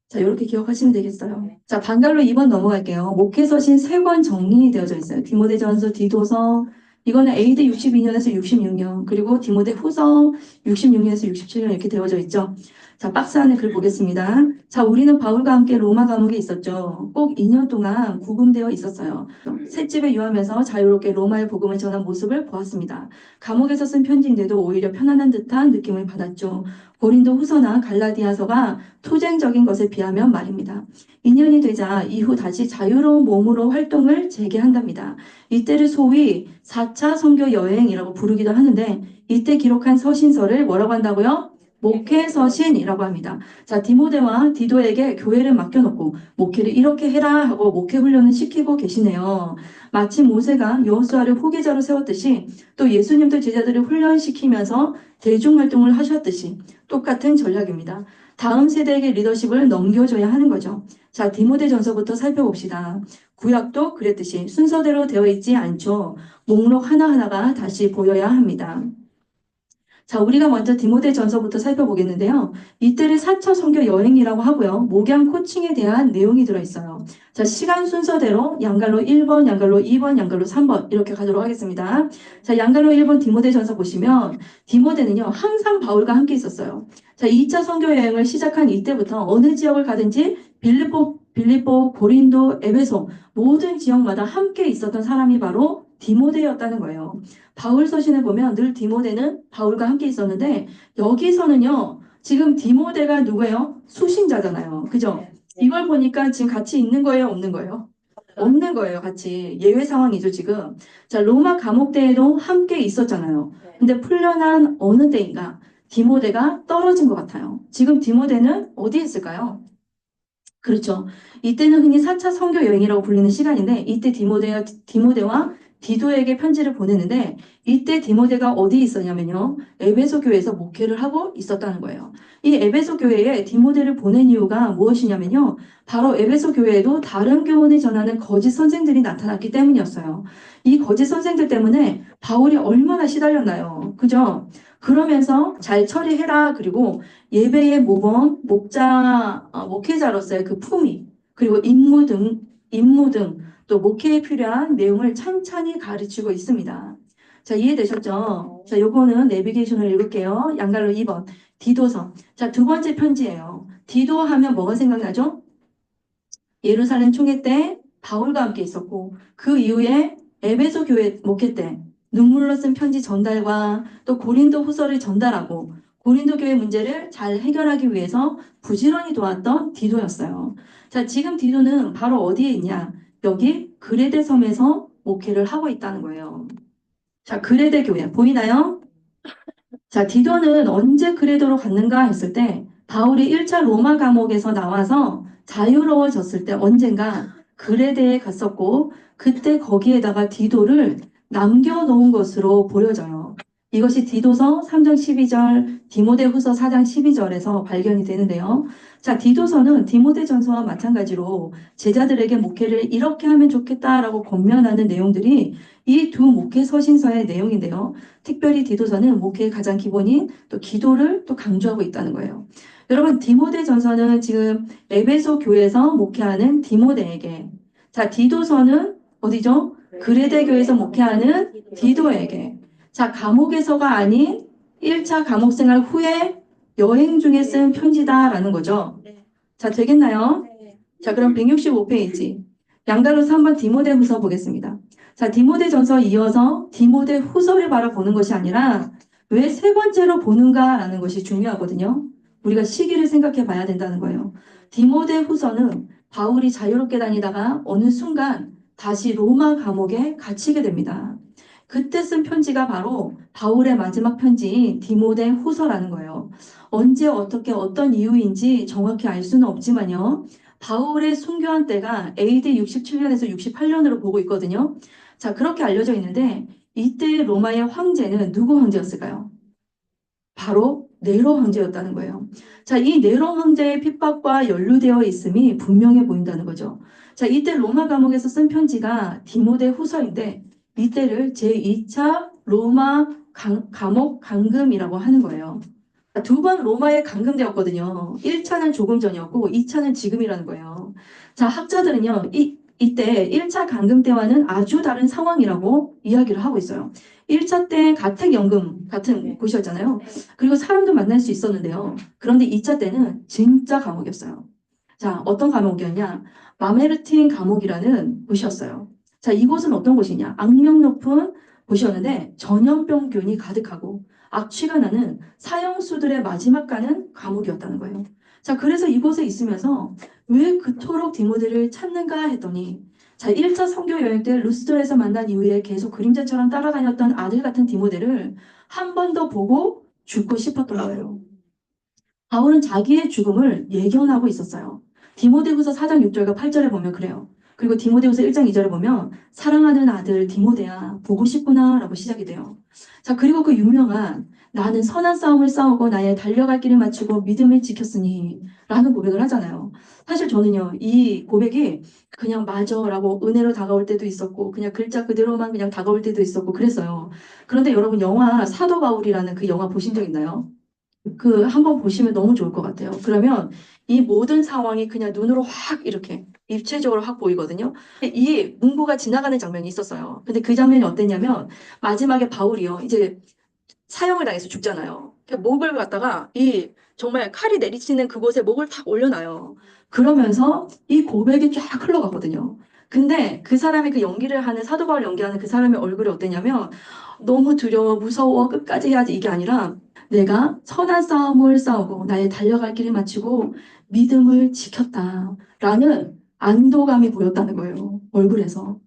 자, 이렇게 기억하시면 되겠어요. 자, 반갈로 2번 넘어갈게요. 목회서신 3권 정리되어져 있어요. 디모데전서, 디도서, 이거는 AD 62년에서 66년, 그리고 디모데 후서 66년에서 67년 이렇게 되어져 있죠. 자, 박스 안에 글 보겠습니다. 자, 우리는 바울과 함께 로마 감옥에 있었죠. 꼭 2년 동안 구금되어 있었어요. 셋집에 유하면서 자유롭게 로마의 복음을 전한 모습을 보았습니다. 감옥에서 쓴 편지인데도 오히려 편안한 듯한 느낌을 받았죠. 고린도 후서나 갈라디아서가 투쟁적인 것에 비하면 말입니다. 2년이 되자 이후 다시 자유로운 몸으로 활동을 재개한답니다. 이때를 소위 4차 선교 여행이라고 부르기도 하는데 이때 기록한 서신서를 뭐라고 한다고요? 목회서신이라고 합니다. 자, 디모데와 디도에게 교회를 맡겨놓고 목회를 이렇게 해라 하고 목회 훈련을 시키고 계시네요. 마치 모세가 여호수아를 후계자로 세웠듯이 또 예수님도 제자들을 훈련시키면서 대중활동을 하셨듯이 똑같은 전략입니다. 다음 세대에게 리더십을 넘겨줘야 하는 거죠. 자, 디모데전서부터 살펴봅시다. 구약도 그랬듯이 순서대로 되어 있지 않죠. 목록 하나하나가 다시 보여야 합니다. 자, 우리가 먼저 디모데전서부터 살펴보겠는데요. 이때를 4차 선교 여행이라고 하고요. 목양 코칭에 대한 내용이 들어있어요. 자, 시간 순서대로 양갈로 1번, 양갈로 2번, 양갈로 3번 이렇게 가도록 하겠습니다. 자, 양갈로 1번 디모데전서 보시면 디모데는요. 항상 바울과 함께 있었어요. 자, 2차 선교 여행을 시작한 이때부터 어느 지역을 가든지 빌립보, 고린도, 에베소 모든 지역마다 함께 있었던 사람이 바로 디모데였다는 거예요. 바울 서신에 보면 늘 디모데는 바울과 함께 있었는데 여기서는요. 지금 디모데가 누구예요? 수신자잖아요. 그죠? 이걸 보니까 지금 같이 있는 거예요? 없는 거예요? 없는 거예요, 같이. 예외 상황이죠, 지금. 자, 로마 감옥 때에도 함께 있었잖아요. 근데 풀려난 어느 때인가 디모데가 떨어진 것 같아요. 지금 디모데는 어디에 있을까요? 그렇죠. 이때는 흔히 4차 선교 여행이라고 불리는 시간인데 이때 디모데와 디도에게 편지를 보내는데 이때 디모데가 어디에 있었냐면요. 에베소 교회에서 목회를 하고 있었다는 거예요. 이 에베소 교회에 디모데를 보낸 이유가 무엇이냐면요. 바로 에베소 교회에도 다른 교훈을 전하는 거짓 선생들이 나타났기 때문이었어요. 이 거짓 선생들 때문에 바울이 얼마나 시달렸나요? 그죠? 그러면서 잘 처리해라. 그리고 예배의 모범, 목회자로서의 그 품위, 그리고 임무 등 또 목회에 필요한 내용을 찬찬히 가르치고 있습니다. 자, 이해되셨죠? 자, 요거는 내비게이션을 읽을게요. 양갈로 2번. 디도서. 자, 두 번째 편지예요. 디도 하면 뭐가 생각나죠? 예루살렘 총회 때 바울과 함께 있었고, 그 이후에 에베소 교회 목회 때 눈물로 쓴 편지 전달과 또 고린도 후서를 전달하고 고린도 교회 문제를 잘 해결하기 위해서 부지런히 도왔던 디도였어요. 자, 지금 디도는 바로 어디에 있냐? 여기 그레데 섬에서 목회를 하고 있다는 거예요. 자, 그레데 교회 보이나요? 자, 디도는 언제 그레도로 갔는가 했을 때 바울이 1차 로마 감옥에서 나와서 자유로워졌을 때 언젠가 그레데에 갔었고 그때 거기에다가 디도를 남겨놓은 것으로 보여져요. 이것이 디도서 3장 12절, 디모데후서 4장 12절에서 발견이 되는데요. 자, 디도서는 디모데전서와 마찬가지로 제자들에게 목회를 이렇게 하면 좋겠다라고 권면하는 내용들이 이 두 목회 서신서의 내용인데요. 특별히 디도서는 목회의 가장 기본인 또 기도를 또 강조하고 있다는 거예요. 여러분, 디모데전서는 지금 에베소 교회에서 목회하는 디모데에게, 자, 디도서는 어디죠? 그레데 교회에서 목회하는 디도에게, 자, 감옥에서가 아닌 1차 감옥 생활 후에 여행 중에 쓴 편지다라는 거죠. 자, 되겠나요? 자, 그럼 165페이지. 양달로서 한번 디모데 후서 보겠습니다. 자, 디모데 전서 이어서 디모데 후서를 바라보는 것이 아니라 왜 세 번째로 보는가라는 것이 중요하거든요. 우리가 시기를 생각해 봐야 된다는 거예요. 디모데 후서는 바울이 자유롭게 다니다가 어느 순간 다시 로마 감옥에 갇히게 됩니다. 그때 쓴 편지가 바로 바울의 마지막 편지인 디모데 후서라는 거예요. 언제 어떻게 어떤 이유인지 정확히 알 수는 없지만요. 바울의 순교한 때가 AD 67년에서 68년으로 보고 있거든요. 자, 그렇게 알려져 있는데 이때 로마의 황제는 누구 황제였을까요? 바로 네로 황제였다는 거예요. 자, 이 네로 황제의 핍박과 연루되어 있음이 분명해 보인다는 거죠. 자, 이때 로마 감옥에서 쓴 편지가 디모데 후서인데 이때를 제2차 로마 감옥 감금이라고 하는 거예요. 두 번 로마에 감금되었거든요. 1차는 조금 전이었고 2차는 지금이라는 거예요. 자, 학자들은요. 이때 1차 감금 때와는 아주 다른 상황이라고 이야기를 하고 있어요. 1차 때 가택연금 같은 곳이었잖아요. 그리고 사람도 만날 수 있었는데요. 그런데 2차 때는 진짜 감옥이었어요. 자, 어떤 감옥이었냐? 마메르틴 감옥이라는 곳이었어요. 자, 이곳은 어떤 곳이냐? 악명 높은 곳이었는데 전염병균이 가득하고 악취가 나는 사형수들의 마지막 가는 감옥이었다는 거예요. 자, 그래서 이곳에 있으면서 왜 그토록 디모데를 찾는가 했더니 자, 1차 선교 여행 때 루스드에서 만난 이후에 계속 그림자처럼 따라다녔던 아들 같은 디모데를 한 번 더 보고 죽고 싶었던 거예요. 바울은 자기의 죽음을 예견하고 있었어요. 디모데후서 4장 6절과 8절에 보면 그래요. 그리고 디모데후서 1장 2절에 보면 사랑하는 아들 디모데야 보고 싶구나 라고 시작이 돼요. 자, 그리고 그 유명한 나는 선한 싸움을 싸우고 나의 달려갈 길을 마치고 믿음을 지켰으니 라는 고백을 하잖아요. 사실 저는요 이 고백이 그냥 맞아라고 은혜로 다가올 때도 있었고 그냥 글자 그대로만 그냥 다가올 때도 있었고 그랬어요. 그런데 여러분 영화 사도 바울이라는 그 영화 보신 적 있나요? 그 한번 보시면 너무 좋을 것 같아요. 그러면 이 모든 상황이 그냥 눈으로 확 이렇게 입체적으로 확 보이거든요. 이 문구가 지나가는 장면이 있었어요. 근데 그 장면이 어땠냐면 마지막에 바울이요. 이제 사형을 당해서 죽잖아요. 목을 갖다가 이 정말 칼이 내리치는 그곳에 목을 탁 올려놔요. 그러면서 이 고백이 쫙 흘러가거든요. 근데 그 사람이 그 연기를 하는 사도 바울 연기하는 그 사람의 얼굴이 어땠냐면 너무 두려워, 무서워, 끝까지 해야지 이게 아니라 내가 선한 싸움을 싸우고 나의 달려갈 길을 마치고 믿음을 지켰다라는 안도감이 보였다는 거예요. 얼굴에서.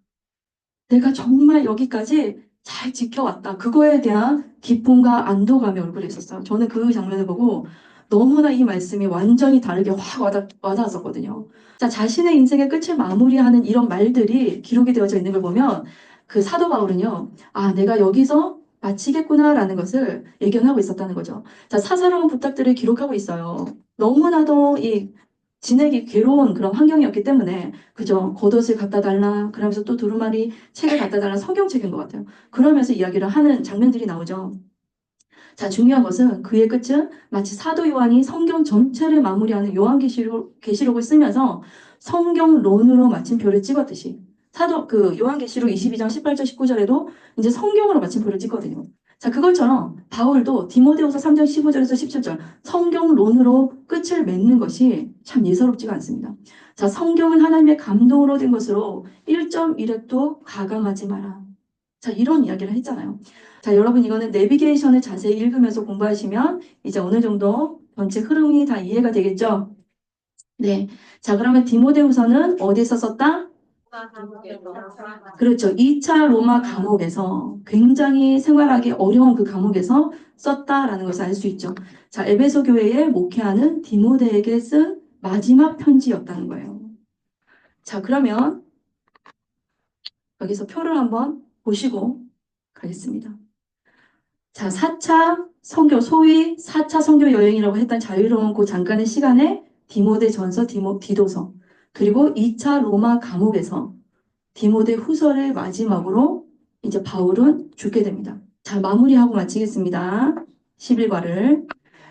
내가 정말 여기까지 잘 지켜왔다. 그거에 대한 기쁨과 안도감이 얼굴에 있었어요. 저는 그 장면을 보고 너무나 이 말씀이 완전히 다르게 확 와닿았었거든요. 자, 자신의 인생의 끝을 마무리하는 이런 말들이 기록이 되어져 있는 걸 보면 그 사도 바울은요, 아, 내가 여기서 마치겠구나라는 것을 예견하고 있었다는 거죠. 자, 사사로운 부탁들을 기록하고 있어요. 너무나도 이 지내기 괴로운 그런 환경이었기 때문에 그죠? 겉옷을 갖다 달라. 그러면서 또 두루마리 책을 갖다 달라. 성경책인 것 같아요. 그러면서 이야기를 하는 장면들이 나오죠. 자, 중요한 것은 그의 끝은 마치 사도 요한이 성경 전체를 마무리하는 요한계시록을 쓰면서 성경론으로 마침표를 찍었듯이 요한계시록 22장 18절 19절에도 이제 성경으로 마침표를 찍거든요. 자, 그것처럼 바울도 디모데후서 3장 15절에서 17절 성경론으로 끝을 맺는 것이 참 예사롭지가 않습니다. 자, 성경은 하나님의 감동으로 된 것으로 1.1획도 가감하지 마라. 자, 이런 이야기를 했잖아요. 자, 여러분 이거는 내비게이션을 자세히 읽으면서 공부하시면 이제 어느 정도 전체 흐름이 다 이해가 되겠죠? 네. 자, 그러면 디모데후서는 어디서 썼다? 그렇죠. 2차 로마 감옥에서 굉장히 생활하기 어려운 그 감옥에서 썼다라는 것을 알 수 있죠. 자, 에베소 교회에 목회하는 디모데에게 쓴 마지막 편지였다는 거예요. 자, 그러면 여기서 표를 한번 보시고 가겠습니다. 자, 4차 선교, 소위 4차 선교 여행이라고 했던 자유로운 그 잠깐의 시간에 디모데 전서, 디도서, 그리고 2차 로마 감옥에서 디모데 후서를 마지막으로 이제 바울은 죽게 됩니다. 자, 마무리하고 마치겠습니다. 11과를.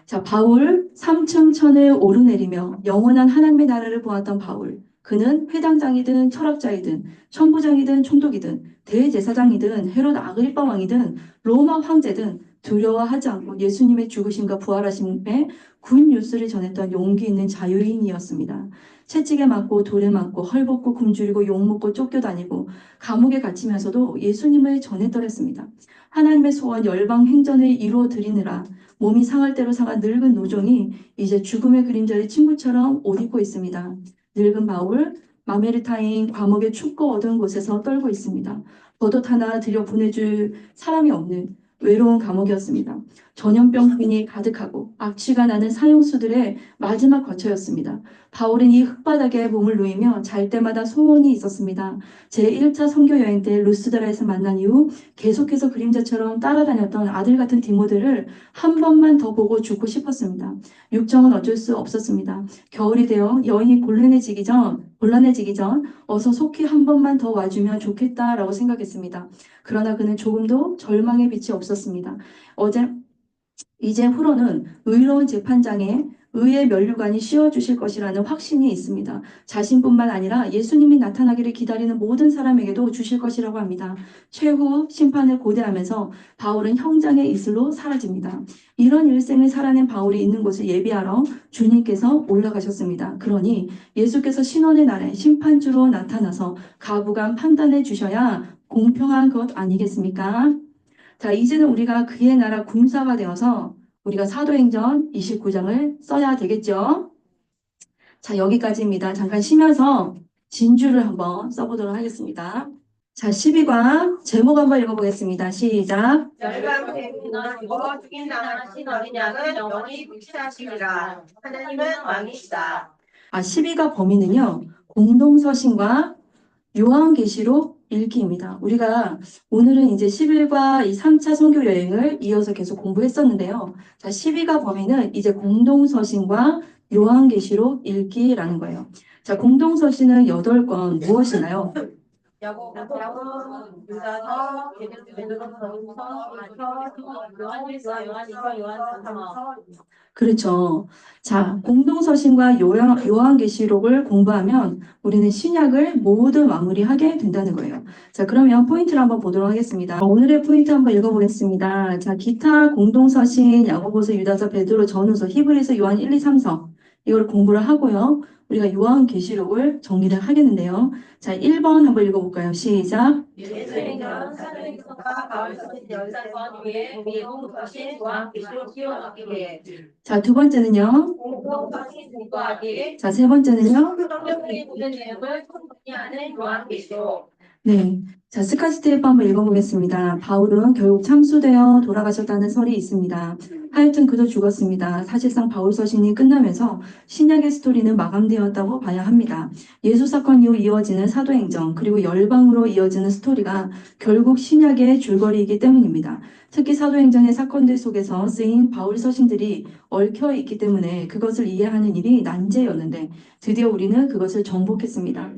자, 바울 3층 천을 오르내리며 영원한 하나님의 나라를 보았던 바울. 그는 회당장이든 철학자이든 천부장이든 총독이든 대제사장이든 헤롯 아그리빠 왕이든 로마 황제든 두려워하지 않고 예수님의 죽으심과 부활하심의 굿 뉴스를 전했던 용기 있는 자유인이었습니다. 채찍에 맞고 돌에 맞고 헐벗고 굶주리고 욕먹고 쫓겨다니고 감옥에 갇히면서도 예수님을 전했더랬습니다. 하나님의 소원 열방 행전을 이루어 드리느라 몸이 상할 대로 상한 늙은 노종이 이제 죽음의 그림자의 친구처럼 옷 입고 있습니다. 늙은 바울, 마메르타인 감옥에 춥고 어두운 곳에서 떨고 있습니다. 겉옷 하나 들여 보내줄 사람이 없는 외로운 감옥이었습니다. 전염병균이 가득하고 악취가 나는 사형수들의 마지막 거처였습니다. 바울은 이 흙바닥에 몸을 누이며 잘 때마다 소원이 있었습니다. 제1차 선교 여행 때 루스드라에서 만난 이후 계속해서 그림자처럼 따라다녔던 아들 같은 디모데를 한 번만 더 보고 죽고 싶었습니다. 육정은 어쩔 수 없었습니다. 겨울이 되어 여인이 곤란해지기 전 어서 속히 한 번만 더 와주면 좋겠다라고 생각했습니다. 그러나 그는 조금도 절망의 빛이 없었습니다. 이제 후로는 의로운 재판장에 의의 면류관이 씌워주실 것이라는 확신이 있습니다. 자신뿐만 아니라 예수님이 나타나기를 기다리는 모든 사람에게도 주실 것이라고 합니다. 최후 심판을 고대하면서 바울은 형장의 이슬로 사라집니다. 이런 일생을 살아낸 바울이 있는 곳을 예비하러 주님께서 올라가셨습니다. 그러니 예수께서 신원의 날에 심판주로 나타나서 가부간 판단해 주셔야 공평한 것 아니겠습니까? 자, 이제는 우리가 그의 나라 군사가 되어서 우리가 사도행전 29장을 써야 되겠죠? 자, 여기까지입니다. 잠깐 쉬면서 진주를 한번 써보도록 하겠습니다. 자, 12과 제목 한번 읽어보겠습니다. 시작. 열방 대부는 죽어 죽인 당하신 어린 양은 영원히 불신하시리라. 하나님은 왕이시다. 12가 범위는요, 공동서신과 요한계시록 읽기입니다. 우리가 오늘은 이제 11과 이 3차 선교 여행을 이어서 계속 공부했었는데요. 자, 12가 범위는 이제 공동서신과 요한계시록 읽기라는 거예요. 자, 공동서신은 8권 무엇이나요? 야곱, 유다서, 베드로전서, 요한일서. 그렇죠. 자, 공동서신과 요한계시록을 공부하면 우리는 신약을 모두 마무리하게 된다는 거예요. 자, 그러면 포인트를 한번 보도록 하겠습니다. 오늘의 포인트 한번 읽어보겠습니다. 자, 기타 공동서신, 야고보서, 유다서, 베드로, 전후서, 히브리서, 요한 1, 2, 3서 이걸 공부를 하고요. 우리가 요한계시록을 정리를 하겠는데요. 자, 1번 한번 읽어볼까요? 시작. 예수행전 사도행전과 바울서신 열사건 위에 미국 서신 요한계시록 띄워넣기 위해 자, 두 번째는요. 공동서신 공부하기 자, 세 번째는요. 성경의 모든 내용을 충분히 아는 요한계시록 네. 자, 스카시테이프 한번 읽어보겠습니다. 바울은 결국 참수되어 돌아가셨다는 설이 있습니다. 하여튼 그도 죽었습니다. 사실상 바울 서신이 끝나면서 신약의 스토리는 마감되었다고 봐야 합니다. 예수 사건 이후 이어지는 사도행전, 그리고 열방으로 이어지는 스토리가 결국 신약의 줄거리이기 때문입니다. 특히 사도행전의 사건들 속에서 쓰인 바울 서신들이 얽혀 있기 때문에 그것을 이해하는 일이 난제였는데 드디어 우리는 그것을 정복했습니다.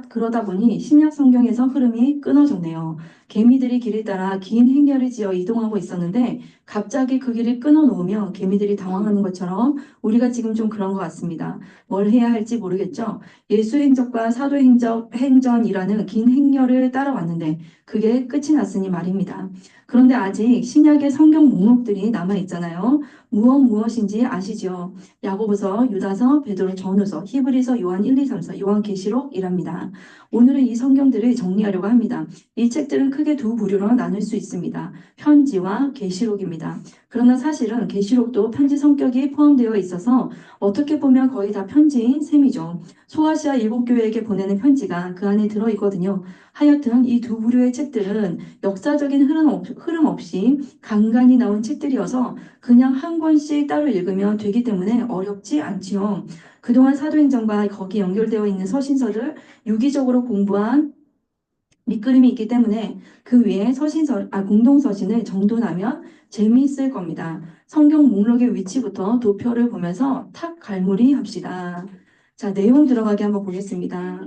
그러다 보니 신약 성경에서 흐름이 끊어졌네요. 개미들이 길을 따라 긴 행렬을 지어 이동하고 있었는데 갑자기 그 길을 끊어놓으며 개미들이 당황하는 것처럼 우리가 지금 좀 그런 것 같습니다. 뭘 해야 할지 모르겠죠. 예수 행적과 사도 행전이라는 긴 행렬을 따라왔는데 그게 끝이 났으니 말입니다. 그런데 아직 신약의 성경 목록들이 남아 있잖아요. 무엇인지 아시죠? 야고보서, 유다서, 베드로, 전후서, 히브리서, 요한 1, 2, 3서, 요한계시록이랍니다. 오늘은 이 성경들을 정리하려고 합니다. 이 책들은 크게 두 부류로 나눌 수 있습니다. 편지와 계시록입니다. 그러나 사실은 계시록도 편지 성격이 포함되어 있어서 어떻게 보면 거의 다 편지인 셈이죠. 소아시아 일곱 교회에게 보내는 편지가 그 안에 들어있거든요. 하여튼 이 두 부류의 책들은 역사적인 흐름 없이 간간히 나온 책들이어서 그냥 한 권씩 따로 읽으면 되기 때문에 어렵지 않지요. 그동안 사도행전과 거기 연결되어 있는 서신서를 유기적으로 공부한 밑그림이 있기 때문에 그 위에 공동서신을 정돈하면 재미있을 겁니다. 성경 목록의 위치부터 도표를 보면서 탁 갈무리 합시다. 자, 내용 들어가기 한번 보겠습니다.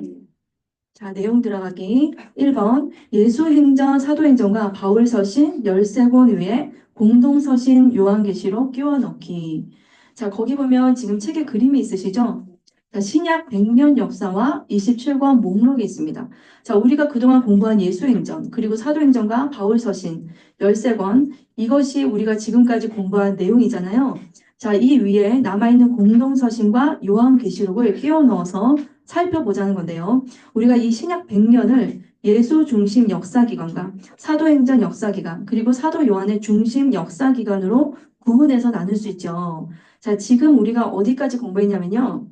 자, 내용 들어가기 1번 예수행전, 사도행전과 바울서신 13권 위에 공동서신 요한계시록 끼워 넣기. 자, 거기 보면 지금 책에 그림이 있으시죠? 자, 신약 100년 역사와 27권 목록이 있습니다. 자, 우리가 그동안 공부한 예수행전, 그리고 사도행전과 바울서신 13권, 이것이 우리가 지금까지 공부한 내용이잖아요. 자, 이 위에 남아있는 공동서신과 요한계시록을 끼워 넣어서 살펴보자는 건데요. 우리가 이 신약 100년을 예수 중심 역사기관과 사도행전 역사기관, 그리고 사도 요한의 중심 역사기관으로 구분해서 나눌 수 있죠. 자, 지금 우리가 어디까지 공부했냐면요.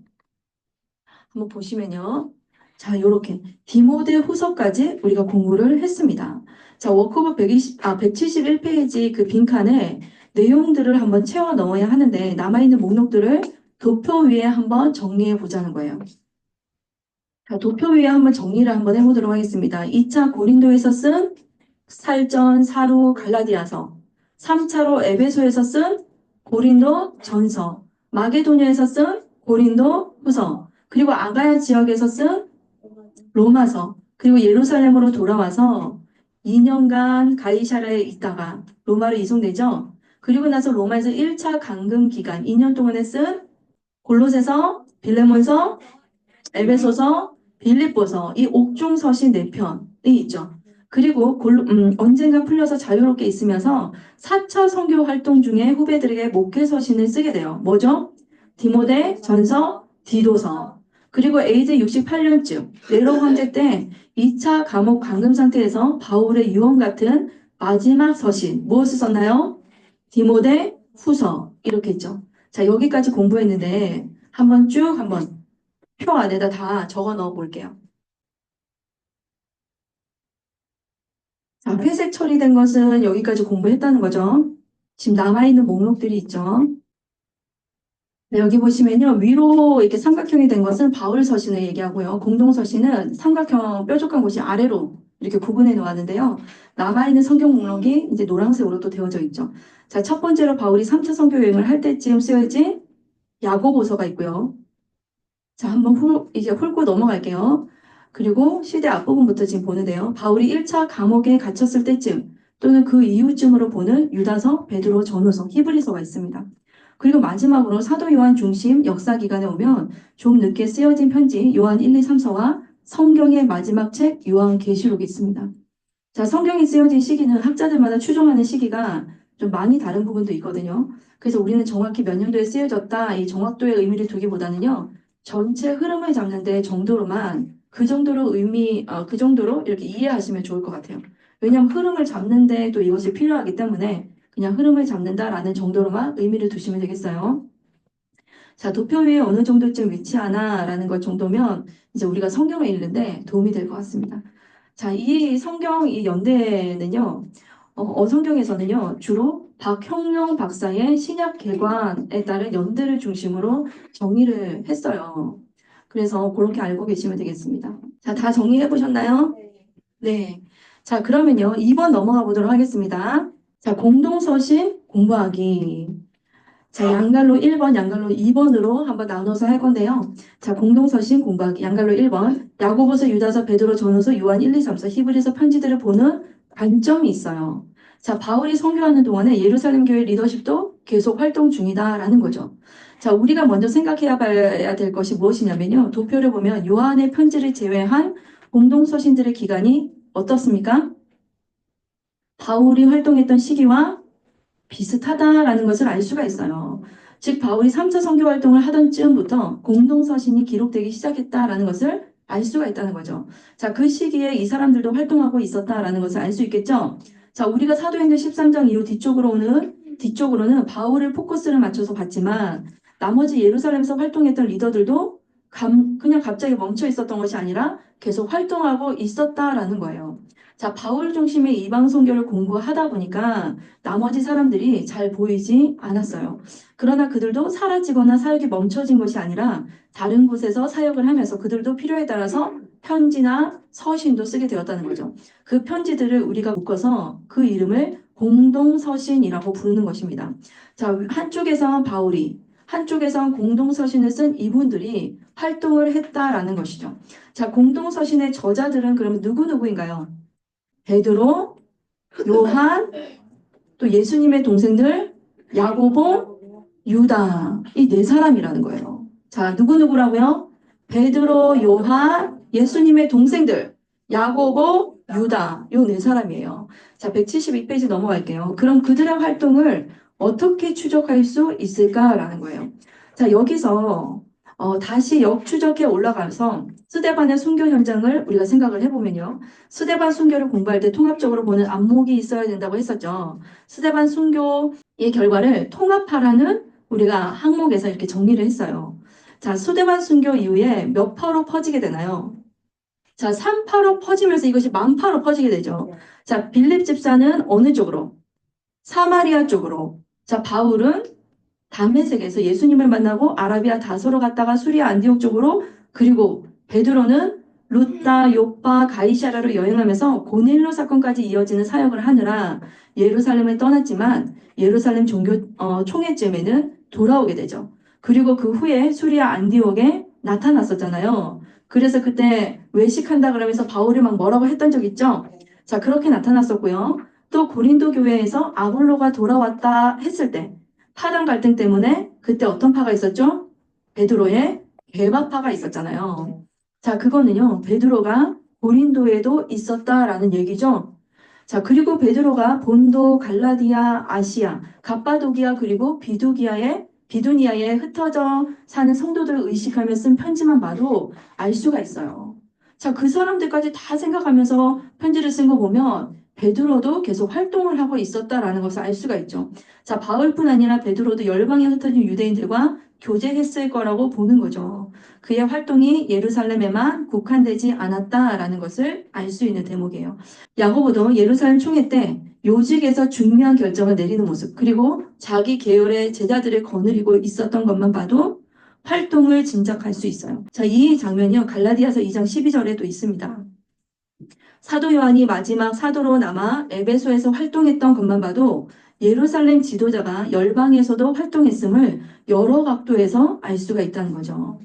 한번 보시면요. 자, 요렇게 디모데 후서까지 우리가 공부를 했습니다. 자, 워크북 171페이지 그 빈칸에 내용들을 한번 채워 넣어야 하는데 남아있는 목록들을 도표 위에 한번 정리해 보자는 거예요. 자, 도표 위에 한번 정리를 한번 해보도록 하겠습니다. 2차 고린도에서 쓴 살전, 사루, 갈라디아서, 3차로 에베소에서 쓴 고린도 전서, 마게도냐에서 쓴 고린도 후서, 그리고 아가야 지역에서 쓴 로마서, 그리고 예루살렘으로 돌아와서 2년간 가이사라에 있다가 로마로 이송되죠. 그리고 나서 로마에서 1차 감금 기간 2년 동안에 쓴 골로새서, 빌레몬서, 에베소서, 빌립보서 이 옥중서신 4편이 있죠. 그리고 언젠가 풀려서 자유롭게 있으면서 4차 선교 활동 중에 후배들에게 목회서신을 쓰게 돼요. 뭐죠? 디모데, 전서, 디도서. 그리고 AD 68년쯤 네로 황제 때 2차 감옥 감금 상태에서 바울의 유언 같은 마지막 서신 무엇을 썼나요? 디모데 후서 이렇게 했죠. 자, 여기까지 공부했는데 한번 표 안에다 다 적어 넣어 볼게요. 자, 회색 처리된 것은 여기까지 공부했다는 거죠. 지금 남아있는 목록들이 있죠. 네, 여기 보시면요. 위로 이렇게 삼각형이 된 것은 바울 서신을 얘기하고요. 공동 서신은 삼각형 뾰족한 곳이 아래로 이렇게 구분해 놓았는데요. 남아있는 성경 목록이 이제 노란색으로 또 되어져 있죠. 자, 첫 번째로 바울이 3차 선교 여행을 할 때쯤 쓰여진 야고보서가 있고요. 자, 한번 이제 훑고 넘어갈게요. 그리고 시대 앞부분부터 지금 보는데요. 바울이 1차 감옥에 갇혔을 때쯤 또는 그 이후쯤으로 보는 유다서, 베드로, 전후서, 히브리서가 있습니다. 그리고 마지막으로 사도 요한 중심 역사 기간에 오면 좀 늦게 쓰여진 편지 요한 1, 2, 3서와 성경의 마지막 책 요한계시록이 있습니다. 자, 성경이 쓰여진 시기는 학자들마다 추정하는 시기가 좀 많이 다른 부분도 있거든요. 그래서 우리는 정확히 몇 년도에 쓰여졌다, 이 정확도의 의미를 두기보다는요, 전체 흐름을 잡는데 정도로만 그 정도로 그 정도로 이렇게 이해하시면 좋을 것 같아요. 왜냐하면 흐름을 잡는데 또 이것이 필요하기 때문에 그냥 흐름을 잡는다라는 정도로만 의미를 두시면 되겠어요. 자, 도표 위에 어느 정도쯤 위치하나라는 것 정도면 이제 우리가 성경을 읽는데 도움이 될 것 같습니다. 자, 이 성경 이 연대는요, 성경에서는요, 주로 박형룡 박사의 신약 개관에 따른 연대를 중심으로 정의를 했어요. 그래서 그렇게 알고 계시면 되겠습니다. 자, 다 정리해 보셨나요? 네. 자, 그러면요, 2번 넘어가 보도록 하겠습니다. 자, 공동서신 공부하기. 자, 양갈로 1번, 양갈로 2번으로 한번 나눠서 할 건데요. 자, 공동서신 공부하기. 양갈로 1번. 야고보서, 유다서, 베드로, 전후서, 요한 1, 2, 3서, 히브리서 편지들을 보는 관점이 있어요. 자, 바울이 선교하는 동안에 예루살렘 교회 리더십도 계속 활동 중이다라는 거죠. 자, 우리가 먼저 생각해야 봐야 될 것이 무엇이냐면요. 도표를 보면 요한의 편지를 제외한 공동서신들의 기간이 어떻습니까? 바울이 활동했던 시기와 비슷하다라는 것을 알 수가 있어요. 즉 바울이 3차 선교 활동을 하던 즈음부터 공동서신이 기록되기 시작했다라는 것을 알 수가 있다는 거죠. 자, 그 시기에 이 사람들도 활동하고 있었다라는 것을 알 수 있겠죠. 자, 우리가 사도행전 13장 이후 뒤쪽으로는 바울을 포커스를 맞춰서 봤지만 나머지 예루살렘에서 활동했던 리더들도 그냥 갑자기 멈춰 있었던 것이 아니라 계속 활동하고 있었다라는 거예요. 자, 바울 중심의 이방 선교를 공부하다 보니까 나머지 사람들이 잘 보이지 않았어요. 그러나 그들도 사라지거나 사역이 멈춰진 것이 아니라 다른 곳에서 사역을 하면서 그들도 필요에 따라서 편지나 서신도 쓰게 되었다는 거죠. 그 편지들을 우리가 묶어서 그 이름을 공동서신이라고 부르는 것입니다. 자, 한쪽에선 바울이, 한쪽에선 공동서신을 쓴 이분들이 활동을 했다라는 것이죠. 자, 공동서신의 저자들은 그러면 누구누구인가요? 베드로, 요한, 또 예수님의 동생들, 야고보, 유다. 이 네 사람이라는 거예요. 자, 누구누구라고요? 베드로, 요한, 예수님의 동생들, 야고보, 유다. 요 네 사람이에요. 자, 172페이지 넘어갈게요. 그럼 그들의 활동을 어떻게 추적할 수 있을까라는 거예요. 자, 여기서 다시 역추적해 올라가서 스데반의 순교 현장을 우리가 생각을 해보면요. 스데반 순교를 공부할 때 통합적으로 보는 안목이 있어야 된다고 했었죠. 스데반 순교의 결과를 통합하라는 우리가 항목에서 이렇게 정리를 했어요. 자, 스데반 순교 이후에 몇 파로 퍼지게 되나요? 자, 3파로 퍼지면서 이것이 만파로 퍼지게 되죠. 자, 빌립 집사는 어느 쪽으로? 사마리아 쪽으로. 자, 바울은 담메색에서 예수님을 만나고 아라비아 다소로 갔다가 수리아 안디옥 쪽으로, 그리고 베드로는 루타, 요파, 가이사라로 여행하면서 고넬료 사건까지 이어지는 사역을 하느라 예루살렘을 떠났지만 예루살렘 총회쯤에는 돌아오게 되죠. 그리고 그 후에 수리아 안디옥에 나타났었잖아요. 그래서 그때 외식한다 그러면서 바울이 막 뭐라고 했던 적 있죠? 자, 그렇게 나타났었고요. 또 고린도 교회에서 아볼로가 돌아왔다 했을 때 파당 갈등 때문에 그때 어떤 파가 있었죠? 베드로의 괴마파가 있었잖아요. 자, 그거는요, 베드로가 고린도에도 있었다라는 얘기죠. 자, 그리고 베드로가 본도, 갈라디아, 아시아, 갑바도기아, 그리고 비두니아에 흩어져 사는 성도들을 의식하며 쓴 편지만 봐도 알 수가 있어요. 자, 그 사람들까지 다 생각하면서 편지를 쓴 거 보면 베드로도 계속 활동을 하고 있었다라는 것을 알 수가 있죠. 자, 바울뿐 아니라 베드로도 열방에 흩어진 유대인들과 교제했을 거라고 보는 거죠. 그의 활동이 예루살렘에만 국한되지 않았다라는 것을 알 수 있는 대목이에요. 야고보도 예루살렘 총회 때 요직에서 중요한 결정을 내리는 모습, 그리고 자기 계열의 제자들을 거느리고 있었던 것만 봐도 활동을 짐작할 수 있어요. 자, 이 장면이요. 갈라디아서 2장 12절에도 있습니다. 사도 요한이 마지막 사도로 남아 에베소에서 활동했던 것만 봐도 예루살렘 지도자가 열방에서도 활동했음을 여러 각도에서 알 수가 있다는 거죠.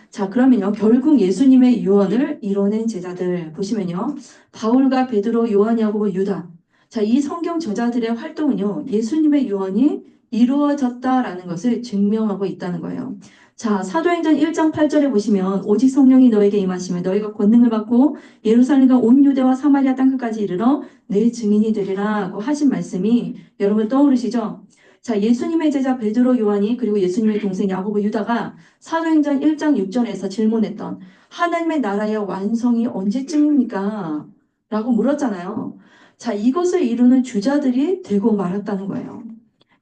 자, 그러면요. 결국 예수님의 유언을 이뤄낸 제자들 보시면요. 바울과 베드로, 요한, 야고보, 유다. 자, 이 성경 저자들의 활동은요. 예수님의 유언이 이루어졌다라는 것을 증명하고 있다는 거예요. 자, 사도행전 1장 8절에 보시면 오직 성령이 너에게 임하시면 너희가 권능을 받고 예루살렘과 온 유대와 사마리아 땅끝까지 이르러 내 증인이 되리라고 하신 말씀이 여러분 떠오르시죠? 자, 예수님의 제자 베드로, 요한이 그리고 예수님의 동생 야고보, 유다가 사도행전 1장 6절에서 질문했던 하나님의 나라의 완성이 언제쯤입니까? 라고 물었잖아요. 자, 이것을 이루는 주자들이 되고 말았다는 거예요.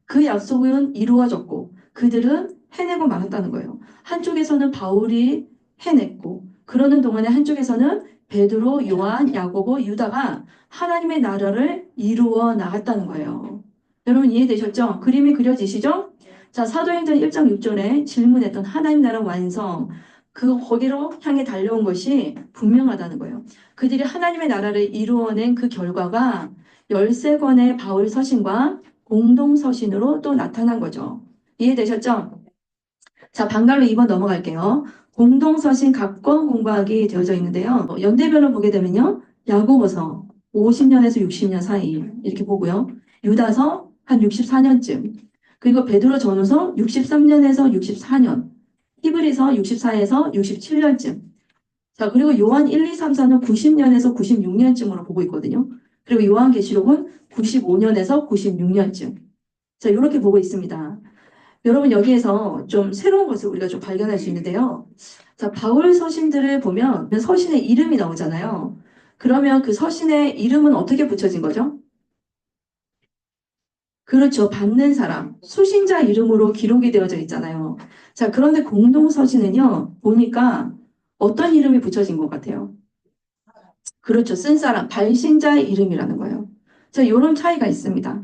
그 약속은 이루어졌고 그들은 해내고 말았다는 거예요. 한쪽에서는 바울이 해냈고 그러는 동안에 한쪽에서는 베드로, 요한, 야고보, 유다가 하나님의 나라를 이루어 나갔다는 거예요. 여러분 이해되셨죠? 그림이 그려지시죠? 자, 사도행전 1장 6절에 질문했던 하나님 나라 완성 거기로 향해 달려온 것이 분명하다는 거예요. 그들이 하나님의 나라를 이루어낸 그 결과가 13권의 바울 서신과 공동서신으로 또 나타난 거죠. 이해되셨죠? 자, 방갈로 2번 넘어갈게요. 공동서신 각 권 공부하기 되어져 있는데요. 연대별로 보게 되면요. 야고보서 50년에서 60년 사이 이렇게 보고요. 유다서 한 64년쯤. 그리고 베드로 전후서 63년에서 64년. 히브리서 64에서 67년쯤. 자, 그리고 요한 1, 2, 3, 4는 90년에서 96년쯤으로 보고 있거든요. 그리고 요한계시록은 95년에서 96년쯤. 자, 이렇게 보고 있습니다. 여러분 여기에서 좀 새로운 것을 우리가 좀 발견할 수 있는데요. 자, 바울 서신들을 보면 서신의 이름이 나오잖아요. 그러면 그 서신의 이름은 어떻게 붙여진 거죠? 그렇죠. 받는 사람, 수신자 이름으로 기록이 되어져 있잖아요. 자, 그런데 공동서신은요, 보니까 어떤 이름이 붙여진 것 같아요? 그렇죠. 쓴 사람, 발신자의 이름이라는 거예요. 자, 이런 차이가 있습니다.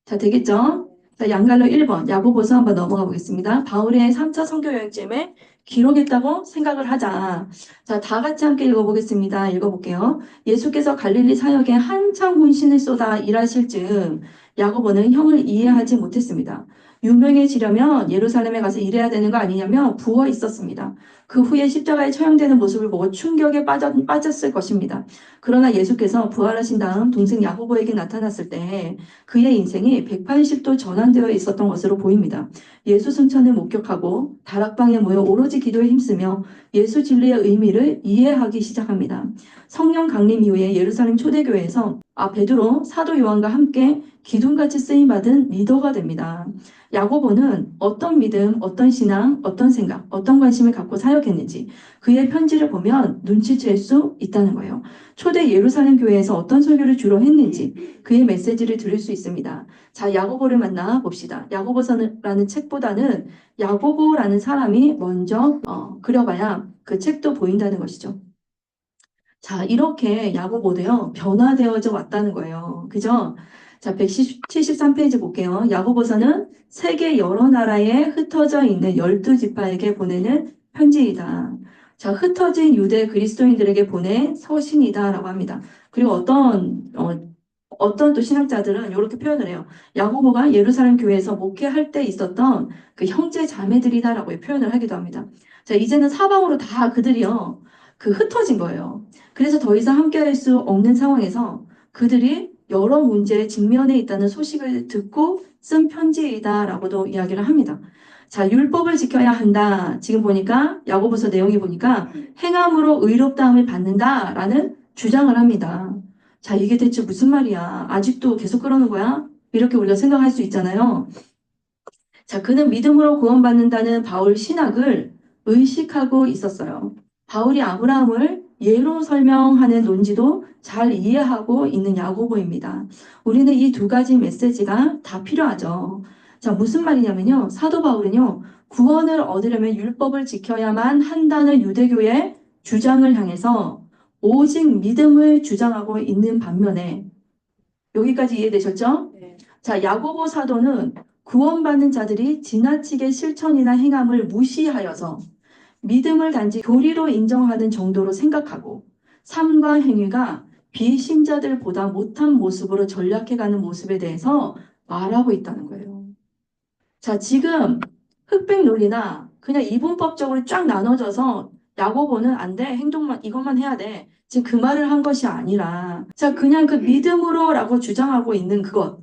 자, 되겠죠? 자, 양갈로 1번, 야고보서 한번 넘어가 보겠습니다. 바울의 3차 선교 여행쯤에 기록했다고 생각을 하자. 자, 다 같이 함께 읽어보겠습니다. 읽어볼게요. 예수께서 갈릴리 사역에 한창 혼신을 쏟아 일하실 즈음 야고보는 형을 이해하지 못했습니다. 유명해지려면 예루살렘에 가서 일해야 되는 거 아니냐며 부어 있었습니다. 그 후에 십자가에 처형되는 모습을 보고 충격에 빠졌을 것입니다. 그러나 예수께서 부활하신 다음 동생 야고보에게 나타났을 때 그의 인생이 180도 전환되어 있었던 것으로 보입니다. 예수 승천을 목격하고 다락방에 모여 오로지 기도에 힘쓰며 예수 진리의 의미를 이해하기 시작합니다. 성령 강림 이후에 예루살렘 초대교회에서 베드로, 사도 요한과 함께 기둥같이 쓰임받은 리더가 됩니다. 야고보는 어떤 믿음, 어떤 신앙, 어떤 생각, 어떤 관심을 갖고 사역했는지 그의 편지를 보면 눈치챌 수 있다는 거예요. 초대 예루살렘 교회에서 어떤 설교를 주로 했는지 그의 메시지를 들을 수 있습니다. 자, 야고보를 만나 봅시다. 야고보서라는 책보다는 야고보라는 사람이 먼저 그려봐야 그 책도 보인다는 것이죠. 자, 이렇게 야고보도요, 변화되어져 왔다는 거예요. 그죠? 자, 173페이지 볼게요. 야고보서는 세계 여러 나라에 흩어져 있는 12지파에게 보내는 편지이다. 자, 흩어진 유대 그리스도인들에게 보낸 서신이다라고 합니다. 그리고 어떤 또 신학자들은 이렇게 표현을 해요. 야고보가 예루살렘 교회에서 목회할 때 있었던 그 형제 자매들이다라고 표현을 하기도 합니다. 자, 이제는 사방으로 다 그들이요, 그 흩어진 거예요. 그래서 더 이상 함께할 수 없는 상황에서 그들이 여러 문제에 직면해 있다는 소식을 듣고 쓴 편지이다라고도 이야기를 합니다. 자, 율법을 지켜야 한다. 지금 보니까 야고보서 내용이 보니까 행함으로 의롭다함을 받는다라는 주장을 합니다. 자, 이게 대체 무슨 말이야? 아직도 계속 그러는 거야? 이렇게 우리가 생각할 수 있잖아요. 자, 그는 믿음으로 구원받는다는 바울 신학을 의식하고 있었어요. 바울이 아브라함을 예로 설명하는 논지도 잘 이해하고 있는 야고보입니다. 우리는 이 두 가지 메시지가 다 필요하죠. 자, 무슨 말이냐면요. 사도 바울은요, 구원을 얻으려면 율법을 지켜야만 한다는 유대교의 주장을 향해서 오직 믿음을 주장하고 있는 반면에, 여기까지 이해되셨죠? 네. 자, 야고보 사도는 구원받는 자들이 지나치게 실천이나 행함을 무시하여서 믿음을 단지 교리로 인정하는 정도로 생각하고 삶과 행위가 비신자들보다 못한 모습으로 전락해가는 모습에 대해서 말하고 있다는 거예요. 자, 지금 흑백 논리나 그냥 이분법적으로 쫙 나눠져서 야고보는 안 돼, 행동만 이것만 해야 돼. 지금 그 말을 한 것이 아니라 자, 그냥 그 믿음으로라고 주장하고 있는 그것,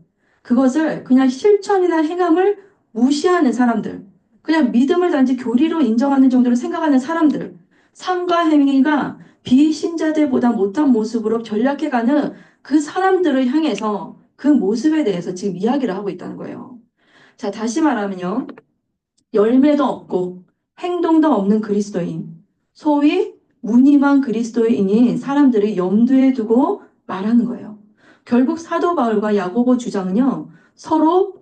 그것을 그냥 실천이나 행함을 무시하는 사람들, 그냥 믿음을 단지 교리로 인정하는 정도로 생각하는 사람들, 삶과 행위가 비신자들보다 못한 모습으로 전락해가는 그 사람들을 향해서 그 모습에 대해서 지금 이야기를 하고 있다는 거예요. 자, 다시 말하면요. 열매도 없고 행동도 없는 그리스도인, 소위 무늬만 그리스도인인 사람들을 염두에 두고 말하는 거예요. 결국 사도 바울과 야고보 주장은요, 서로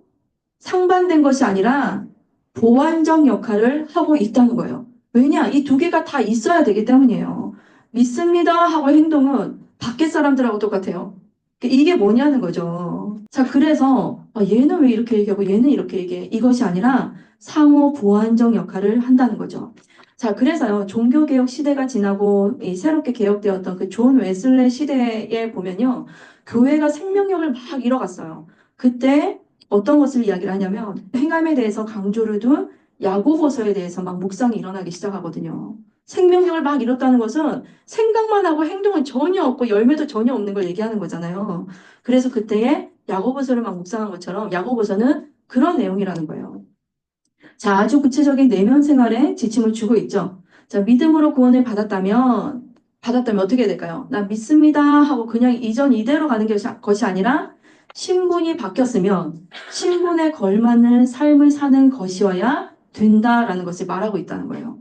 상반된 것이 아니라 보완적 역할을 하고 있다는 거예요. 왜냐? 이 두 개가 다 있어야 되기 때문이에요. 믿습니다 하고 행동은 밖에 사람들하고 똑같아요. 이게 뭐냐는 거죠. 자, 그래서 얘는 왜 이렇게 얘기하고 얘는 이렇게 얘기해. 이것이 아니라 상호 보완적 역할을 한다는 거죠. 자, 그래서요, 종교개혁 시대가 지나고 새롭게 개혁되었던 그 존 웨슬레 시대에 보면요, 교회가 생명력을 막 잃어갔어요. 그때 어떤 것을 이야기를 하냐면 행함에 대해서 강조를 둔 야고보서에 대해서 막 묵상이 일어나기 시작하거든요. 생명력을 막 잃었다는 것은 생각만 하고 행동은 전혀 없고 열매도 전혀 없는 걸 얘기하는 거잖아요. 그래서 그때에 야고보서를 막 묵상한 것처럼 야고보서는 그런 내용이라는 거예요. 자, 아주 구체적인 내면 생활에 지침을 주고 있죠. 자, 믿음으로 구원을 받았다면 어떻게 될까요? 나 믿습니다 하고 그냥 이전 이대로 가는 것이 아니라 신분이 바뀌었으면 신분에 걸맞는 삶을 사는 것이어야 된다라는 것을 말하고 있다는 거예요.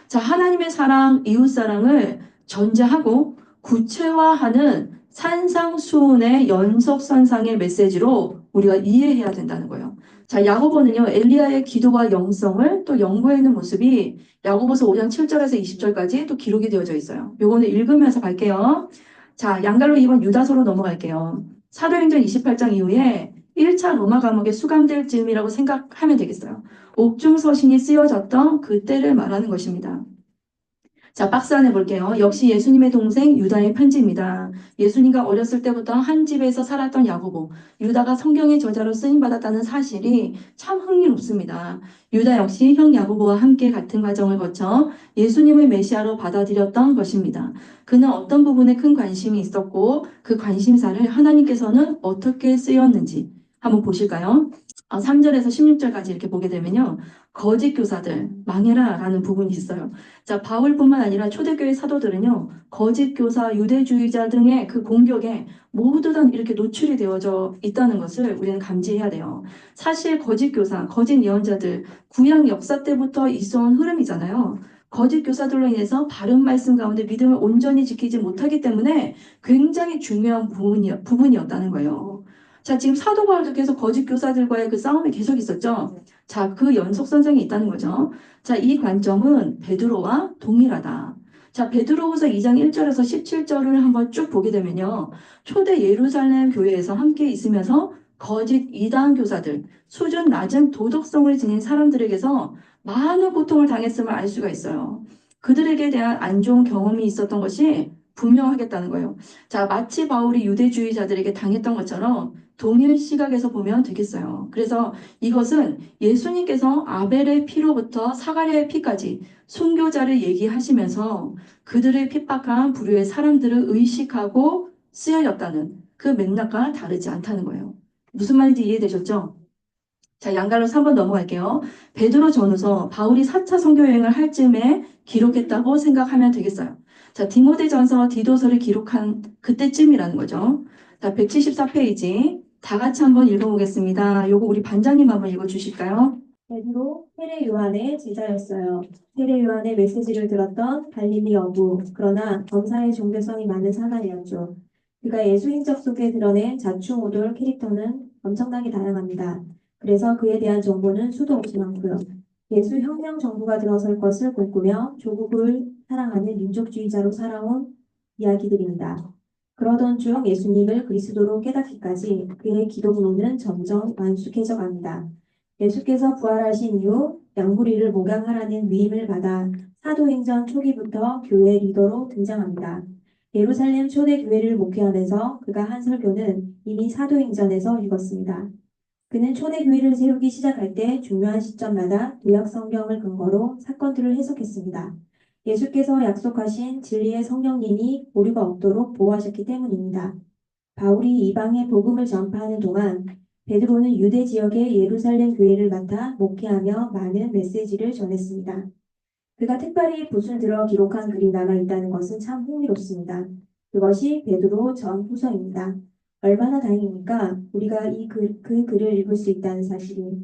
자, 하나님의 사랑, 이웃 사랑을 전제하고 구체화하는 산상수훈의 연속선상의 메시지로 우리가 이해해야 된다는 거예요. 자, 야고보는요, 엘리야의 기도와 영성을 또 연구해 있는 모습이 야고보서 5장 7절에서 20절까지 또 기록이 되어져 있어요. 요거는 읽으면서 갈게요. 자, 양갈로 2번 유다서로 넘어갈게요. 사도행전 28장 이후에 1차 로마 감옥에 수감될 즈음이라고 생각하면 되겠어요. 옥중 서신이 쓰여졌던 그때를 말하는 것입니다. 자, 박스 안에 볼게요. 역시 예수님의 동생 유다의 편지입니다. 예수님과 어렸을 때부터 한 집에서 살았던 야고보, 유다가 성경의 저자로 쓰임받았다는 사실이 참 흥미롭습니다. 유다 역시 형 야고보와 함께 같은 과정을 거쳐 예수님을 메시아로 받아들였던 것입니다. 그는 어떤 부분에 큰 관심이 있었고 그 관심사를 하나님께서는 어떻게 쓰였는지 한번 보실까요? 3절에서 16절까지 이렇게 보게 되면요. 거짓 교사들 망해라 라는 부분이 있어요. 자, 바울뿐만 아니라 초대교회 사도들은요, 거짓 교사, 유대주의자 등의 그 공격에 모두 다 이렇게 노출이 되어져 있다는 것을 우리는 감지해야 돼요. 사실 거짓 교사, 거짓 예언자들, 구약 역사 때부터 있어온 흐름이잖아요. 거짓 교사들로 인해서 바른 말씀 가운데 믿음을 온전히 지키지 못하기 때문에 굉장히 중요한 부분이었다는 거예요. 자, 지금 사도 바울도 계속 거짓 교사들과의 그 싸움이 계속 있었죠. 자, 그 연속선상이 있다는 거죠. 자, 이 관점은 베드로와 동일하다. 자, 베드로후서 2장 1절에서 17절을 한번 쭉 보게 되면요. 초대 예루살렘 교회에서 함께 있으면서 거짓 이단 교사들, 수준 낮은 도덕성을 지닌 사람들에게서 많은 고통을 당했음을 알 수가 있어요. 그들에게 대한 안 좋은 경험이 있었던 것이 분명하겠다는 거예요. 자, 마치 바울이 유대주의자들에게 당했던 것처럼 동일 시각에서 보면 되겠어요. 그래서 이것은 예수님께서 아벨의 피로부터 사가랴의 피까지 순교자를 얘기하시면서 그들의 핍박한 부류의 사람들을 의식하고 쓰여졌다는 그 맥락과 다르지 않다는 거예요. 무슨 말인지 이해되셨죠? 자, 양갈로 3번 넘어갈게요. 베드로 전후서 바울이 4차 선교 여행을 할 즈음에 기록했다고 생각하면 되겠어요. 자, 디모데전서, 디도서를 기록한 그때쯤이라는 거죠. 자, 174페이지 다 같이 한번 읽어보겠습니다. 요거 우리 반장님 한번 읽어주실까요? 베드로 세례 요한의 제자였어요. 세례 요한의 메시지를 들었던 갈릴리 어부, 그러나 범사의 종교성이 많은 사나이였죠. 그가 예수 인적 속에 드러낸 자충우돌 캐릭터는 엄청나게 다양합니다. 그래서 그에 대한 정보는 수도 없이 많고요. 예수 혁명 정부가 들어설 것을 꿈꾸며 조국을 사랑하는 민족주의자로 살아온 이야기들입니다. 그러던 중 예수님을 그리스도로 깨닫기까지 그의 기도문은 점점 완숙해져 갑니다. 예수께서 부활하신 이후 양무리를 목양하라는 위임을 받아 사도행전 초기부터 교회 리더로 등장합니다. 예루살렘 초대 교회를 목회하면서 그가 한 설교는 이미 사도행전에서 읽었습니다. 그는 초대 교회를 세우기 시작할 때 중요한 시점마다 구약 성경을 근거로 사건들을 해석했습니다. 예수께서 약속하신 진리의 성령님이 오류가 없도록 보호하셨기 때문입니다. 바울이 이방의 복음을 전파하는 동안 베드로는 유대 지역의 예루살렘 교회를 맡아 목회하며 많은 메시지를 전했습니다. 그가 특별히 붓을 들어 기록한 글이 남아 있다는 것은 참 흥미롭습니다. 그것이 베드로 전 후서입니다. 얼마나 다행입니까? 우리가 그 글을 읽을 수 있다는 사실이.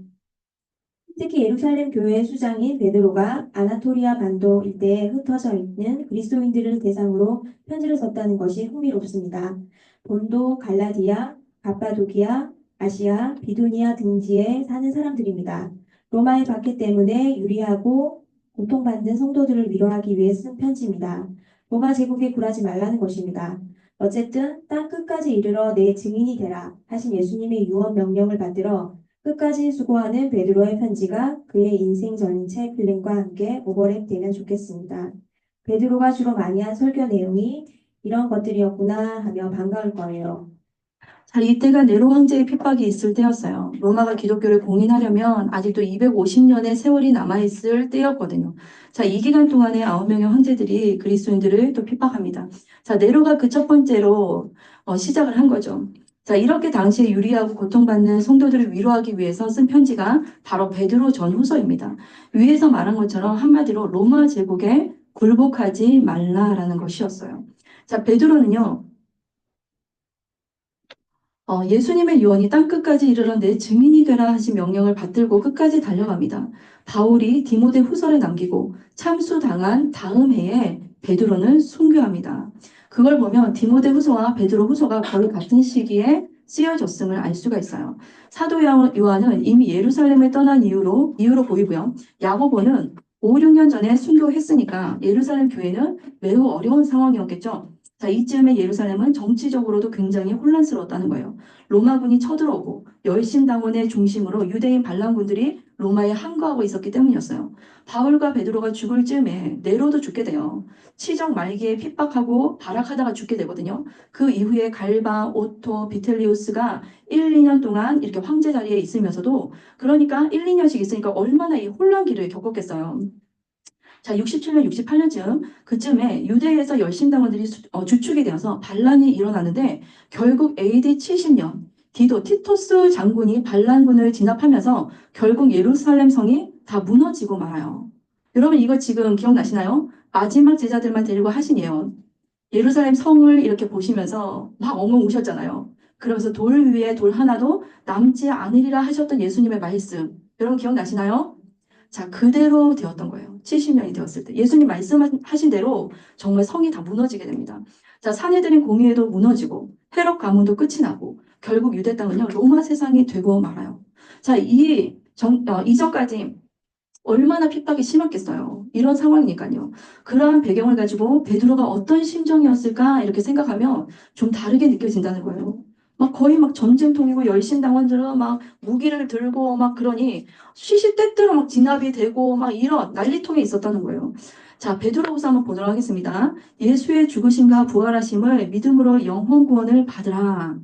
특히 예루살렘 교회의 수장인 베드로가 아나토리아 반도 일대에 흩어져 있는 그리스도인들을 대상으로 편지를 썼다는 것이 흥미롭습니다. 본도, 갈라디아, 갑바도기아, 아시아, 비두니아 등지에 사는 사람들입니다. 로마의 박해 때문에 유리하고 고통받는 성도들을 위로하기 위해 쓴 편지입니다. 로마 제국에 굴하지 말라는 것입니다. 어쨌든 땅 끝까지 이르러 내 증인이 되라 하신 예수님의 유언 명령을 받들어 끝까지 수고하는 베드로의 편지가 그의 인생 전체 필름과 함께 오버랩되면 좋겠습니다. 베드로가 주로 많이 한 설교 내용이 이런 것들이었구나 하며 반가울 거예요. 자, 이때가 네로 황제의 핍박이 있을 때였어요. 로마가 기독교를 공인하려면 아직도 250년의 세월이 남아있을 때였거든요. 자, 이 기간 동안에 9명의 황제들이 그리스도인들을 또 핍박합니다. 자, 네로가 그 첫 번째로 시작을 한 거죠. 자, 이렇게 당시에 유리하고 고통받는 성도들을 위로하기 위해서 쓴 편지가 바로 베드로 전후서입니다. 위에서 말한 것처럼 한마디로 로마 제국에 굴복하지 말라라는 것이었어요. 자, 베드로는요. 예수님의 유언이 땅끝까지 이르러 내 증인이 되라 하신 명령을 받들고 끝까지 달려갑니다. 바울이 디모데 후서를 남기고 참수당한 다음 해에 베드로는 순교합니다. 그걸 보면 디모데 후서와 베드로 후서가 거의 같은 시기에 쓰여졌음을 알 수가 있어요. 사도 요한은 이미 예루살렘을 떠난 이유로 보이고요. 야고보는 5, 6년 전에 순교했으니까 예루살렘 교회는 매우 어려운 상황이었겠죠. 자, 이쯤에 예루살렘은 정치적으로도 굉장히 혼란스러웠다는 거예요. 로마군이 쳐들어오고 열심당원의 중심으로 유대인 반란군들이 로마에 항거하고 있었기 때문이었어요. 바울과 베드로가 죽을 즈음에 네로도 죽게 돼요. 치적 말기에 핍박하고 발악하다가 죽게 되거든요. 그 이후에 갈바, 오토, 비텔리우스가 1, 2년 동안 이렇게 황제 자리에 있으면서도 그러니까 1, 2년씩 있으니까 얼마나 이 혼란기를 겪었겠어요. 자, 67년, 68년쯤 그쯤에 유대에서 열심당원들이 주축이 되어서 반란이 일어나는데 결국 AD 70년 티토스 장군이 반란군을 진압하면서 결국 예루살렘 성이 다 무너지고 말아요. 여러분 이거 지금 기억나시나요? 마지막 제자들만 데리고 하신 예언. 예루살렘 성을 이렇게 보시면서 막 엉엉 우셨잖아요. 그러면서 돌 위에 돌 하나도 남지 않으리라 하셨던 예수님의 말씀. 여러분 기억나시나요? 자, 그대로 되었던 거예요. 70년이 되었을 때. 예수님 말씀하신 대로 정말 성이 다 무너지게 됩니다. 자, 사내들인 공의회도 무너지고 헤롯 가문도 끝이 나고 결국 유대 땅은요, 로마 세상이 되고 말아요. 자, 이전까지 얼마나 핍박이 심했겠어요. 이런 상황이니까요. 그러한 배경을 가지고 베드로가 어떤 심정이었을까 이렇게 생각하면 좀 다르게 느껴진다는 거예요. 막 거의 막 전쟁통이고 열심당원들은 막 무기를 들고 막 그러니 시시때때로 막 진압이 되고 막 이런 난리통에 있었다는 거예요. 자, 베드로후서 한번 보도록 하겠습니다. 예수의 죽으심과 부활하심을 믿음으로 영혼 구원을 받으라.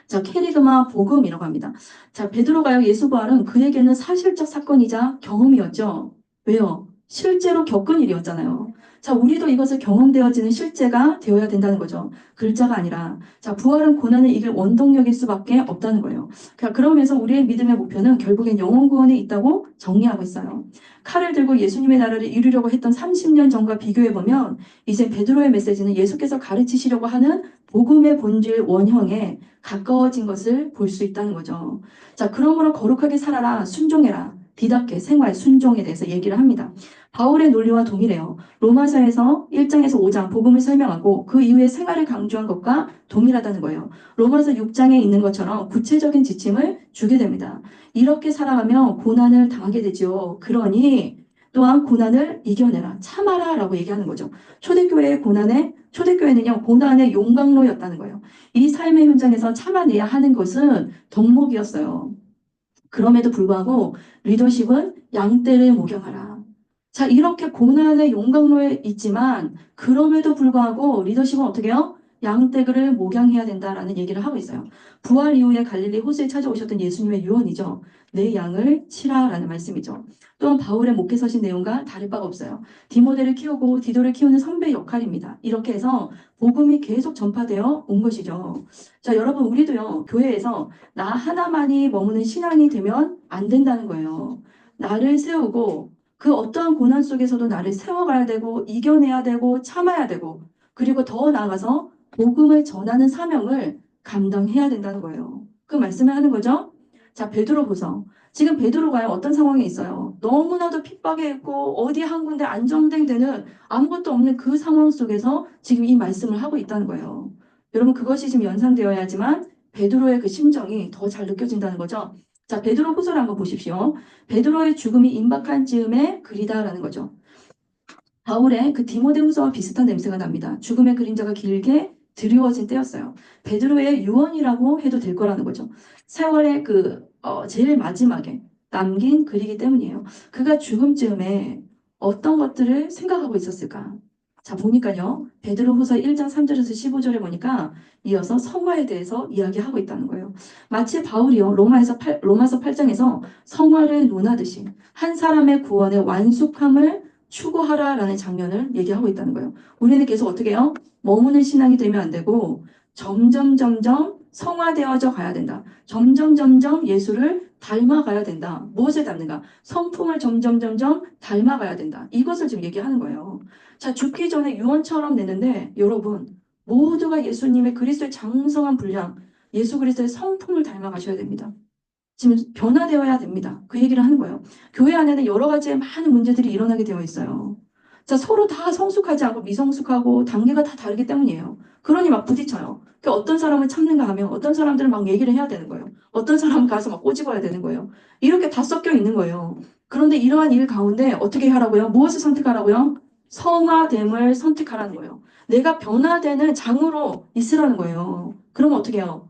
자, 캐리그마 복음이라고 합니다. 자, 베드로가요, 예수 부활은 그에게는 사실적 사건이자 경험이었죠. 왜요? 실제로 겪은 일이었잖아요. 자, 우리도 이것을 경험되어지는 실제가 되어야 된다는 거죠. 글자가 아니라. 자, 부활은 고난을 이길 원동력일 수밖에 없다는 거예요. 그러면서 우리의 믿음의 목표는 결국엔 영혼 구원에 있다고 정리하고 있어요. 칼을 들고 예수님의 나라를 이루려고 했던 30년 전과 비교해보면 이제 베드로의 메시지는 예수께서 가르치시려고 하는 복음의 본질 원형에 가까워진 것을 볼 수 있다는 거죠. 자, 그러므로 거룩하게 살아라, 순종해라, 디답게 생활, 순종에 대해서 얘기를 합니다. 바울의 논리와 동일해요. 로마서에서 1장에서 5장 복음을 설명하고 그 이후에 생활을 강조한 것과 동일하다는 거예요. 로마서 6장에 있는 것처럼 구체적인 지침을 주게 됩니다. 이렇게 살아가면 고난을 당하게 되죠. 그러니 또한 고난을 이겨내라, 참아라 라고 얘기하는 거죠. 초대교회는요, 고난의 용광로였다는 거예요. 이 삶의 현장에서 참아내야 하는 것은 덕목이었어요. 그럼에도 불구하고 리더십은 양떼를 목양하라. 자, 이렇게 고난의 용광로에 있지만 그럼에도 불구하고 리더십은 어떻게 해요? 양떼들을 목양해야 된다라는 얘기를 하고 있어요. 부활 이후에 갈릴리 호수에 찾아오셨던 예수님의 유언이죠. 내 양을 치라라는 말씀이죠. 또한 바울의 목회 서신 내용과 다를 바가 없어요. 디모데를 키우고 디도를 키우는 선배 역할입니다. 이렇게 해서 복음이 계속 전파되어 온 것이죠. 자, 여러분, 우리도요, 교회에서 나 하나만이 머무는 신앙이 되면 안 된다는 거예요. 나를 세우고 그 어떠한 고난 속에서도 나를 세워가야 되고 이겨내야 되고 참아야 되고 그리고 더 나아가서 복음을 전하는 사명을 감당해야 된다는 거예요. 그 말씀을 하는 거죠. 자, 베드로보서. 지금 베드로가 어떤 상황에 있어요? 너무나도 핍박에 있고 어디 한 군데 안정된 데는 아무것도 없는 그 상황 속에서 지금 이 말씀을 하고 있다는 거예요. 여러분 그것이 지금 연상되어야지만 베드로의 그 심정이 더 잘 느껴진다는 거죠. 자, 베드로 후서를 한번 보십시오. 베드로의 죽음이 임박한 즈음의 글이다라는 거죠. 바울의 그 디모데후서와 비슷한 냄새가 납니다. 죽음의 그림자가 길게 드리워진 때였어요. 베드로의 유언이라고 해도 될 거라는 거죠. 세월의 제일 마지막에 남긴 글이기 때문이에요. 그가 죽음쯤에 어떤 것들을 생각하고 있었을까? 자, 보니까요. 베드로후서 1장 3절에서 15절에 보니까 이어서 성화에 대해서 이야기하고 있다는 거예요. 마치 바울이요. 로마서 8장에서 성화를 논하듯이 한 사람의 구원의 완숙함을 추구하라라는 장면을 얘기하고 있다는 거예요. 우리는 계속 어떻게 해요? 머무는 신앙이 되면 안 되고 점점 성화되어져 가야 된다. 점점 예수를 닮아가야 된다. 무엇을 닮는가? 성품을 점점 닮아가야 된다. 이것을 지금 얘기하는 거예요. 자, 죽기 전에 유언처럼 내는데 여러분 모두가 예수님의 그리스도의 장성한 분량, 예수 그리스도의 성품을 닮아가셔야 됩니다. 지금 변화되어야 됩니다. 그 얘기를 하는 거예요. 교회 안에는 여러 가지의 많은 문제들이 일어나게 되어 있어요. 자, 서로 다 성숙하지 않고 미성숙하고 단계가 다 다르기 때문이에요. 그러니 막 부딪혀요. 그러니까 어떤 사람은 참는가 하면 어떤 사람들은 막 얘기를 해야 되는 거예요. 어떤 사람은 가서 막 꼬집어야 되는 거예요. 이렇게 다 섞여 있는 거예요. 그런데 이러한 일 가운데 어떻게 하라고요? 무엇을 선택하라고요? 성화됨을 선택하라는 거예요. 내가 변화되는 장으로 있으라는 거예요. 그러면 어떻게 해요?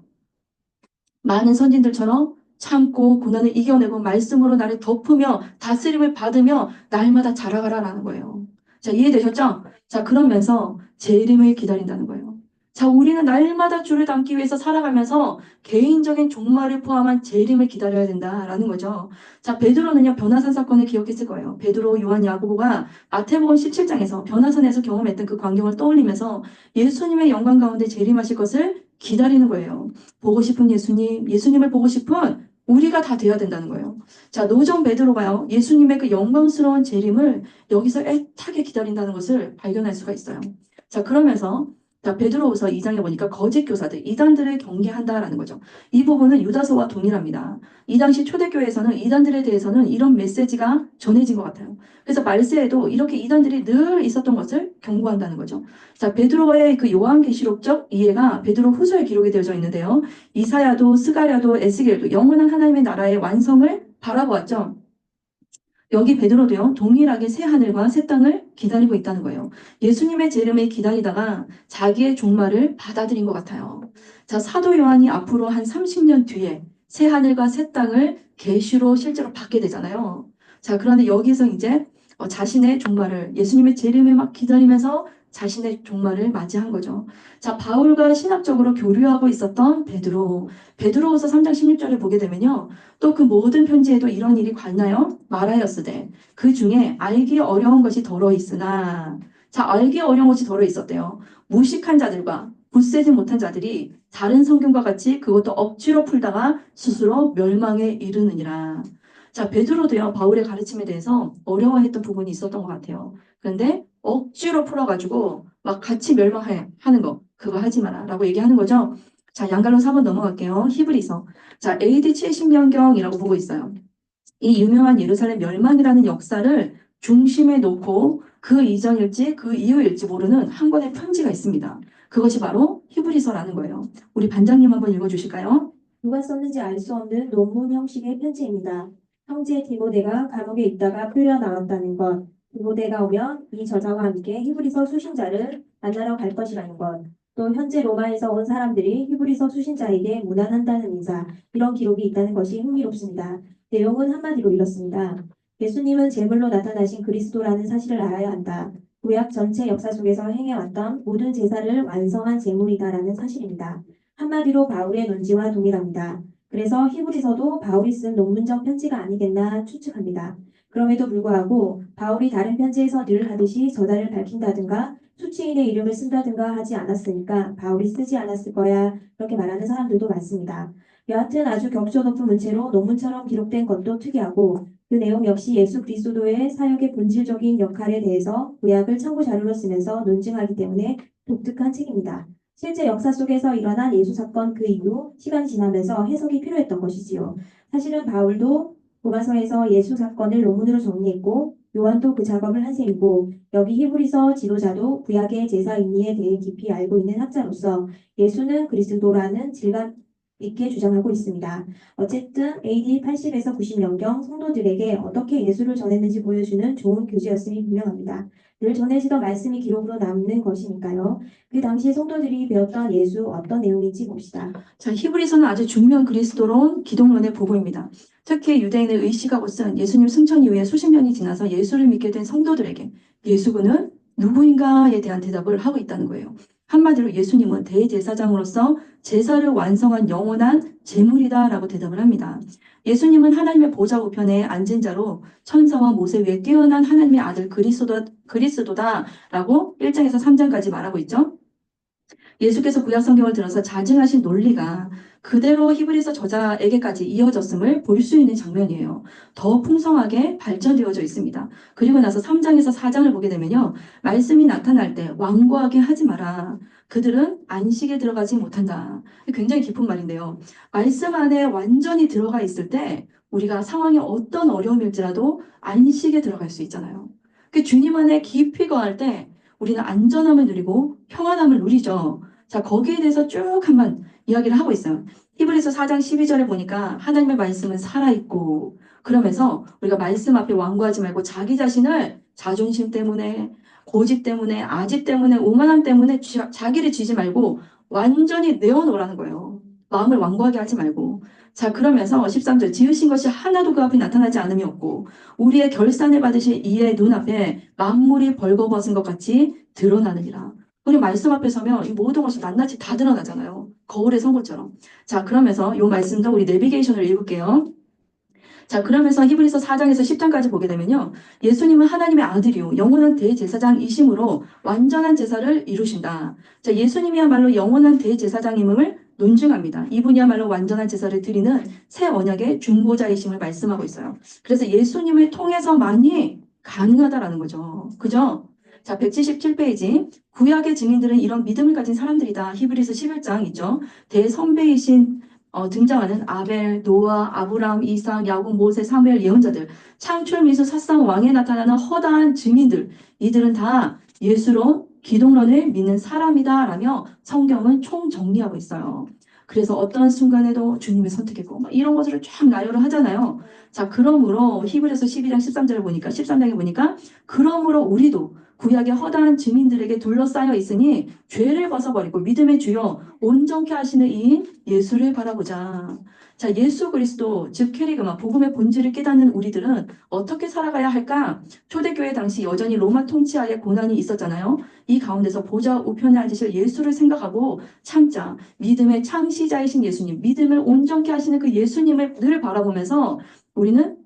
많은 선진들처럼 참고 고난을 이겨내고 말씀으로 나를 덮으며 다스림을 받으며 날마다 자라가라라는 거예요. 자, 이해되셨죠? 자, 그러면서 재림을 기다린다는 거예요. 자, 우리는 날마다 주를 닮기 위해서 살아가면서 개인적인 종말을 포함한 재림을 기다려야 된다라는 거죠. 자, 베드로는요, 변화산 사건을 기억했을 거예요. 베드로, 요한, 야고보가 마태복음 17장에서 변화산에서 경험했던 그 광경을 떠올리면서 예수님의 영광 가운데 재림하실 것을 기다리는 거예요. 보고 싶은 예수님, 예수님을 보고 싶은 우리가 다 돼야 된다는 거예요. 자, 노정 베드로가요, 예수님의 그 영광스러운 재림을 여기서 애타게 기다린다는 것을 발견할 수가 있어요. 자, 그러면서 자, 베드로후서 2장에 보니까 거짓 교사들, 이단들을 경계한다라는 거죠. 이 부분은 유다서와 동일합니다. 이 당시 초대교회에서는 이단들에 대해서는 이런 메시지가 전해진 것 같아요. 그래서 말세에도 이렇게 이단들이 늘 있었던 것을 경고한다는 거죠. 자, 베드로의 그 요한계시록적 이해가 베드로 후서에 기록이 되어져 있는데요. 이사야도 스가랴도 에스겔도 영원한 하나님의 나라의 완성을 바라보았죠. 여기 베드로도요, 동일하게 새 하늘과 새 땅을 기다리고 있다는 거예요. 예수님의 재림을 기다리다가 자기의 종말을 받아들인 것 같아요. 자, 사도 요한이 앞으로 한 30년 뒤에 새 하늘과 새 땅을 계시로 실제로 받게 되잖아요. 자, 그런데 여기서 이제 자신의 종말을, 예수님의 재림을 막 기다리면서 자신의 종말을 맞이한 거죠. 자, 바울과 신학적으로 교류하고 있었던 베드로. 베드로후서 3장 16절을 보게 되면요. 또 그 모든 편지에도 이런 일이 관나요? 말하였으되 그 중에 알기 어려운 것이 더러 있으나, 자, 알기 어려운 것이 더러 있었대요. 무식한 자들과 굳세지 못한 자들이 다른 성경과 같이 그것도 억지로 풀다가 스스로 멸망에 이르느니라. 자, 베드로도요, 바울의 가르침에 대해서 어려워했던 부분이 있었던 것 같아요. 그런데 억지로 풀어가지고 막 같이 멸망하는 거, 그거 하지 마라 라고 얘기하는 거죠. 자, 양갈로 4번 넘어갈게요. 히브리서. 자, AD 70년경이라고 보고 있어요. 이 유명한 예루살렘 멸망이라는 역사를 중심에 놓고 그 이전일지 그 이후일지 모르는 한 권의 편지가 있습니다. 그것이 바로 히브리서라는 거예요. 우리 반장님 한번 읽어주실까요? 누가 썼는지 알 수 없는 논문 형식의 편지입니다. 형제 디모데가 감옥에 있다가 풀려 나왔다는 것, 디모데가 오면 이 저자와 함께 히브리서 수신자를 만나러 갈 것이라는 것, 또 현재 로마에서 온 사람들이 히브리서 수신자에게 문안한다는 인사, 이런 기록이 있다는 것이 흥미롭습니다. 내용은 한마디로 이렇습니다. 예수님은 제물로 나타나신 그리스도라는 사실을 알아야 한다. 구약 전체 역사 속에서 행해왔던 모든 제사를 완성한 제물이다라는 사실입니다. 한마디로 바울의 논지와 동일합니다. 그래서 히브리서도 바울이 쓴 논문적 편지가 아니겠나 추측합니다. 그럼에도 불구하고 바울이 다른 편지에서 늘 하듯이 저자를 밝힌다든가 수치인의 이름을 쓴다든가 하지 않았으니까 바울이 쓰지 않았을 거야 그렇게 말하는 사람들도 많습니다. 여하튼 아주 격조 높은 문체로 논문처럼 기록된 것도 특이하고 그 내용 역시 예수 그리스도의 사역의 본질적인 역할에 대해서 구약을 참고 자료로 쓰면서 논증하기 때문에 독특한 책입니다. 실제 역사 속에서 일어난 예수 사건 그 이후 시간이 지나면서 해석이 필요했던 것이지요. 사실은 바울도 로마서에서 예수 사건을 논문으로 정리했고 요한도 그 작업을 한 셈이고 여기 히브리서 지도자도 구약의 제사 인리에 대해 깊이 알고 있는 학자로서 예수는 그리스도라는 질감 있게 주장하고 있습니다. 어쨌든 AD 80에서 90년경 성도들에게 어떻게 예수를 전했는지 보여주는 좋은 교재였음이 분명합니다. 늘 전해지던 말씀이 기록으로 남는 것이니까요. 그 당시 성도들이 배웠던 예수 어떤 내용인지 봅시다. 자, 히브리서는 아주 중요한 그리스도론 기독론의 보고입니다. 특히 유대인의 의식과 옷은 예수님 승천 이후에 수십 년이 지나서 예수를 믿게 된 성도들에게 예수군은 누구인가에 대한 대답을 하고 있다는 거예요. 한마디로 예수님은 대제사장으로서 제사를 완성한 영원한 제물이다라고 대답을 합니다. 예수님은 하나님의 보좌 우편에 앉은 자로 천사와 모세 위에 뛰어난 하나님의 아들 그리스도다라고 1장에서 3장까지 말하고 있죠. 예수께서 구약 성경을 들어서 자증하신 논리가 그대로 히브리서 저자에게까지 이어졌음을 볼 수 있는 장면이에요. 더 풍성하게 발전되어져 있습니다. 그리고 나서 3장에서 4장을 보게 되면요. 말씀이 나타날 때 완고하게 하지 마라. 그들은 안식에 들어가지 못한다. 굉장히 깊은 말인데요. 말씀 안에 완전히 들어가 있을 때 우리가 상황이 어떤 어려움일지라도 안식에 들어갈 수 있잖아요. 그 주님 안에 깊이 거할 때 우리는 안전함을 누리고 평안함을 누리죠. 자, 거기에 대해서 쭉 한번 이야기를 하고 있어요. 히브리서 4장 12절에 보니까 하나님의 말씀은 살아있고 그러면서 우리가 말씀 앞에 완고하지 말고 자기 자신을 자존심 때문에 고집 때문에 아집 때문에 오만함 때문에 자기를 쥐지 말고 완전히 내어놓으라는 거예요. 마음을 완고하게 하지 말고. 자, 그러면서 13절 지으신 것이 하나도 그 앞에 나타나지 않음이 없고 우리의 결산을 받으실 이의 눈앞에 만물이 벌거벗은 것 같이 드러나느니라. 우리 말씀 앞에 서면 이 모든 것이 낱낱이 다 드러나잖아요. 거울에 선 것처럼. 자, 그러면서 이 말씀도 우리 내비게이션을 읽을게요. 자, 그러면서 히브리서 4장에서 10장까지 보게 되면요. 예수님은 하나님의 아들이요. 영원한 대제사장이심으로 완전한 제사를 이루신다. 자, 예수님이야말로 영원한 대제사장임을 논증합니다. 이분이야말로 완전한 제사를 드리는 새 언약의 중보자이심을 말씀하고 있어요. 그래서 예수님을 통해서만이 가능하다라는 거죠. 그죠? 자, 177페이지. 구약의 증인들은 이런 믿음을 가진 사람들이다. 히브리서 11장 있죠. 대선배이신 등장하는 아벨, 노아, 아브람, 이삭, 야곱, 모세, 사무엘 예언자들, 창출, 미수, 사상, 왕에 나타나는 허다한 증인들, 이들은 다 예수로 기독론을 믿는 사람이다라며 성경은 총정리하고 있어요. 그래서 어떤 순간에도 주님을 선택했고 이런 것들을 쫙 나열을 하잖아요. 자, 그러므로 히브리서 12장 13절을 보니까 13장에 보니까 그러므로 우리도 구약의 허다한 증인들에게 둘러싸여 있으니 죄를 벗어버리고 믿음의 주여 온전케 하시는 이인 예수를 바라보자. 자, 예수 그리스도 즉 캐리그마 복음의 본질을 깨닫는 우리들은 어떻게 살아가야 할까? 초대교회 당시 여전히 로마 통치하에 고난이 있었잖아요. 이 가운데서 보좌 우편에 앉으실 예수를 생각하고 참자. 믿음의 창시자이신 예수님, 믿음을 온전케 하시는 그 예수님을 늘 바라보면서 우리는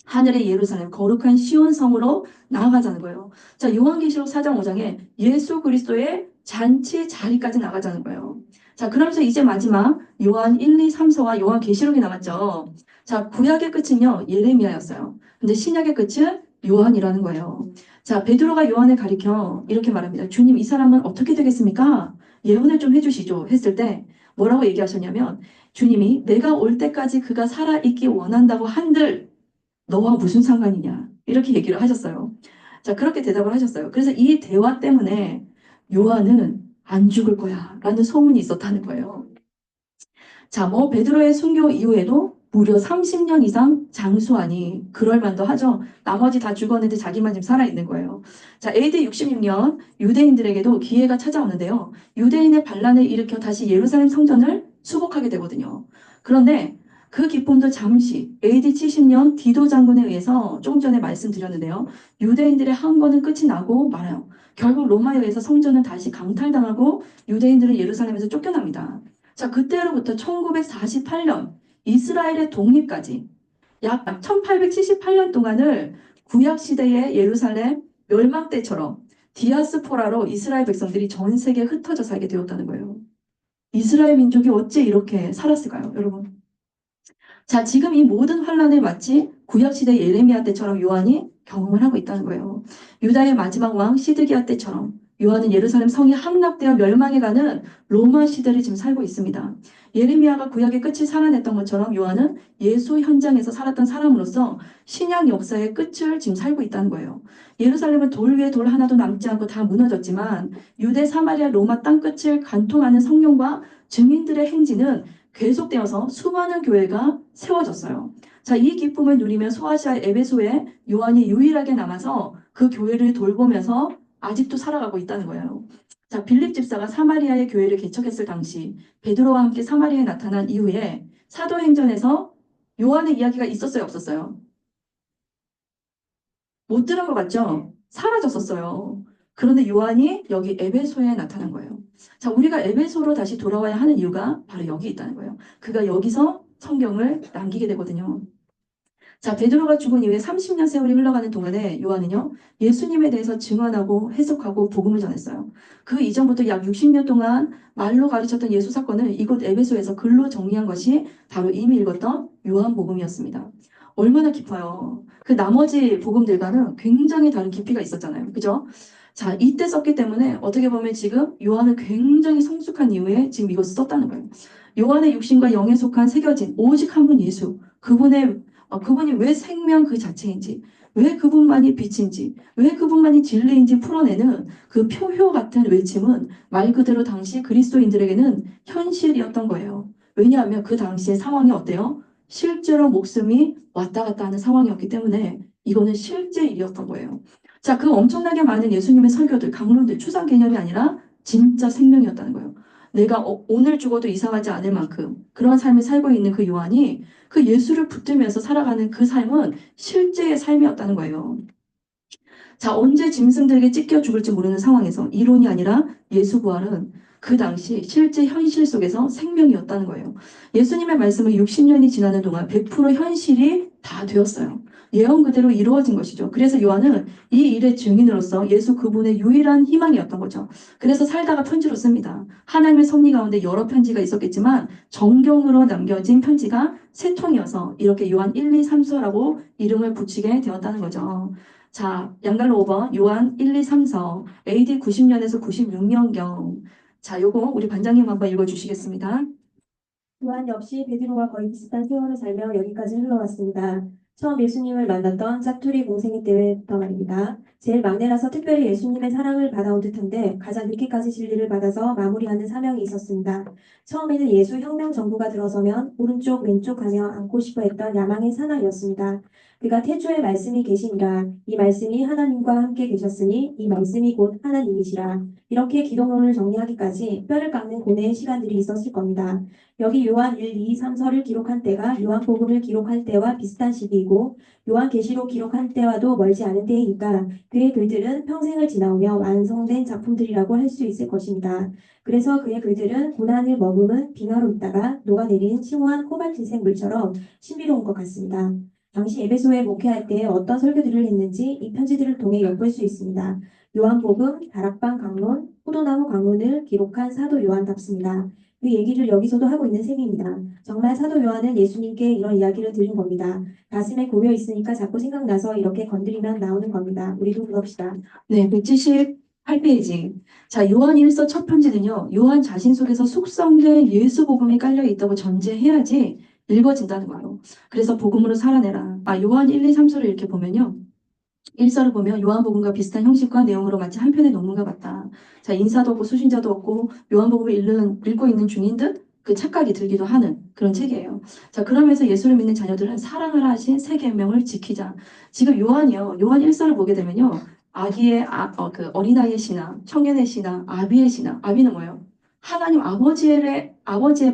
하늘의 예루살렘 거룩한 시온 성으로 나아가자는 거예요. 자, 요한계시록 4장 5장에 예수 그리스도의 잔치 자리까지 나가자는 거예요. 자, 그러면서 이제 마지막 요한 1, 2, 3서와 요한계시록이 남았죠. 자, 구약의 끝은요 예레미야였어요. 근데 신약의 끝은 요한이라는 거예요. 자, 베드로가 요한을 가리켜 이렇게 말합니다. 주님, 이 사람은 어떻게 되겠습니까? 예언을 좀 해주시죠. 했을 때 뭐라고 얘기하셨냐면 주님이 내가 올 때까지 그가 살아있기 원한다고 한들 너와 무슨 상관이냐 이렇게 얘기를 하셨어요. 자, 그렇게 대답을 하셨어요. 그래서 이 대화 때문에 요한은 안 죽을 거야 라는 소문이 있었다는 거예요. 자, 뭐 베드로의 순교 이후에도 무려 30년 이상 장수하니 그럴 만도 하죠. 나머지 다 죽었는데 자기만 지금 살아있는 거예요. 자, AD 66년 유대인들에게도 기회가 찾아오는데요. 유대인의 반란을 일으켜 다시 예루살렘 성전을 수복하게 되거든요. 그런데 그 기쁨도 잠시 AD 70년 디도 장군에 의해서 조금 전에 말씀드렸는데요. 유대인들의 항거는 끝이 나고 말아요. 결국 로마에 의해서 성전은 다시 강탈당하고 유대인들은 예루살렘에서 쫓겨납니다. 자, 그때로부터 1948년 이스라엘의 독립까지 약 1878년 동안을 구약시대의 예루살렘 멸망 때처럼 디아스포라로 이스라엘 백성들이 전 세계에 흩어져 살게 되었다는 거예요. 이스라엘 민족이 어째 이렇게 살았을까요, 여러분? 자, 지금 이 모든 환란을 마치 구약시대 예레미야 때처럼 요한이 경험을 하고 있다는 거예요. 유다의 마지막 왕 시드기야 때처럼 요한은 예루살렘 성이 함락되어 멸망해가는 로마 시대를 지금 살고 있습니다. 예레미야가 구약의 끝을 살아냈던 것처럼 요한은 예수 현장에서 살았던 사람으로서 신약 역사의 끝을 지금 살고 있다는 거예요. 예루살렘은 돌 위에 돌 하나도 남지 않고 다 무너졌지만 유대, 사마리아, 로마 땅 끝을 관통하는 성령과 증인들의 행진은 계속되어서 수많은 교회가 세워졌어요. 자, 이 기쁨을 누리며 소아시아 에베소에 요한이 유일하게 남아서 그 교회를 돌보면서 아직도 살아가고 있다는 거예요. 자, 빌립 집사가 사마리아의 교회를 개척했을 당시 베드로와 함께 사마리아에 나타난 이후에 사도행전에서 요한의 이야기가 있었어요, 없었어요? 못 들은 것 같죠? 사라졌었어요. 그런데 요한이 여기 에베소에 나타난 거예요. 자, 우리가 에베소로 다시 돌아와야 하는 이유가 바로 여기 있다는 거예요. 그가 여기서 성경을 남기게 되거든요. 자, 베드로가 죽은 이후에 30년 세월이 흘러가는 동안에 요한은요, 예수님에 대해서 증언하고 해석하고 복음을 전했어요. 그 이전부터 약 60년 동안 말로 가르쳤던 예수 사건을 이곳 에베소에서 글로 정리한 것이 바로 이미 읽었던 요한복음이었습니다. 얼마나 깊어요. 그 나머지 복음들과는 굉장히 다른 깊이가 있었잖아요. 그죠? 자, 이때 썼기 때문에 어떻게 보면 지금 요한은 굉장히 성숙한 이후에 지금 이것을 썼다는 거예요. 요한의 육신과 영에 속한 새겨진 오직 한 분 예수, 그분이 왜 생명 그 자체인지, 왜 그분만이 빛인지, 왜 그분만이 진리인지 풀어내는 그 표효 같은 외침은 말 그대로 당시 그리스도인들에게는 현실이었던 거예요. 왜냐하면 그 당시의 상황이 어때요? 실제로 목숨이 왔다 갔다 하는 상황이었기 때문에 이거는 실제 일이었던 거예요. 자, 그 엄청나게 많은 예수님의 설교들, 강론들, 추상 개념이 아니라 진짜 생명이었다는 거예요. 내가 오늘 죽어도 이상하지 않을 만큼 그런 삶을 살고 있는 그 요한이 그 예수를 붙들면서 살아가는 그 삶은 실제의 삶이었다는 거예요. 자, 언제 짐승들에게 찢겨 죽을지 모르는 상황에서 이론이 아니라 예수 부활은 그 당시 실제 현실 속에서 생명이었다는 거예요. 예수님의 말씀은 60년이 지나는 동안 100% 현실이 다 되었어요. 예언 그대로 이루어진 것이죠. 그래서 요한은 이 일의 증인으로서 예수 그분의 유일한 희망이었던 거죠. 그래서 살다가 편지로 씁니다. 하나님의 섭리 가운데 여러 편지가 있었겠지만 정경으로 남겨진 편지가 세 통이어서 이렇게 요한 1, 2, 3서라고 이름을 붙이게 되었다는 거죠. 자, 양갈로 5번 요한 1, 2, 3, 4 AD 90년에서 96년경. 자, 요거 우리 반장님 한번 읽어주시겠습니다. 요한 역시 베드로와 거의 비슷한 세월을 살며 여기까지 흘러왔습니다. 처음 예수님을 만났던 사투리 공생애 때부터 말입니다. 제일 막내라서 특별히 예수님의 사랑을 받아온 듯한데 가장 늦게까지 진리를 받아서 마무리하는 사명이 있었습니다. 처음에는 예수 혁명 정부가 들어서면 오른쪽 왼쪽 하며 안고 싶어 했던 야망의 사나이였습니다. 그가 태초에 말씀이 계시니라 이 말씀이 하나님과 함께 계셨으니 이 말씀이 곧 하나님이시라 이렇게 기독론을 정리하기까지 뼈를 깎는 고뇌의 시간들이 있었을 겁니다. 여기 요한 1, 2, 3서를 기록한 때가 요한복음을 기록할 때와 비슷한 시기이고 요한계시록 기록한 때와도 멀지 않은 때이니까 그의 글들은 평생을 지나오며 완성된 작품들이라고 할 수 있을 것입니다. 그래서 그의 글들은 고난을 머금은 빙하로 있다가 녹아내린 심오한 코발트색 물처럼 신비로운 것 같습니다. 당시 에베소에 목회할 때 어떤 설교들을 했는지 이 편지들을 통해 엿볼 수 있습니다. 요한복음, 다락방 강론, 포도나무 강론을 기록한 사도 요한답습니다. 그 얘기를 여기서도 하고 있는 셈입니다. 정말 사도 요한은 예수님께 이런 이야기를 들은 겁니다. 가슴에 고여 있으니까 자꾸 생각나서 이렇게 건드리면 나오는 겁니다. 우리도 그럽시다. 네, 178페이지. 자, 요한 1서 첫 편지는요, 요한 자신 속에서 숙성된 예수 복음이 깔려 있다고 전제해야지 읽어진다는 거예요. 그래서 복음으로 살아내라. 요한 1, 2, 3서를 이렇게 보면요. 1서를 보면 요한복음과 비슷한 형식과 내용으로 마치 한 편의 논문과 같다. 자, 인사도 없고 수신자도 없고 요한복음을 읽고 있는 중인 듯 그 착각이 들기도 하는 그런 책이에요. 자, 그러면서 예수를 믿는 자녀들은 사랑을 하신 세 계명을 지키자. 지금 요한이요. 요한 1서를 보게 되면요. 그 어린아이의 신앙, 청년의 신앙, 아비의 신앙. 아비는 뭐예요? 하나님 아버지의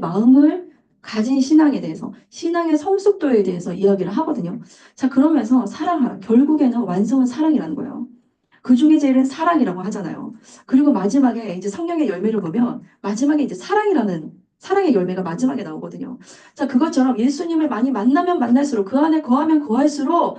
마음을 가진 신앙에 대해서, 신앙의 성숙도에 대해서 이야기를 하거든요. 자, 그러면서 사랑하라. 결국에는 완성은 사랑이라는 거예요. 그 중에 제일은 사랑이라고 하잖아요. 그리고 마지막에 이제 성령의 열매를 보면 마지막에 이제 사랑의 열매가 마지막에 나오거든요. 자, 그것처럼 예수님을 많이 만나면 만날수록 그 안에 거하면 거할수록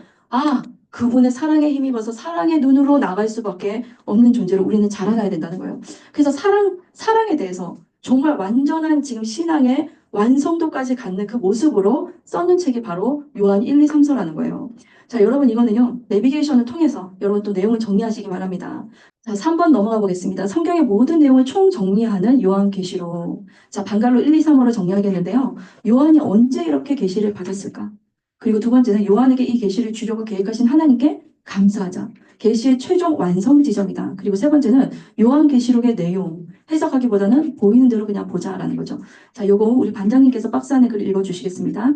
그분의 사랑에 힘입어서 사랑의 눈으로 나갈 수밖에 없는 존재로 우리는 자라나야 된다는 거예요. 그래서 사랑에 대해서 정말 완전한 지금 신앙의 완성도까지 갖는 그 모습으로 썼는 책이 바로 요한 1, 2, 3서라는 거예요. 자, 여러분 이거는요, 내비게이션을 통해서 여러분 또 내용을 정리하시기 바랍니다. 자, 3번 넘어가 보겠습니다. 성경의 모든 내용을 총 정리하는 요한계시록. 자, 반갈로 1, 2, 3호로 정리하겠는데요. 요한이 언제 이렇게 계시를 받았을까? 그리고 두 번째는 요한에게 이 계시를 주려고 계획하신 하나님께 감사하자. 계시의 최종 완성 지점이다. 그리고 세 번째는 요한계시록의 내용. 해석하기보다는 보이는 대로 그냥 보자라는 거죠. 자, 요거 우리 반장님께서 박스 안에 글 읽어주시겠습니다.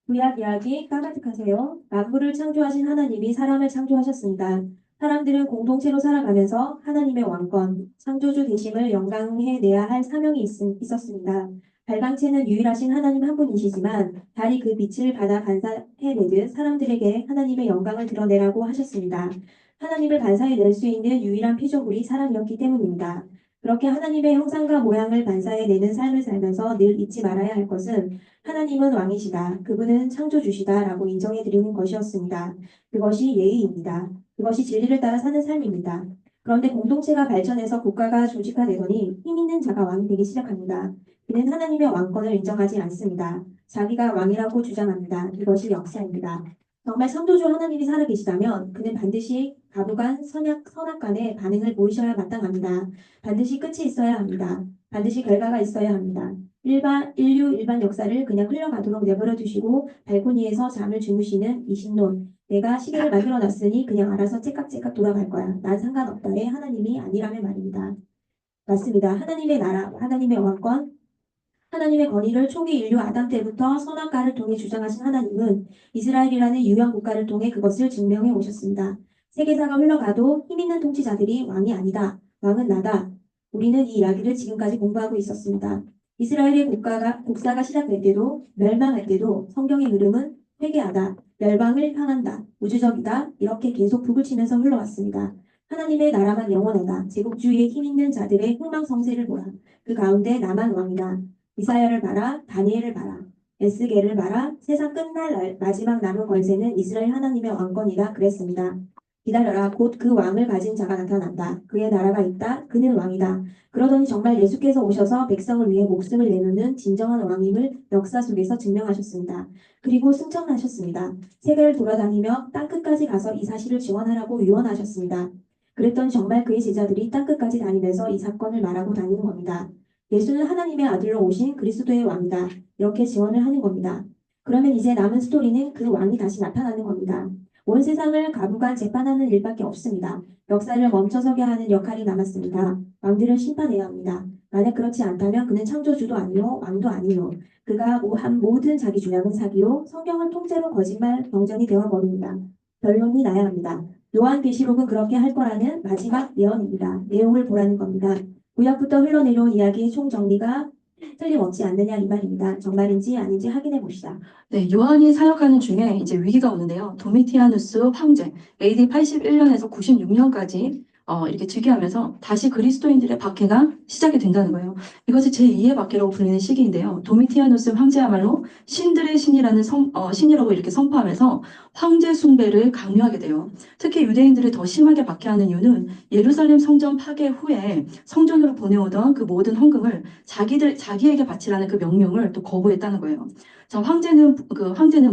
구약 이야기 까마득하세요. 만물을 창조하신 하나님이 사람을 창조하셨습니다. 사람들은 공동체로 살아가면서 하나님의 왕권, 창조주 되심을 영광해내야 할 사명이 있었습니다. 발광체는 유일하신 하나님 한 분이시지만 달이 그 빛을 받아 반사해내듯 사람들에게 하나님의 영광을 드러내라고 하셨습니다. 하나님을 반사해낼 수 있는 유일한 피조물이 사람이었기 때문입니다. 그렇게 하나님의 형상과 모양을 반사해내는 삶을 살면서 늘 잊지 말아야 할 것은 하나님은 왕이시다. 그분은 창조주시다. 라고 인정해드리는 것이었습니다. 그것이 예의입니다. 그것이 진리를 따라 사는 삶입니다. 그런데 공동체가 발전해서 국가가 조직화되더니 힘 있는 자가 왕이 되기 시작합니다. 그는 하나님의 왕권을 인정하지 않습니다. 자기가 왕이라고 주장합니다. 이것이 역사입니다. 정말 창조주 하나님이 살아계시다면 그는 반드시 가부간 선악간의 반응을 보이셔야 마땅합니다. 반드시 끝이 있어야 합니다. 반드시 결과가 있어야 합니다. 인류 일반 역사를 그냥 흘러가도록 내버려 두시고 발코니에서 잠을 주무시는 이신론. 내가 시계를 만들어 놨으니 그냥 알아서 째깍째깍 돌아갈 거야. 난 상관없다의 하나님이 아니라면 말입니다. 맞습니다. 하나님의 나라, 하나님의 왕권, 하나님의 권위를 초기 인류 아담 때부터 선악과를 통해 주장하신 하나님은 이스라엘이라는 유형 국가를 통해 그것을 증명해 오셨습니다. 세계사가 흘러가도 힘있는 통치자들이 왕이 아니다. 왕은 나다. 우리는 이 이야기를 지금까지 공부하고 있었습니다. 이스라엘의 국사가 시작될 때도 멸망할 때도 성경의 흐름은 회개하다, 멸망을 향한다, 우주적이다 이렇게 계속 북을 치면서 흘러왔습니다. 하나님의 나라만 영원하다. 제국주의에 힘있는 자들의 흥망성쇠를 보라. 그 가운데 나만 왕이다. 이사야를 봐라, 다니엘을 봐라, 에스겔을 봐라, 세상 끝날 날 마지막 남은 권세는 이스라엘 하나님의 왕권이다 그랬습니다. 기다려라, 곧 그 왕을 가진 자가 나타난다. 그의 나라가 있다. 그는 왕이다. 그러더니 정말 예수께서 오셔서 백성을 위해 목숨을 내놓는 진정한 왕임을 역사 속에서 증명하셨습니다. 그리고 승천하셨습니다. 세계를 돌아다니며 땅끝까지 가서 이 사실을 증언하라고 유언하셨습니다. 그랬더니 정말 그의 제자들이 땅끝까지 다니면서 이 사건을 말하고 다니는 겁니다. 예수는 하나님의 아들로 오신 그리스도의 왕이다. 이렇게 증언을 하는 겁니다. 그러면 이제 남은 스토리는 그 왕이 다시 나타나는 겁니다. 온 세상을 가부간 재판하는 일밖에 없습니다. 역사를 멈춰서게 하는 역할이 남았습니다. 왕들을 심판해야 합니다. 만약 그렇지 않다면 그는 창조주도 아니요 왕도 아니요. 그가 한 모든 자기 주장은 사기로 성경을 통째로 거짓말 경전이 되어버립니다. 결론이 나야 합니다. 요한계시록은 그렇게 할 거라는 마지막 예언입니다. 내용을 보라는 겁니다. 구약부터 흘러내려온 이야기의 총정리가 틀림없지 않느냐 이 말입니다. 정말인지 아닌지 확인해 봅시다. 네, 요한이 사역하는 중에 이제 위기가 오는데요. 도미티아누스 황제, AD 81년에서 96년까지 이렇게 즉위하면서 다시 그리스도인들의 박해가 시작이 된다는 거예요. 이것이 제2의 박해라고 불리는 시기인데요. 도미티아누스 황제야말로 신들의 신이라는 신이라고 이렇게 선포하면서 황제 숭배를 강요하게 돼요. 특히 유대인들을 더 심하게 박해하는 이유는 예루살렘 성전 파괴 후에 성전으로 보내오던 그 모든 헌금을 자기에게 바치라는 그 명령을 또 거부했다는 거예요. 자, 황제는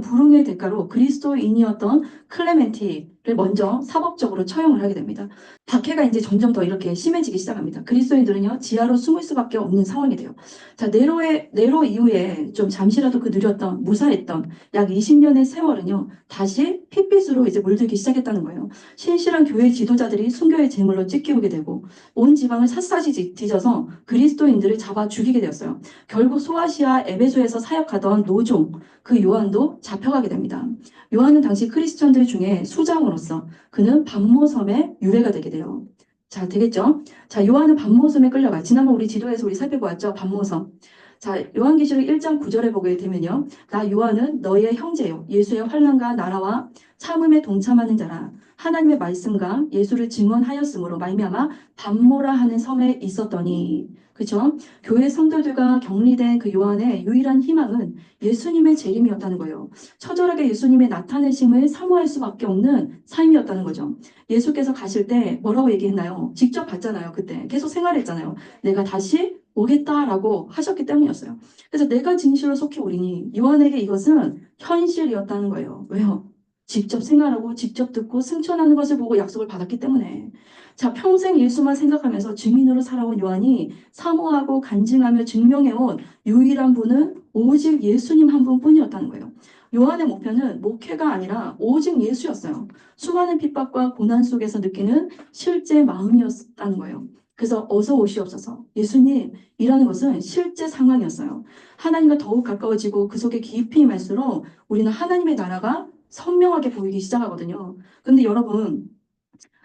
불응의 대가로 그리스도인이었던 클레멘티를 먼저 사법적으로 처형을 하게 됩니다. 박해가 이제 점점 더 이렇게 심해지기 시작합니다. 그리스도인들은요, 지하로 숨을 수밖에 없는 상황이 돼요. 자, 네로 이후에 좀 잠시라도 그 느렸던, 무사했던 약 20년의 세월은요, 다시 핏빛으로 이제 물들기 시작했다는 거예요. 신실한 교회 지도자들이 순교의 제물로 찢기우게 되고, 온 지방을 샅샅이 뒤져서 그리스도인들을 잡아 죽이게 되었어요. 결국 소아시아 에베소에서 사역하던 노종, 그 요한도 잡혀가게 됩니다. 요한은 당시 크리스천들 중에 수장으로서 그는 반모섬의 유래가 되게 돼요. 자, 되겠죠? 자, 요한은 반모섬에 끌려가. 지난번 우리 지도에서 우리 살펴보았죠? 반모섬. 자, 요한계시록 1장 9절에 보게 되면요. 나 요한은 너희의 형제요. 예수의 환난과 나라와 참음에 동참하는 자라. 하나님의 말씀과 예수를 증언하였으므로 말미암아 밤모라 하는 섬에 있었더니. 그죠? 교회 성도들과 격리된 그 요한의 유일한 희망은 예수님의 재림이었다는 거예요. 처절하게 예수님의 나타내심을 사모할 수밖에 없는 삶이었다는 거죠. 예수께서 가실 때 뭐라고 얘기했나요? 직접 봤잖아요. 그때 계속 생활했잖아요. 내가 다시 오겠다라고 하셨기 때문이었어요. 그래서 내가 진실로 속히 오리니 요한에게 이것은 현실이었다는 거예요. 왜요? 직접 생활하고 직접 듣고 승천하는 것을 보고 약속을 받았기 때문에. 자, 평생 예수만 생각하면서 증인으로 살아온 요한이 사모하고 간증하며 증명해온 유일한 분은 오직 예수님 한 분뿐이었다는 거예요. 요한의 목표는 목회가 아니라 오직 예수였어요. 수많은 핍박과 고난 속에서 느끼는 실제 마음이었다는 거예요. 그래서 어서 오시옵소서. 예수님이라는 것은 실제 상황이었어요. 하나님과 더욱 가까워지고 그 속에 깊이 임할수록 우리는 하나님의 나라가 선명하게 보이기 시작하거든요. 근데 여러분,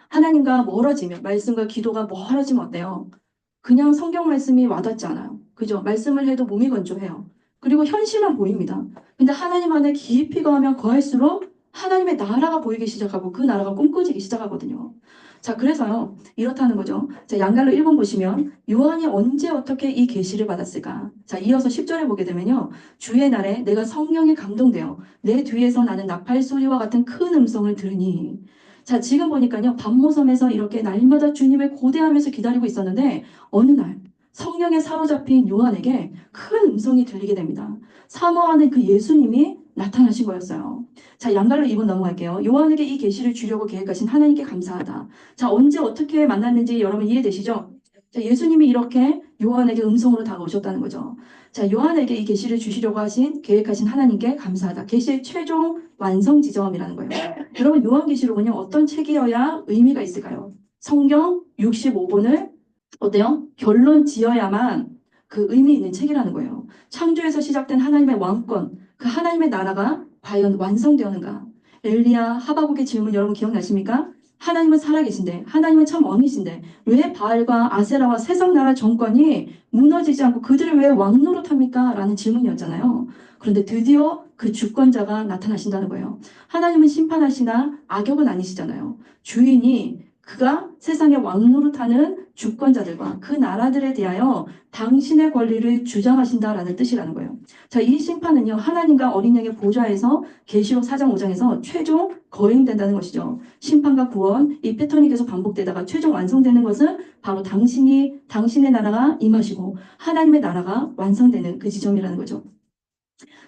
하나님과 멀어지면, 말씀과 기도가 멀어지면 어때요? 그냥 성경 말씀이 와닿지 않아요. 그죠? 말씀을 해도 몸이 건조해요. 그리고 현실만 보입니다. 근데 하나님 안에 깊이 거하면 거할수록 하나님의 나라가 보이기 시작하고 그 나라가 꿈꿔지기 시작하거든요. 자, 그래서요. 이렇다는 거죠. 자, 양갈로 1번 보시면 요한이 언제 어떻게 이 계시를 받았을까? 자, 이어서 10절에 보게 되면요. 주의 날에 내가 성령에 감동되어 내 뒤에서 나는 나팔 소리와 같은 큰 음성을 들으니. 자, 지금 보니까요. 밤모섬에서 이렇게 날마다 주님을 고대하면서 기다리고 있었는데 어느 날 성령에 사로잡힌 요한에게 큰 음성이 들리게 됩니다. 사모하는 그 예수님이 나타나신 거였어요. 자, 양갈로 2번 넘어갈게요. 요한에게 이 계시를 주려고 계획하신 하나님께 감사하다. 자, 언제 어떻게 만났는지 여러분 이해되시죠? 자, 예수님이 이렇게 요한에게 음성으로 다가오셨다는 거죠. 자, 요한에게 이 계시를 주시려고 계획하신 하나님께 감사하다. 계시의 최종 완성 지점이라는 거예요. 여러분, 요한계시록은요, 어떤 책이어야 의미가 있을까요? 성경 65권을 어때요? 결론 지어야만 그 의미 있는 책이라는 거예요. 창조에서 시작된 하나님의 왕권, 그 하나님의 나라가 과연 완성되었는가? 엘리야, 하바국의 질문 여러분 기억나십니까? 하나님은 살아계신데, 하나님은 참 왕이신데, 왜 바알과 아세라와 세상 나라 정권이 무너지지 않고 그들을 왜 왕노릇합니까? 라는 질문이었잖아요. 그런데 드디어 그 주권자가 나타나신다는 거예요. 하나님은 심판하시나 악역은 아니시잖아요. 주인이 그가 세상의 왕노릇하는 주권자들과 그 나라들에 대하여 당신의 권리를 주장하신다라는 뜻이라는 거예요. 자, 이 심판은요, 하나님과 어린 양의 보좌에서 계시록 4장 5장에서 최종 거행된다는 것이죠. 심판과 구원, 이 패턴이 계속 반복되다가 최종 완성되는 것은 바로 당신의 나라가 임하시고 하나님의 나라가 완성되는 그 지점이라는 거죠.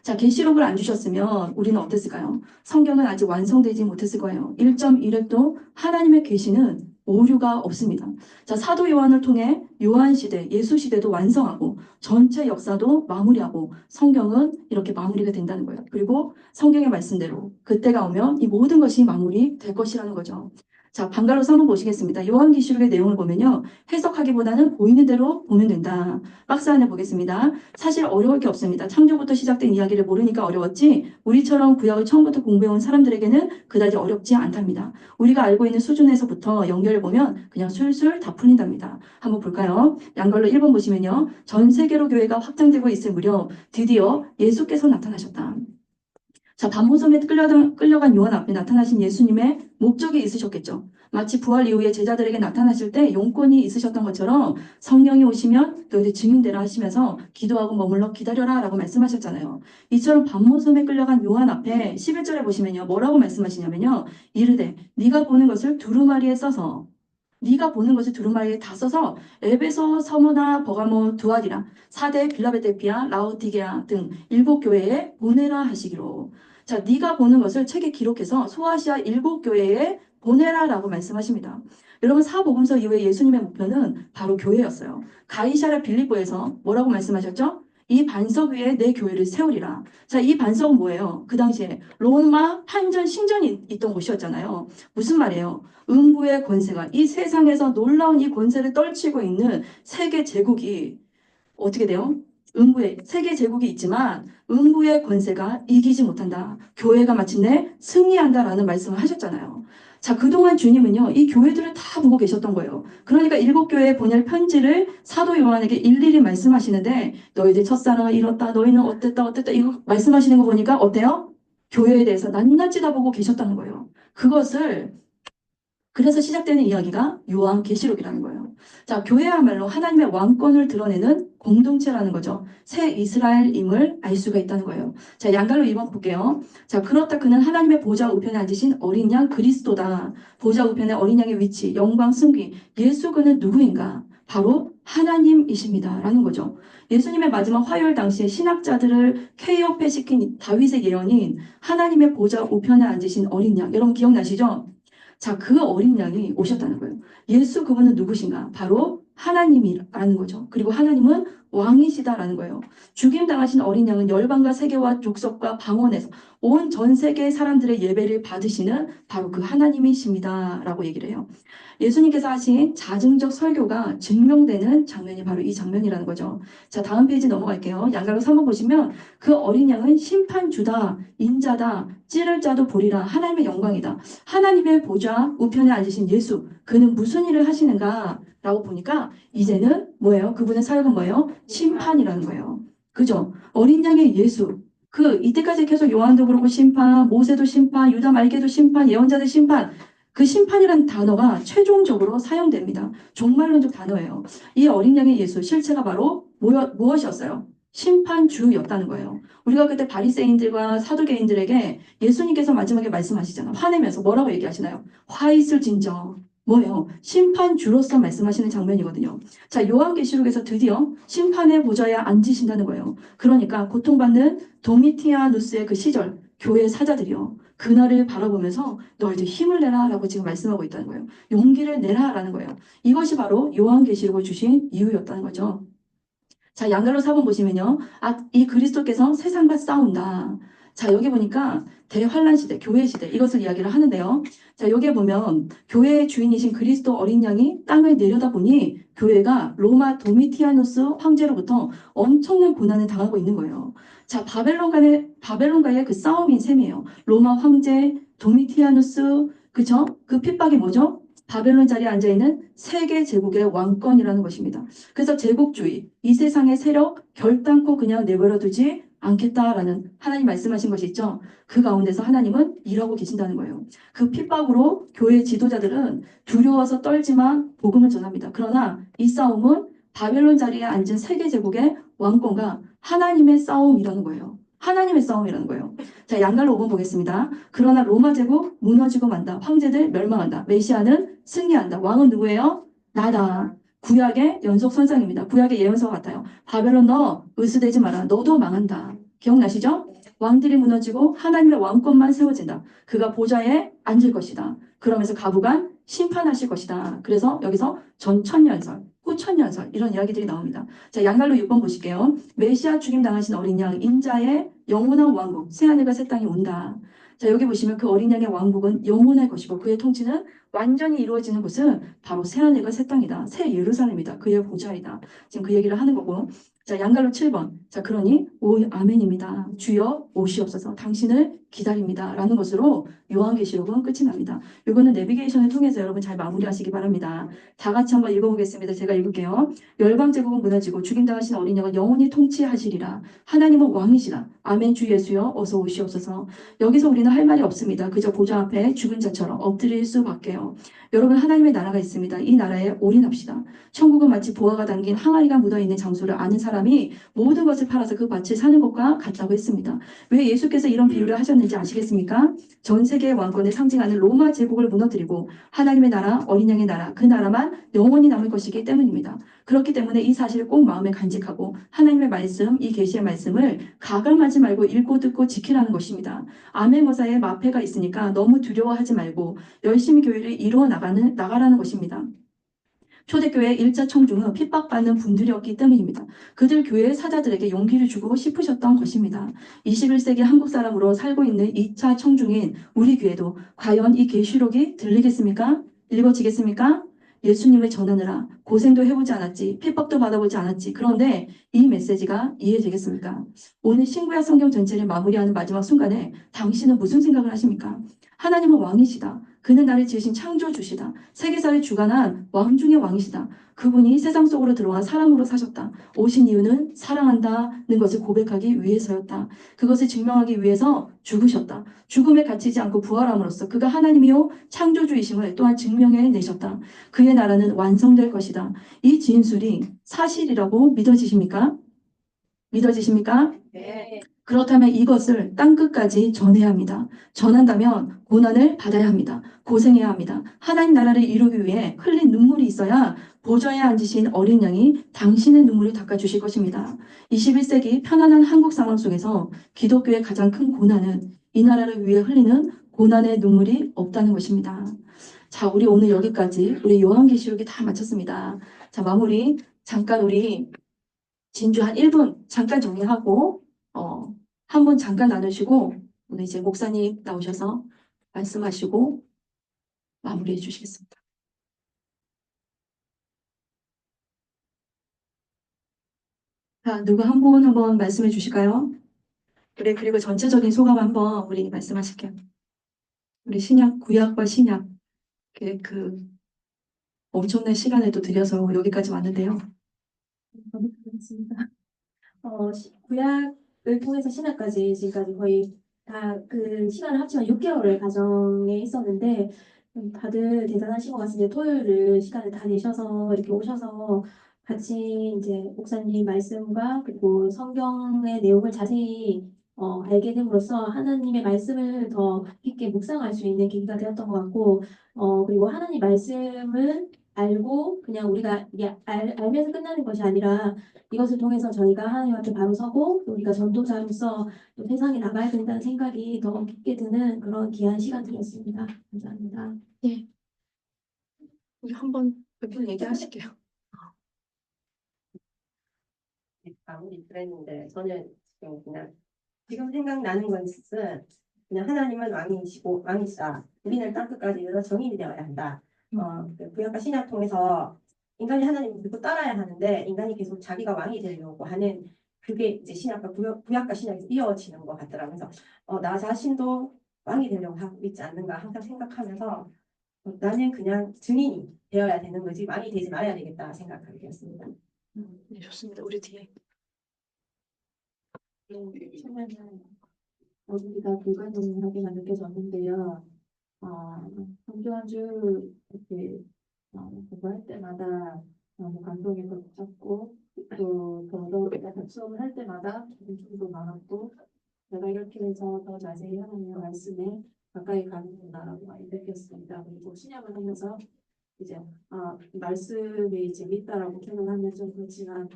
자, 계시록을 안 주셨으면 우리는 어땠을까요? 성경은 아직 완성되지 못했을 거예요. 1.1획도 하나님의 계시는 오류가 없습니다. 자, 사도 요한을 통해 요한 시대, 예수 시대도 완성하고 전체 역사도 마무리하고 성경은 이렇게 마무리가 된다는 거예요. 그리고 성경의 말씀대로 그때가 오면 이 모든 것이 마무리될 것이라는 거죠. 자, 방갈로서 한번 보시겠습니다. 요한계시록의 내용을 보면요. 해석하기보다는 보이는 대로 보면 된다. 박스 안에 보겠습니다. 사실 어려울 게 없습니다. 창조부터 시작된 이야기를 모르니까 어려웠지 우리처럼 구약을 처음부터 공부해온 사람들에게는 그다지 어렵지 않답니다. 우리가 알고 있는 수준에서부터 연결을 보면 그냥 술술 다 풀린답니다. 한번 볼까요? 양걸로 1번 보시면요. 전 세계로 교회가 확장되고 있을 무렵 드디어 예수께서 나타나셨다. 자, 밤모섬에 끌려간 요한 앞에 나타나신 예수님의 목적이 있으셨겠죠. 마치 부활 이후에 제자들에게 나타나실 때 용건이 있으셨던 것처럼 성령이 오시면 너희들 증인되라 하시면서 기도하고 머물러 기다려라 라고 말씀하셨잖아요. 이처럼 밤모섬에 끌려간 요한 앞에 11절에 보시면요. 뭐라고 말씀하시냐면요. 이르되 네가 보는 것을 두루마리에 써서 네가 보는 것을 두루마리에 다 써서 에베소, 서머나, 버가모, 두아디라, 사대, 빌라베데피아, 라오디게아 등 7교회에 보내라 하시기로. 자, 네가 보는 것을 책에 기록해서 소아시아 7교회에 보내라라고 말씀하십니다. 여러분, 사복음서 이후에 예수님의 목표는 바로 교회였어요. 가이사랴 빌립보에서 뭐라고 말씀하셨죠? 이 반석 위에 내 교회를 세우리라. 자, 이 반석은 뭐예요? 그 당시에 로마 한전 신전이 있던 곳이었잖아요. 무슨 말이에요? 음부의 권세가 이 세상에서 놀라운 이 권세를 떨치고 있는 세계 제국이 어떻게 돼요? 음부에 세계 제국이 있지만 음부의 권세가 이기지 못한다. 교회가 마침내 승리한다라는 말씀을 하셨잖아요. 자, 그동안 주님은요, 이 교회들을 다 보고 계셨던 거예요. 그러니까 7교회에 보낼 편지를 사도 요한에게 일일이 말씀하시는데, 너희들 첫사랑을 잃었다, 너희는 어땠다, 이거 말씀하시는 거 보니까 어때요? 교회에 대해서 낱낱이 다 보고 계셨다는 거예요. 그래서 시작되는 이야기가 요한계시록이라는 거예요. 자, 교회야말로 하나님의 왕권을 드러내는 공동체라는 거죠. 새 이스라엘임을 알 수가 있다는 거예요. 자, 양갈로 2번 볼게요. 자, 그렇다 그는 하나님의 보좌 우편에 앉으신 어린 양 그리스도다. 보좌 우편의 어린 양의 위치, 영광, 승기. 예수 그는 누구인가? 바로 하나님이십니다. 라는 거죠. 예수님의 마지막 화요일 당시에 신학자들을 쾌협해시킨 다윗의 예언인 하나님의 보좌 우편에 앉으신 어린 양. 여러분 기억나시죠? 자, 그 어린 양이 오셨다는 거예요. 예수 그분은 누구신가? 바로 하나님이라는 거죠. 그리고 하나님은 왕이시다라는 거예요. 죽임 당하신 어린 양은 열방과 세계와 족속과 방언에서 온 전 세계 사람들의 예배를 받으시는 바로 그 하나님이십니다라고 얘기를 해요. 예수님께서 하신 자증적 설교가 증명되는 장면이 바로 이 장면이라는 거죠. 자, 다음 페이지 넘어갈게요. 양가로 3번 보시면 그 어린 양은 심판주다, 인자다, 찌를 자도 보리라, 하나님의 영광이다. 하나님의 보좌 우편에 앉으신 예수, 그는 무슨 일을 하시는가? 라고 보니까 이제는 뭐예요? 그분의 사역은 뭐예요? 심판이라는 거예요. 그죠? 어린 양의 예수. 이때까지 계속 요한도 그렇고 심판, 모세도 심판, 유다 말기도 심판, 예언자들 심판. 그 심판이라는 단어가 최종적으로 사용됩니다. 종말론적 단어예요. 이 어린 양의 예수, 실체가 바로 무엇이었어요? 심판주였다는 거예요. 우리가 그때 바리새인들과 사두개인들에게 예수님께서 마지막에 말씀하시잖아요. 화내면서 뭐라고 얘기하시나요? 화 있을 진정. 뭐예요? 심판주로서 말씀하시는 장면이거든요. 자, 요한계시록에서 드디어 심판의 보좌에 앉으신다는 거예요. 그러니까 고통받는 도미티아누스의 그 시절, 교회 사자들이요. 그날을 바라보면서 너희들 힘을 내라 라고 지금 말씀하고 있다는 거예요. 용기를 내라 라는 거예요. 이것이 바로 요한계시록을 주신 이유였다는 거죠. 자, 양갈로 4번 보시면요. 이 그리스도께서 세상과 싸운다. 자, 여기 보니까 대환란 시대, 교회 시대 이것을 이야기를 하는데요. 자, 여기에 보면 교회의 주인이신 그리스도 어린 양이 땅을 내려다보니 교회가 로마 도미티아누스 황제로부터 엄청난 고난을 당하고 있는 거예요. 자, 바벨론과의 그 싸움인 셈이에요. 로마 황제, 도미티아누스, 그쵸? 그 핍박이 뭐죠? 바벨론 자리에 앉아있는 세계 제국의 왕권이라는 것입니다. 그래서 제국주의, 이 세상의 세력 결단코 그냥 내버려 두지 않겠다라는 하나님 말씀하신 것이 있죠. 그 가운데서 하나님은 일하고 계신다는 거예요. 그 핍박으로 교회 지도자들은 두려워서 떨지만 복음을 전합니다. 그러나 이 싸움은 바벨론 자리에 앉은 세계 제국의 왕권과 하나님의 싸움이라는 거예요. 하나님의 싸움이라는 거예요. 자, 양갈로 5번 보겠습니다. 그러나 로마 제국 무너지고 만다. 황제들 멸망한다. 메시아는 승리한다. 왕은 누구예요? 나다. 구약의 연속 선상입니다. 구약의 예언서 같아요. 바벨론 너 으스대지 마라. 너도 망한다. 기억나시죠? 왕들이 무너지고 하나님의 왕권만 세워진다. 그가 보좌에 앉을 것이다. 그러면서 가부간 심판하실 것이다. 그래서 여기서 전천년설, 후천년설 이런 이야기들이 나옵니다. 자, 양갈로 6번 보실게요. 메시아 죽임 당하신 어린 양 인자의 영원한 왕국 새하늘과 새 땅이 온다. 자, 여기 보시면 그 어린 양의 왕국은 영원할 것이고 그의 통치는 완전히 이루어지는 곳은 바로 새하늘과 새 땅이다. 새 예루살렘이다. 그의 보좌이다. 지금 그 얘기를 하는 거고. 자, 양갈로 7번. 자, 그러니 아멘입니다. 주여 오시옵소서. 당신을 기다립니다. 라는 것으로 요한계시록은 끝이 납니다. 이거는 내비게이션을 통해서 여러분 잘 마무리하시기 바랍니다. 다 같이 한번 읽어보겠습니다. 제가 읽을게요. 열방제국은 무너지고 죽임당하신 어린 양은 영원히 통치하시리라. 하나님은 왕이시라. 아멘. 주 예수여 어서 오시옵소서. 여기서 우리는 할 말이 없습니다. 그저 보좌 앞에 죽은 자처럼 엎드릴 수밖에요. 여러분 하나님의 나라가 있습니다. 이 나라에 올인합시다. 천국은 마치 보화가 담긴 항아리가 묻어있는 장소를 아는 사람이 모든 것을 팔아서 그 밭을 사는 것과 같다고 했습니다. 왜 예수께서 이런 비유를 하셨는지 아시겠습니까? 전 세계의 왕권을 상징하는 로마 제국을 무너뜨리고 하나님의 나라, 어린 양의 나라, 그 나라만 영원히 남을 것이기 때문입니다. 그렇기 때문에 이 사실을 꼭 마음에 간직하고 하나님의 말씀, 이 계시의 말씀을 가감하지 말고 읽고 듣고 지키라는 것입니다. 아멘거사에 마패가 있으니까 너무 두려워하지 말고 열심히 교회를 이루어 나가라는 것입니다. 초대교회 1차 청중은 핍박받는 분들이었기 때문입니다. 그들 교회의 사자들에게 용기를 주고 싶으셨던 것입니다. 21세기 한국 사람으로 살고 있는 2차 청중인 우리 교회도 과연 이 계시록이 들리겠습니까? 읽어지겠습니까? 예수님을 전하느라 고생도 해보지 않았지, 핍박도 받아보지 않았지. 그런데 이 메시지가 이해되겠습니까? 오늘 신구약 성경 전체를 마무리하는 마지막 순간에 당신은 무슨 생각을 하십니까? 하나님은 왕이시다. 그는 나를 지으신 창조주시다. 세계사를 주관한 왕 중의 왕이시다. 그분이 세상 속으로 들어와 사람으로 사셨다. 오신 이유는 사랑한다는 것을 고백하기 위해서였다. 그것을 증명하기 위해서 죽으셨다. 죽음에 갇히지 않고 부활함으로써 그가 하나님이요 창조주이심을 또한 증명해 내셨다. 그의 나라는 완성될 것이다. 이 진술이 사실이라고 믿어지십니까? 믿어지십니까? 네. 그렇다면 이것을 땅끝까지 전해야 합니다. 전한다면 고난을 받아야 합니다. 고생해야 합니다. 하나님 나라를 이루기 위해 흘린 눈물이 있어야 보좌에 앉으신 어린 양이 당신의 눈물을 닦아주실 것입니다. 21세기 편안한 한국 상황 속에서 기독교의 가장 큰 고난은 이 나라를 위해 흘리는 고난의 눈물이 없다는 것입니다. 자, 우리 오늘 여기까지 우리 요한계시록이 다 마쳤습니다. 자, 마무리 잠깐 우리 진주 한 1분 잠깐 정리하고 한 분 잠깐 나누시고 오늘 이제 목사님 나오셔서 말씀하시고 마무리해 주시겠습니다. 자, 누구 한 분 한번 말씀해 주실까요? 그래, 그리고 전체적인 소감 한번 우리 말씀하실게요. 우리 신약, 구약과 신약 그 엄청난 시간을 또 들여서 여기까지 왔는데요. 너무 고맙습니다. 구약을 통해서 신약까지 지금까지 거의 다 그 시간을 합치면 6개월을 가정에 있었는데 다들 대단하신 것 같습니다. 토요일을 시간을 다 내셔서 이렇게 오셔서 같이 이제 목사님 말씀과 그리고 성경의 내용을 자세히 알게 됨으로써 하나님의 말씀을 더 깊게 묵상할 수 있는 계기가 되었던 것 같고 그리고 하나님 말씀을 알고 그냥 우리가 이게 알면서 끝나는 것이 아니라 이것을 통해서 저희가 하나님 앞에 바로 서고 또 우리가 전도자로서 또 세상에 나가야 된다는 생각이 더 깊게 드는 그런 귀한 시간들이었습니다. 감사합니다. 예, 우리 한번 몇 분 얘기하실게요. 아무리 그랬는데 저는 지금 생각나는 것은 그냥 하나님은 왕이시고 왕이시다. 우리는 땅끝까지 이르러 정인이 되어야 한다. 그 구약과 신약 통해서 인간이 하나님을 믿고 따라야 하는데 인간이 계속 자기가 왕이 되려고 하는 그게 이제 신약과 구약과 신약에서 이어지는 것 같더라고요. 그래서 나 자신도 왕이 되려고 하고 있지 않는가 항상 생각하면서 나는 그냥 증인이 되어야 되는 거지 왕이 되지 말아야 되겠다 생각하게 되었습니다. 네, 좋습니다. 우리 뒤에. 처음에는 우리가 불가능하게만 느껴졌는데요. 한 주 한 주 이렇게 공부할 때마다 너무 감동이 겹쳤고 또 더더욱 수업을 할 때마다 기쁨도 많았고 내가 이렇게 해서 더 자세히 하나님의 말씀에 가까이 가는구나라고 많이 느꼈습니다. 그리고 신약을 하면서 이제 말씀이 재밌다라고 생각하면 좀 그렇지만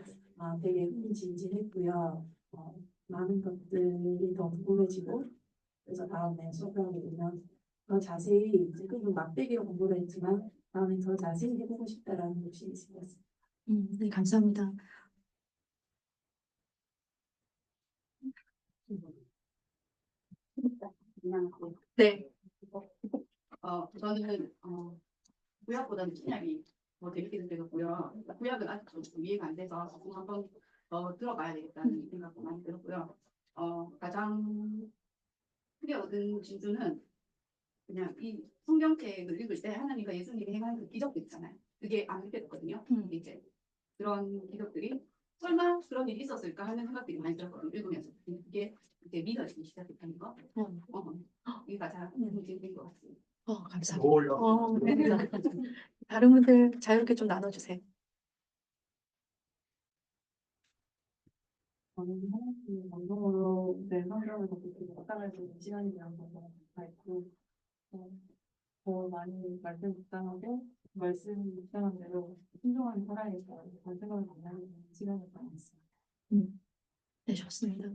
되게 흥미진진했고요. 많은 것들이 더 궁금해지고 그래서 다음에 수업하게 되면 더 자세히 지금은 막대기로 공부를 했지만 다음에 더 자세히 해보고 싶다라는 욕심이 있습니다. 네, 감사합니다. 그냥 네. 저는 구약보다는 신약이 더 재밌게 느껴졌고요. 구약은 아직 좀 이해가 안 돼서 조금 한번 더 들어봐야 되겠다는 생각도 많이 들었고요. 가장 크게 얻은 진주는 그냥 이 성경책을 읽을 때 하나님과 예수님이 행하는 그 기적들 있잖아요. 그게 안 느껴졌거든요. 이제 그런 기적들이 설마 그런 일이 있었을까 하는 생각들이 많이 들었거든요. 읽으면서 그게 이제 믿어지기 시작했다는 거. 이게 가장 재밌는 것 같습니다. 감사합니다. 감사합니다. 다른 분들 자유롭게 좀 나눠주세요. 저는 하나님 감동으로 내 성경을 그렇게 묵상할 수 있는 시간이라는 것을 알고 더 많이 말씀 묵상하고 말씀 묵상한 대로 순종하는 사람이다 그런 생각을 많이 하는 시간이 많았어요. 네, 좋습니다.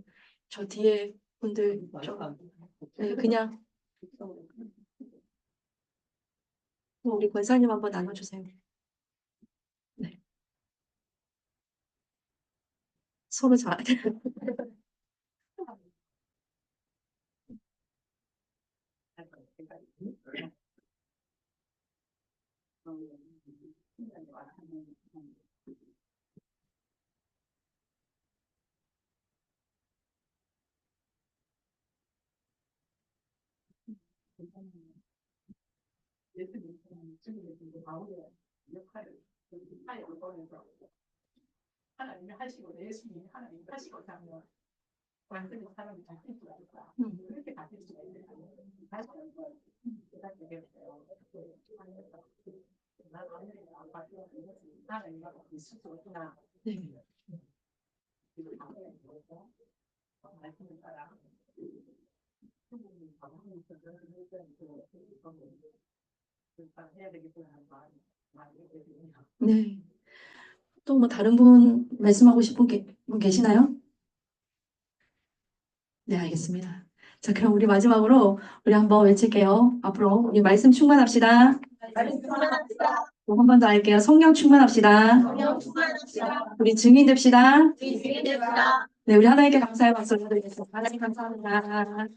저 뒤에 분들 좀 그냥 우리 권사님 한번 나눠주세요. 네. 서로 잘. 주님의 마음의 역할을 하나님을 보면서 하나님이 하시고 예수님이 하나님이 하시고 하면 완전히 사람이 바뀔 수가 있다. 그렇게 바뀔 수가 있는 다시 한번 대답드렸어요. 나도 하나님과 바뀌어 하나님과 있을 수 없구나. 말씀을 따라 해야 되겠구나 하는 마음이 많이 들거든요. 네. 또 뭐 다른 분 말씀하고 싶은 분 계시나요? 네, 알겠습니다. 자, 그럼 우리 마지막으로 우리 한번 외칠게요. 앞으로 우리 말씀 충만합시다. 또 한 번 더 할게요. 성령 충만합시다. 우리 증인 됩시다. 네, 우리 하나님께 감사의 박수 드리겠습니다. 하나님 감사합니다.